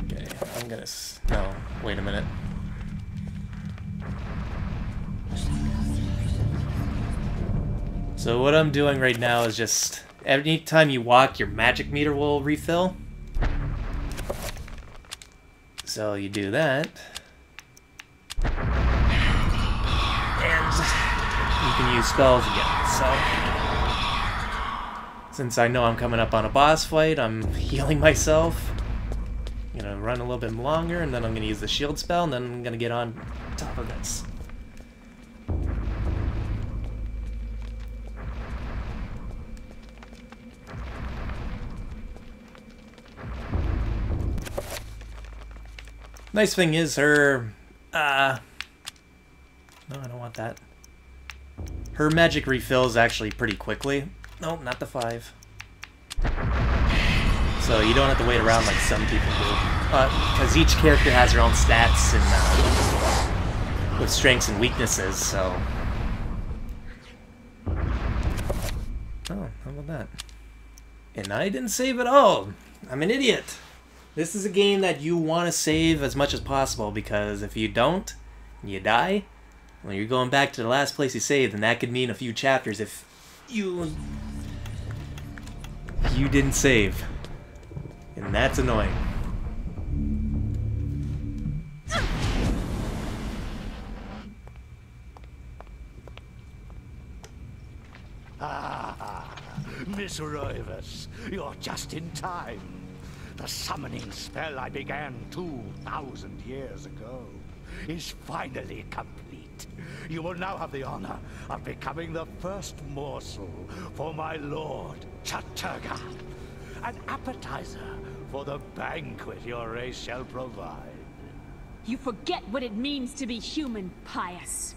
Okay, I'm gonna... No, wait a minute. So what I'm doing right now is just... Every time you walk, your magic meter will refill. So you do that. And you can use spells again. So since I know I'm coming up on a boss fight, I'm healing myself. I'm gonna run a little bit longer, and then I'm gonna use the shield spell, and then I'm gonna get on top of this. Nice thing is her, no, I don't want that. Her magic refills actually pretty quickly. No, not the 5. So you don't have to wait around like some people do. Because each character has their own stats and with strengths and weaknesses, so... Oh, how about that? And I didn't save at all! I'm an idiot! This is a game that you want to save as much as possible, because if you don't, you die. When you're going back to the last place you saved, and that could mean a few chapters if you didn't save. And that's annoying. Miss Rivers, you're just in time. The summoning spell I began 2,000 years ago is finally complete. You will now have the honor of becoming the first morsel for my lord, Chattur'gha. An appetizer for the banquet your race shall provide. You forget what it means to be human, Pious.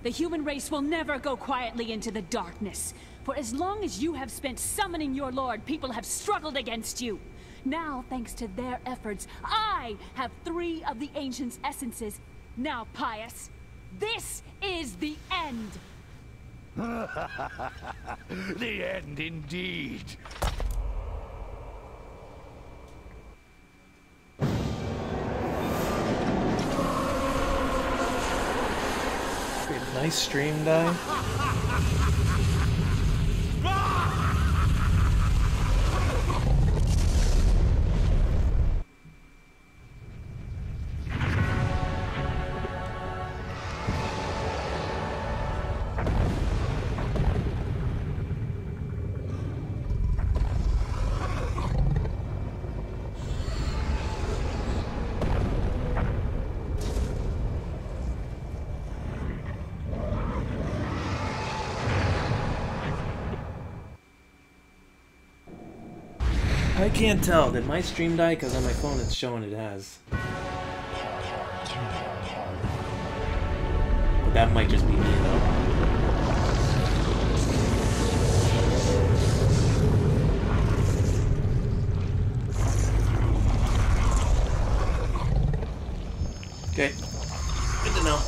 The human race will never go quietly into the darkness. For as long as you have spent summoning your lord, people have struggled against you. Now, thanks to their efforts, I have 3 of the Ancient's essences. Now, Pious, this is the end! The end indeed. Nice stream die. I can't tell. Did my stream die? Because on my phone it's showing it has. But that might just be me though. Okay. Good to know.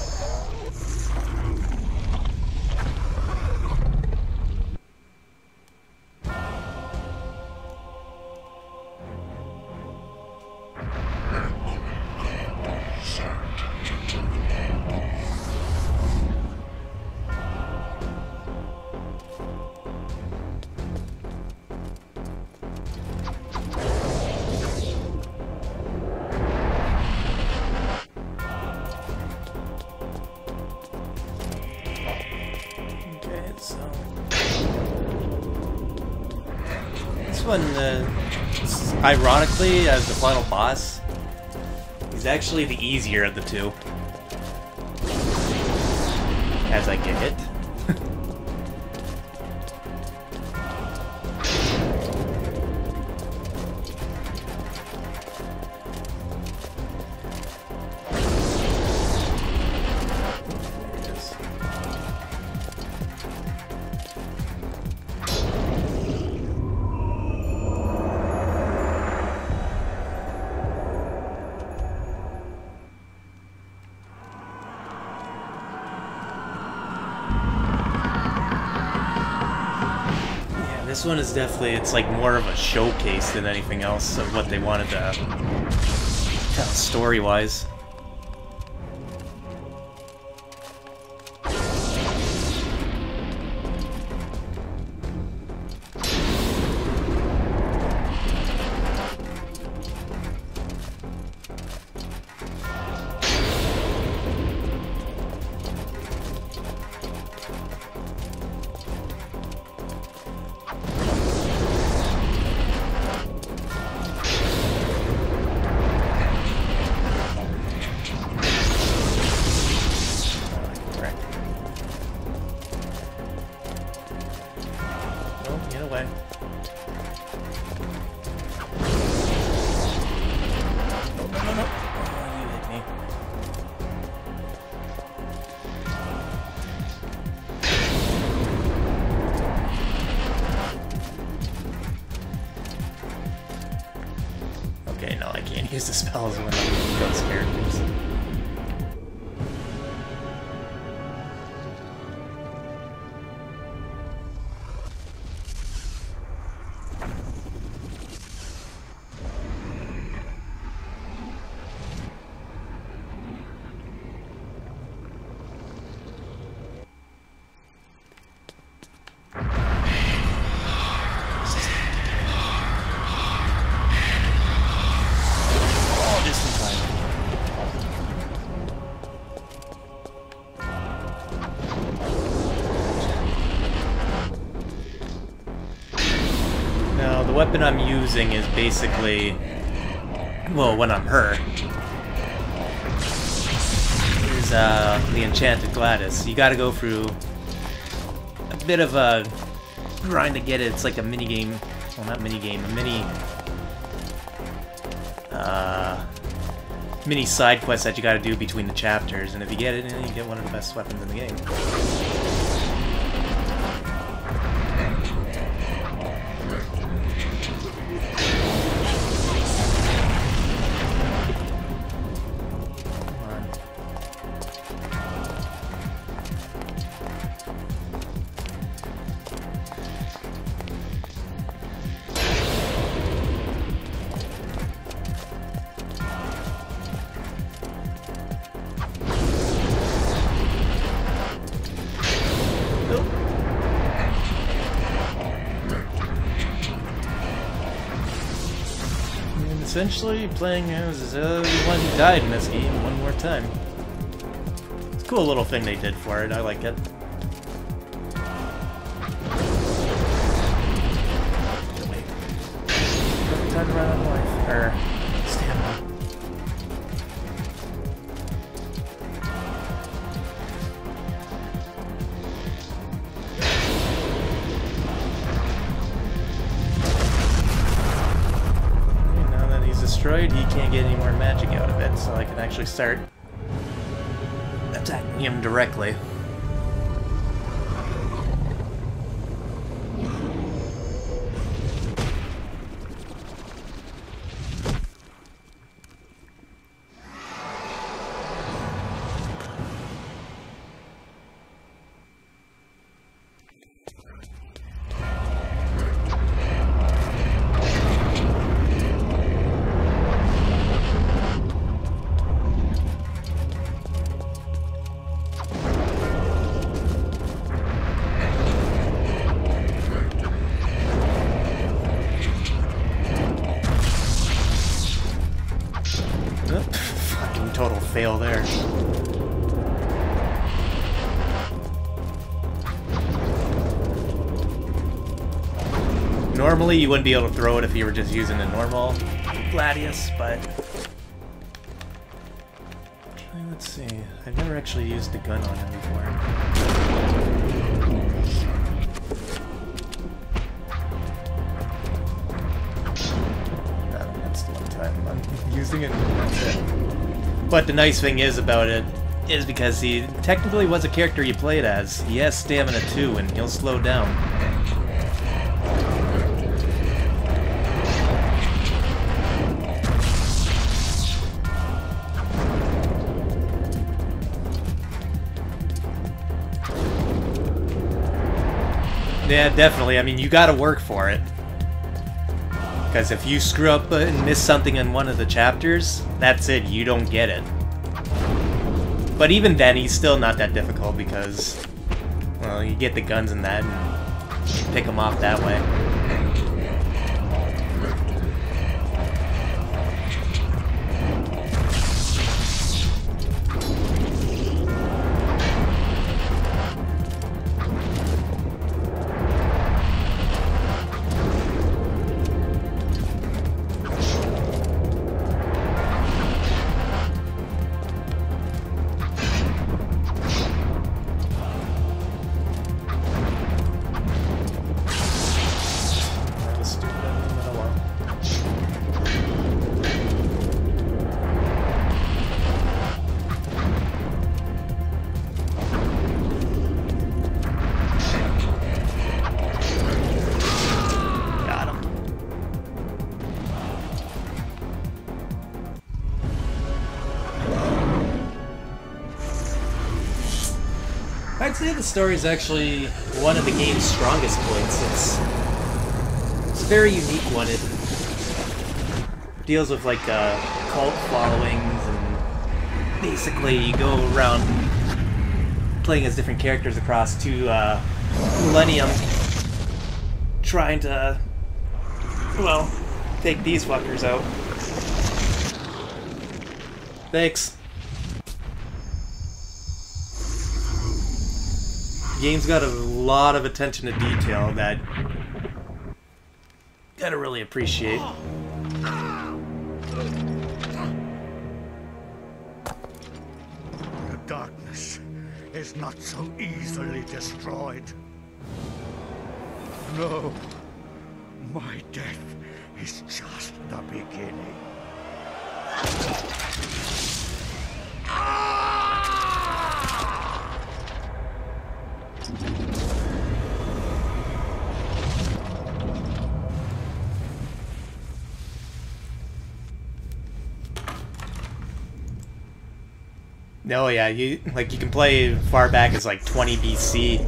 Ironically, as the final boss, he's actually the easier of the two. As I get hit. This one is definitely, it's like more of a showcase than anything else of what they wanted to tell story-wise. Okay, no, I can't use the spells when I'm ghost characters. weapon I'm using is basically, well, when I'm her, is the Enchanted Gladys. You gotta go through a bit of a grind to get it. It's like a mini game. Well, not mini game, a mini side quest that you gotta do between the chapters, and if you get it, you get one of the best weapons in the game. Essentially, playing as the one who died in this game one more time. It's a cool little thing they did for it. I like it. Wait. Perfect time to run out of life. Or stamina. Destroyed, he can't get any more magic out of it, so I can actually start attacking him directly. Total fail there. Normally you wouldn't be able to throw it if you were just using a normal Gladius, but... Let's see. I've never actually used the gun on him before. That's the one time I'm using it, that's it. But the nice thing is about it is because he technically was a character you played as. He has stamina too, and he'll slow down. Yeah, definitely. I mean, you gotta work for it. Because if you screw up and miss something in one of the chapters, that's it, you don't get it. But even then, he's still not that difficult because, well, you get the guns in that and pick them off that way. I'd say the story is actually one of the game's strongest points. It's a very unique one. It deals with like cult followings, and basically you go around playing as different characters across 2 millennium, trying to, well, take these fuckers out. Thanks. The game's got a lot of attention to detail that Gotta really appreciate. The darkness is not so easily destroyed. No. My death is just the beginning. No, yeah, you can play far back as like 20 BC.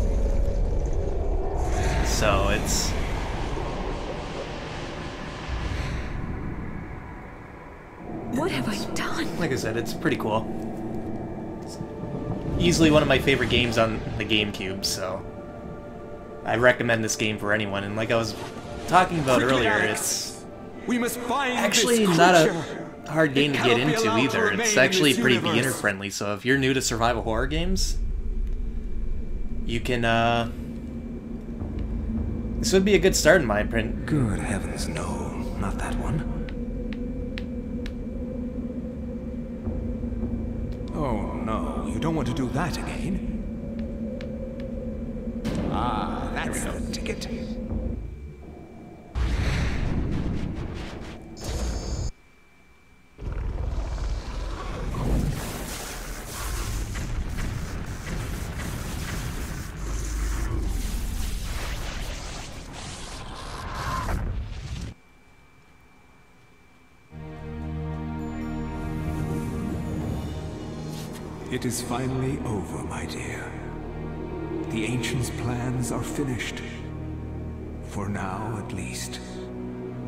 So it's What have I done? like I said, it's pretty cool. It's easily one of my favorite games on the GameCube, so I recommend this game for anyone. And like I was talking about earlier, it's We must find actually this not creature. a hard game to get cannot be into allowed to either. remain It's in actually this pretty universe. beginner friendly, so if you're new to survival horror games, you can this would be a good start in my opinion. Good heavens, no, not that one. Oh no, you don't want to do that again. Ah, that's the ticket. It is finally over, my dear. The Ancients' plans are finished. For now, at least.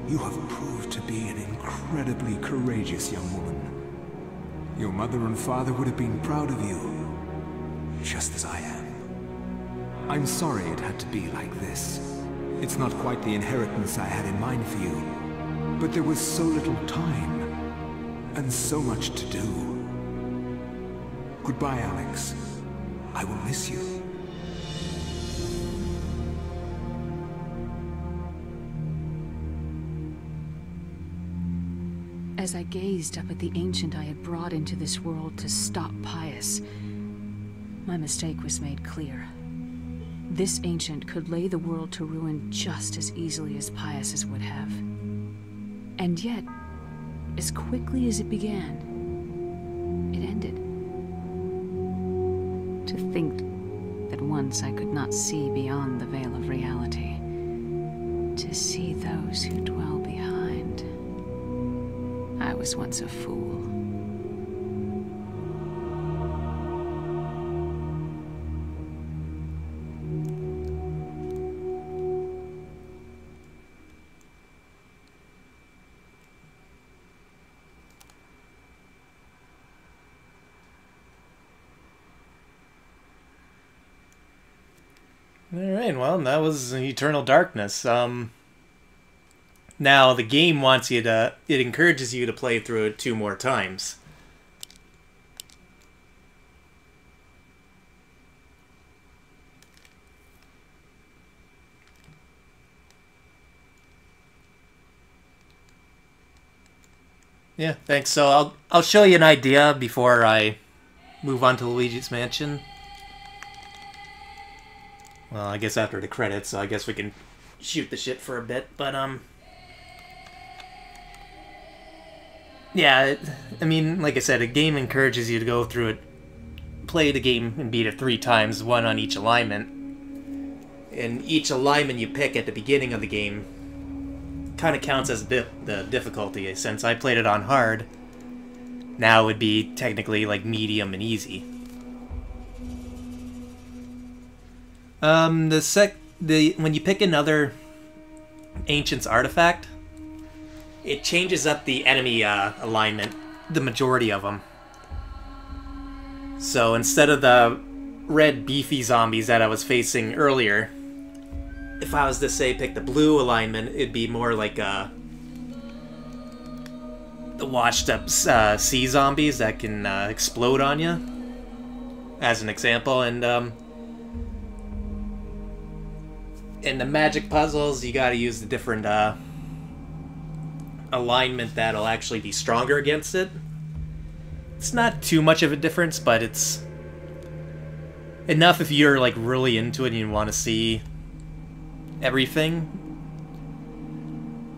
You have proved to be an incredibly courageous young woman. Your mother and father would have been proud of you, just as I am. I'm sorry it had to be like this. It's not quite the inheritance I had in mind for you, but there was so little time, and so much to do. Goodbye, Alex. I will miss you. As I gazed up at the ancient I had brought into this world to stop Pius, my mistake was made clear. This ancient could lay the world to ruin just as easily as Pius's would have. And yet, as quickly as it began, it ended. To think that once I could not see beyond the veil of reality, to see those who dwell behind. I was once a fool. Alright, well, that was Eternal Darkness. Now, the game wants you to... It encourages you to play through it 2 more times. Yeah, thanks. So I'll show you an idea before I move on to Luigi's Mansion. Well, I guess after the credits, so I guess we can shoot the shit for a bit, but, yeah, I mean, like I said, a game encourages you to go through it, play the game and beat it 3 times, 1 on each alignment. And each alignment you pick at the beginning of the game kind of counts as the difficulty. Since I played it on hard, now it would be technically like medium and easy. When you pick another Ancient's artifact, it changes up the enemy alignment, the majority of them. So instead of the red beefy zombies that I was facing earlier, if I was to say pick the blue alignment, it'd be more like the washed up sea zombies that can explode on you, as an example. And in the magic puzzles, you gotta use the different alignment that'll actually be stronger against it. It's not too much of a difference, but it's enough if you're like really into it and you want to see everything.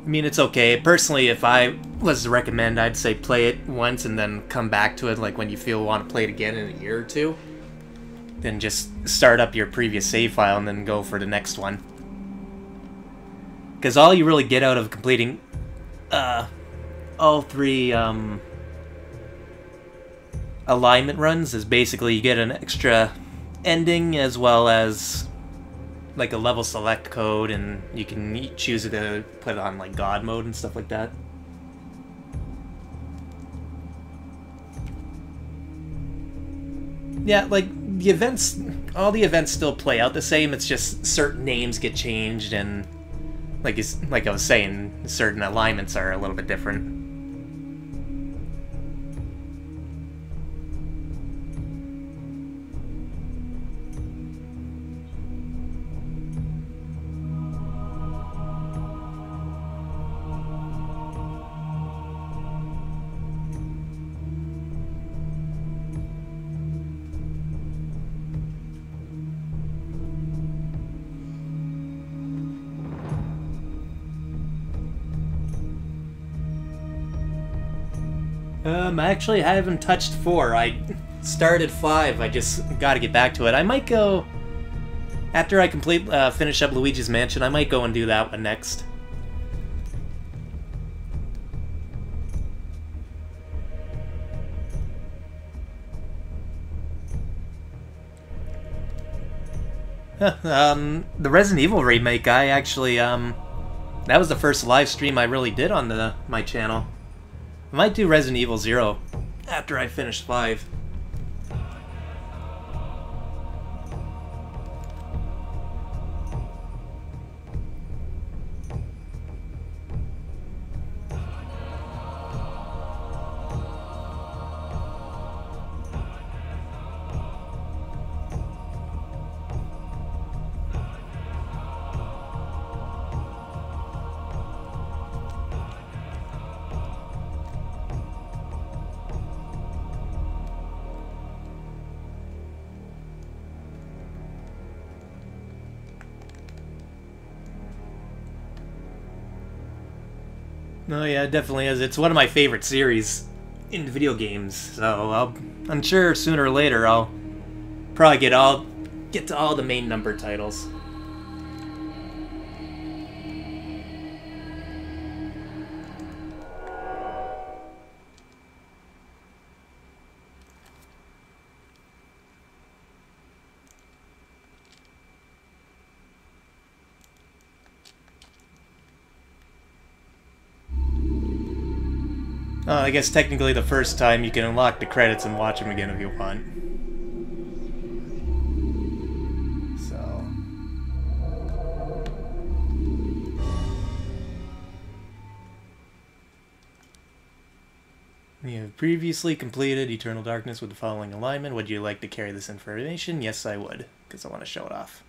I mean, it's okay. Personally, if I was to recommend, I'd say play it once and then come back to it like when you feel want to play it again in a year or two. Then just start up your previous save file and then go for the next one. Because all you really get out of completing all three alignment runs is basically you get an extra ending as well as like a level select code, and you can choose to put it on like God mode and stuff like that. Yeah, like the events, all the events still play out the same. It's just certain names get changed, and like I was saying, certain alignments are a little bit different. Actually, I haven't touched 4. I started 5. I just got to get back to it. I might go after I finish up Luigi's Mansion. I might go and do that one next. The Resident Evil remake, I actually that was the first live stream I really did on my channel. I might do Resident Evil 0 after I finish 5. Oh yeah, it definitely is. It's one of my favorite series in video games, so I'm sure sooner or later I'll probably get to all the main number titles. I guess technically the first time you can unlock the credits and watch them again if you want. So... You have previously completed Eternal Darkness with the following alignment. Would you like to carry this information? Yes, I would, because I want to show it off.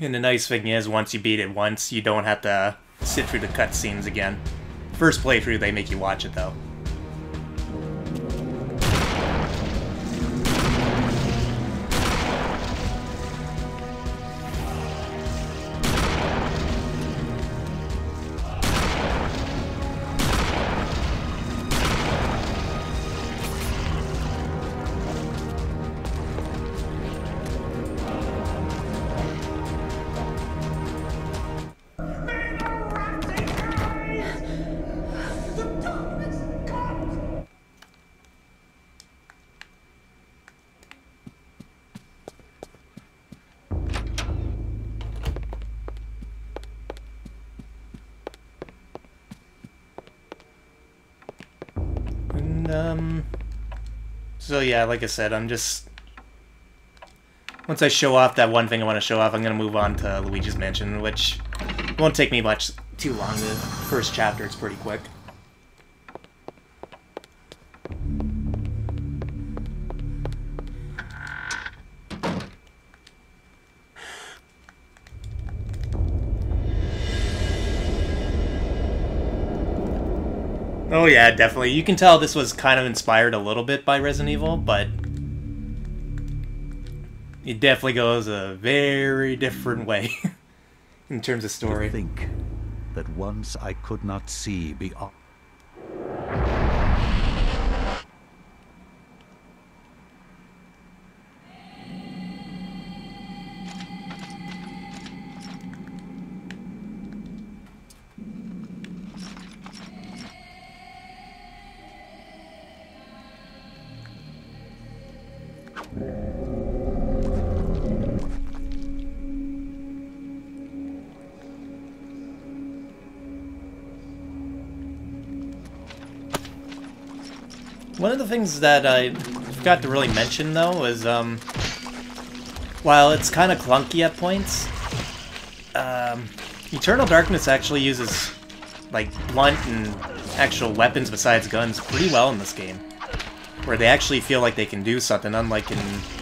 And the nice thing is, once you beat it once, you don't have to sit through the cutscenes again. First playthrough, they make you watch it, though. So yeah, like I said, I'm just... Once I show off that one thing I want to show off, I'm going to move on to Luigi's Mansion, which won't take me too long. The first chapter, it's pretty quick. Oh yeah, definitely. You can tell this was kind of inspired a little bit by Resident Evil, but it definitely goes a very different way in terms of story. To think that once I could not see beyond. One of the things that I forgot to really mention, though, is, while it's kind of clunky at points, Eternal Darkness actually uses, like, blunt and actual weapons besides guns pretty well in this game. Where they actually feel like they can do something, unlike in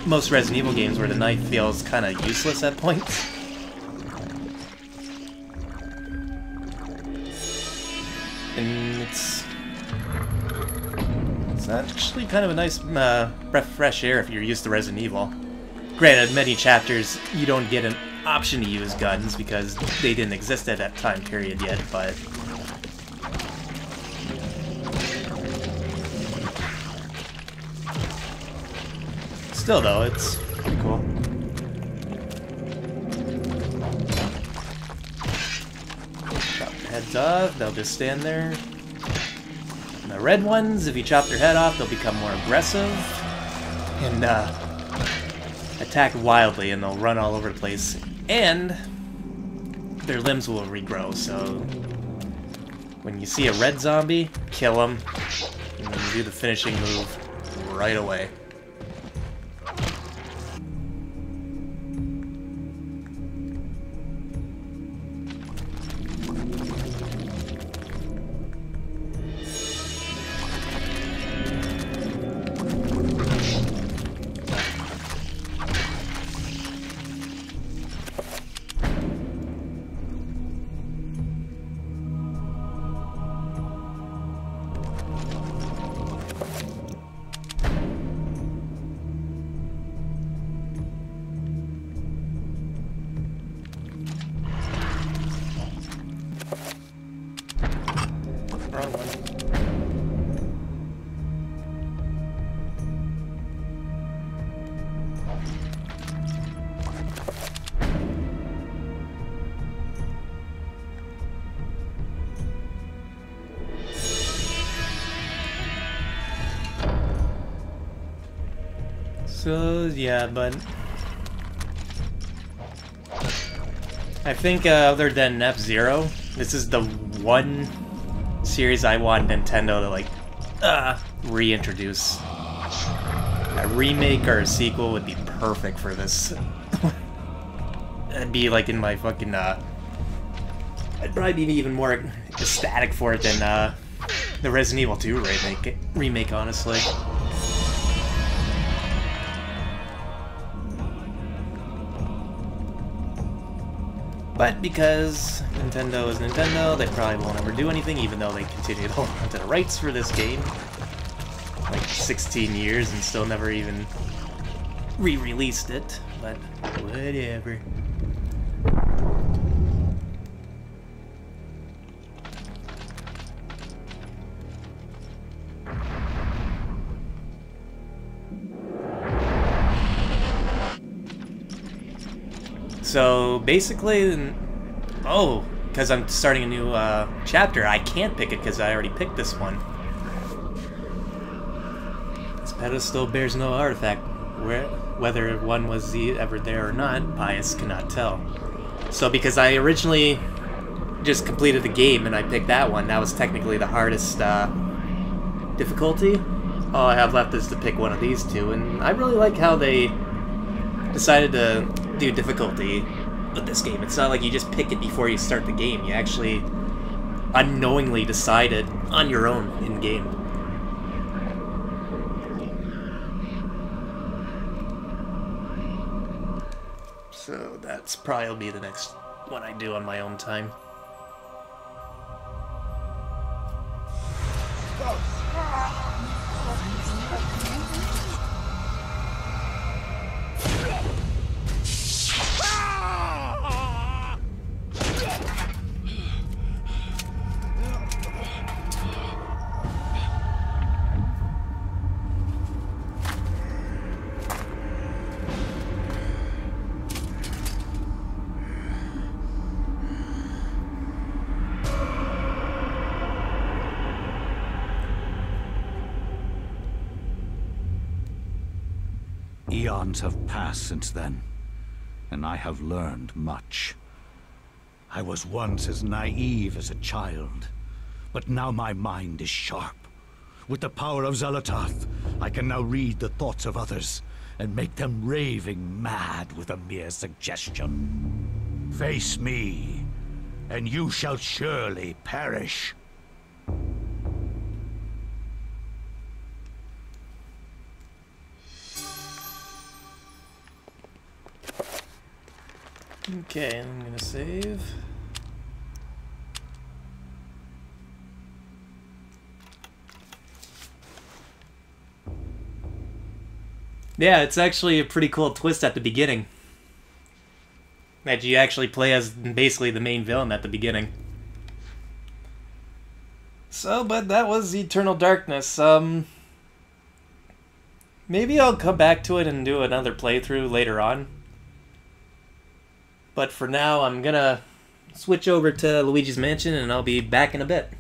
most Resident Evil games where the knife feels kind of useless at points. And it's actually kind of a nice breath of fresh air if you're used to Resident Evil. Granted, many chapters you don't get an option to use guns because they didn't exist at that time period yet, but still though, it's pretty cool. Chop their heads off, they'll just stand there. And the red ones, if you chop their head off, they'll become more aggressive and attack wildly, and they'll run all over the place. And their limbs will regrow, so when you see a red zombie, kill him, and then do the finishing move right away. So, yeah, but I think other than F-Zero, this is the one series I want Nintendo to, like, reintroduce. A remake or a sequel would be perfect for this. I'd be, like, in my fucking, I'd probably be even more ecstatic for it than, the Resident Evil 2 remake, honestly. But because Nintendo is Nintendo, they probably won't ever do anything, even though they continue to hold on to the rights for this game. Like 16 years and still never even re-released it, but whatever. So basically, oh, because I'm starting a new chapter, I can't pick it because I already picked this one. This pedestal bears no artifact. Whether one was ever there or not, Pius cannot tell. So because I originally just completed the game and I picked that one, that was technically the hardest difficulty. All I have left is to pick one of these two, and I really like how they decided to do difficulty with this game. It's not like you just pick it before you start the game. You actually unknowingly decide it on your own in-game. So that's probably will be the next one I do on my own time. Eons have passed since then, and I have learned much. I was once as naive as a child, but now my mind is sharp. With the power of Xel'lotath, I can now read the thoughts of others and make them raving mad with a mere suggestion. Face me, and you shall surely perish. Okay, I'm gonna save. Yeah, it's actually a pretty cool twist at the beginning. That you actually play as basically the main villain at the beginning. So, but that was Eternal Darkness. Maybe I'll come back to it and do another playthrough later on. But for now, I'm gonna switch over to Luigi's Mansion and I'll be back in a bit.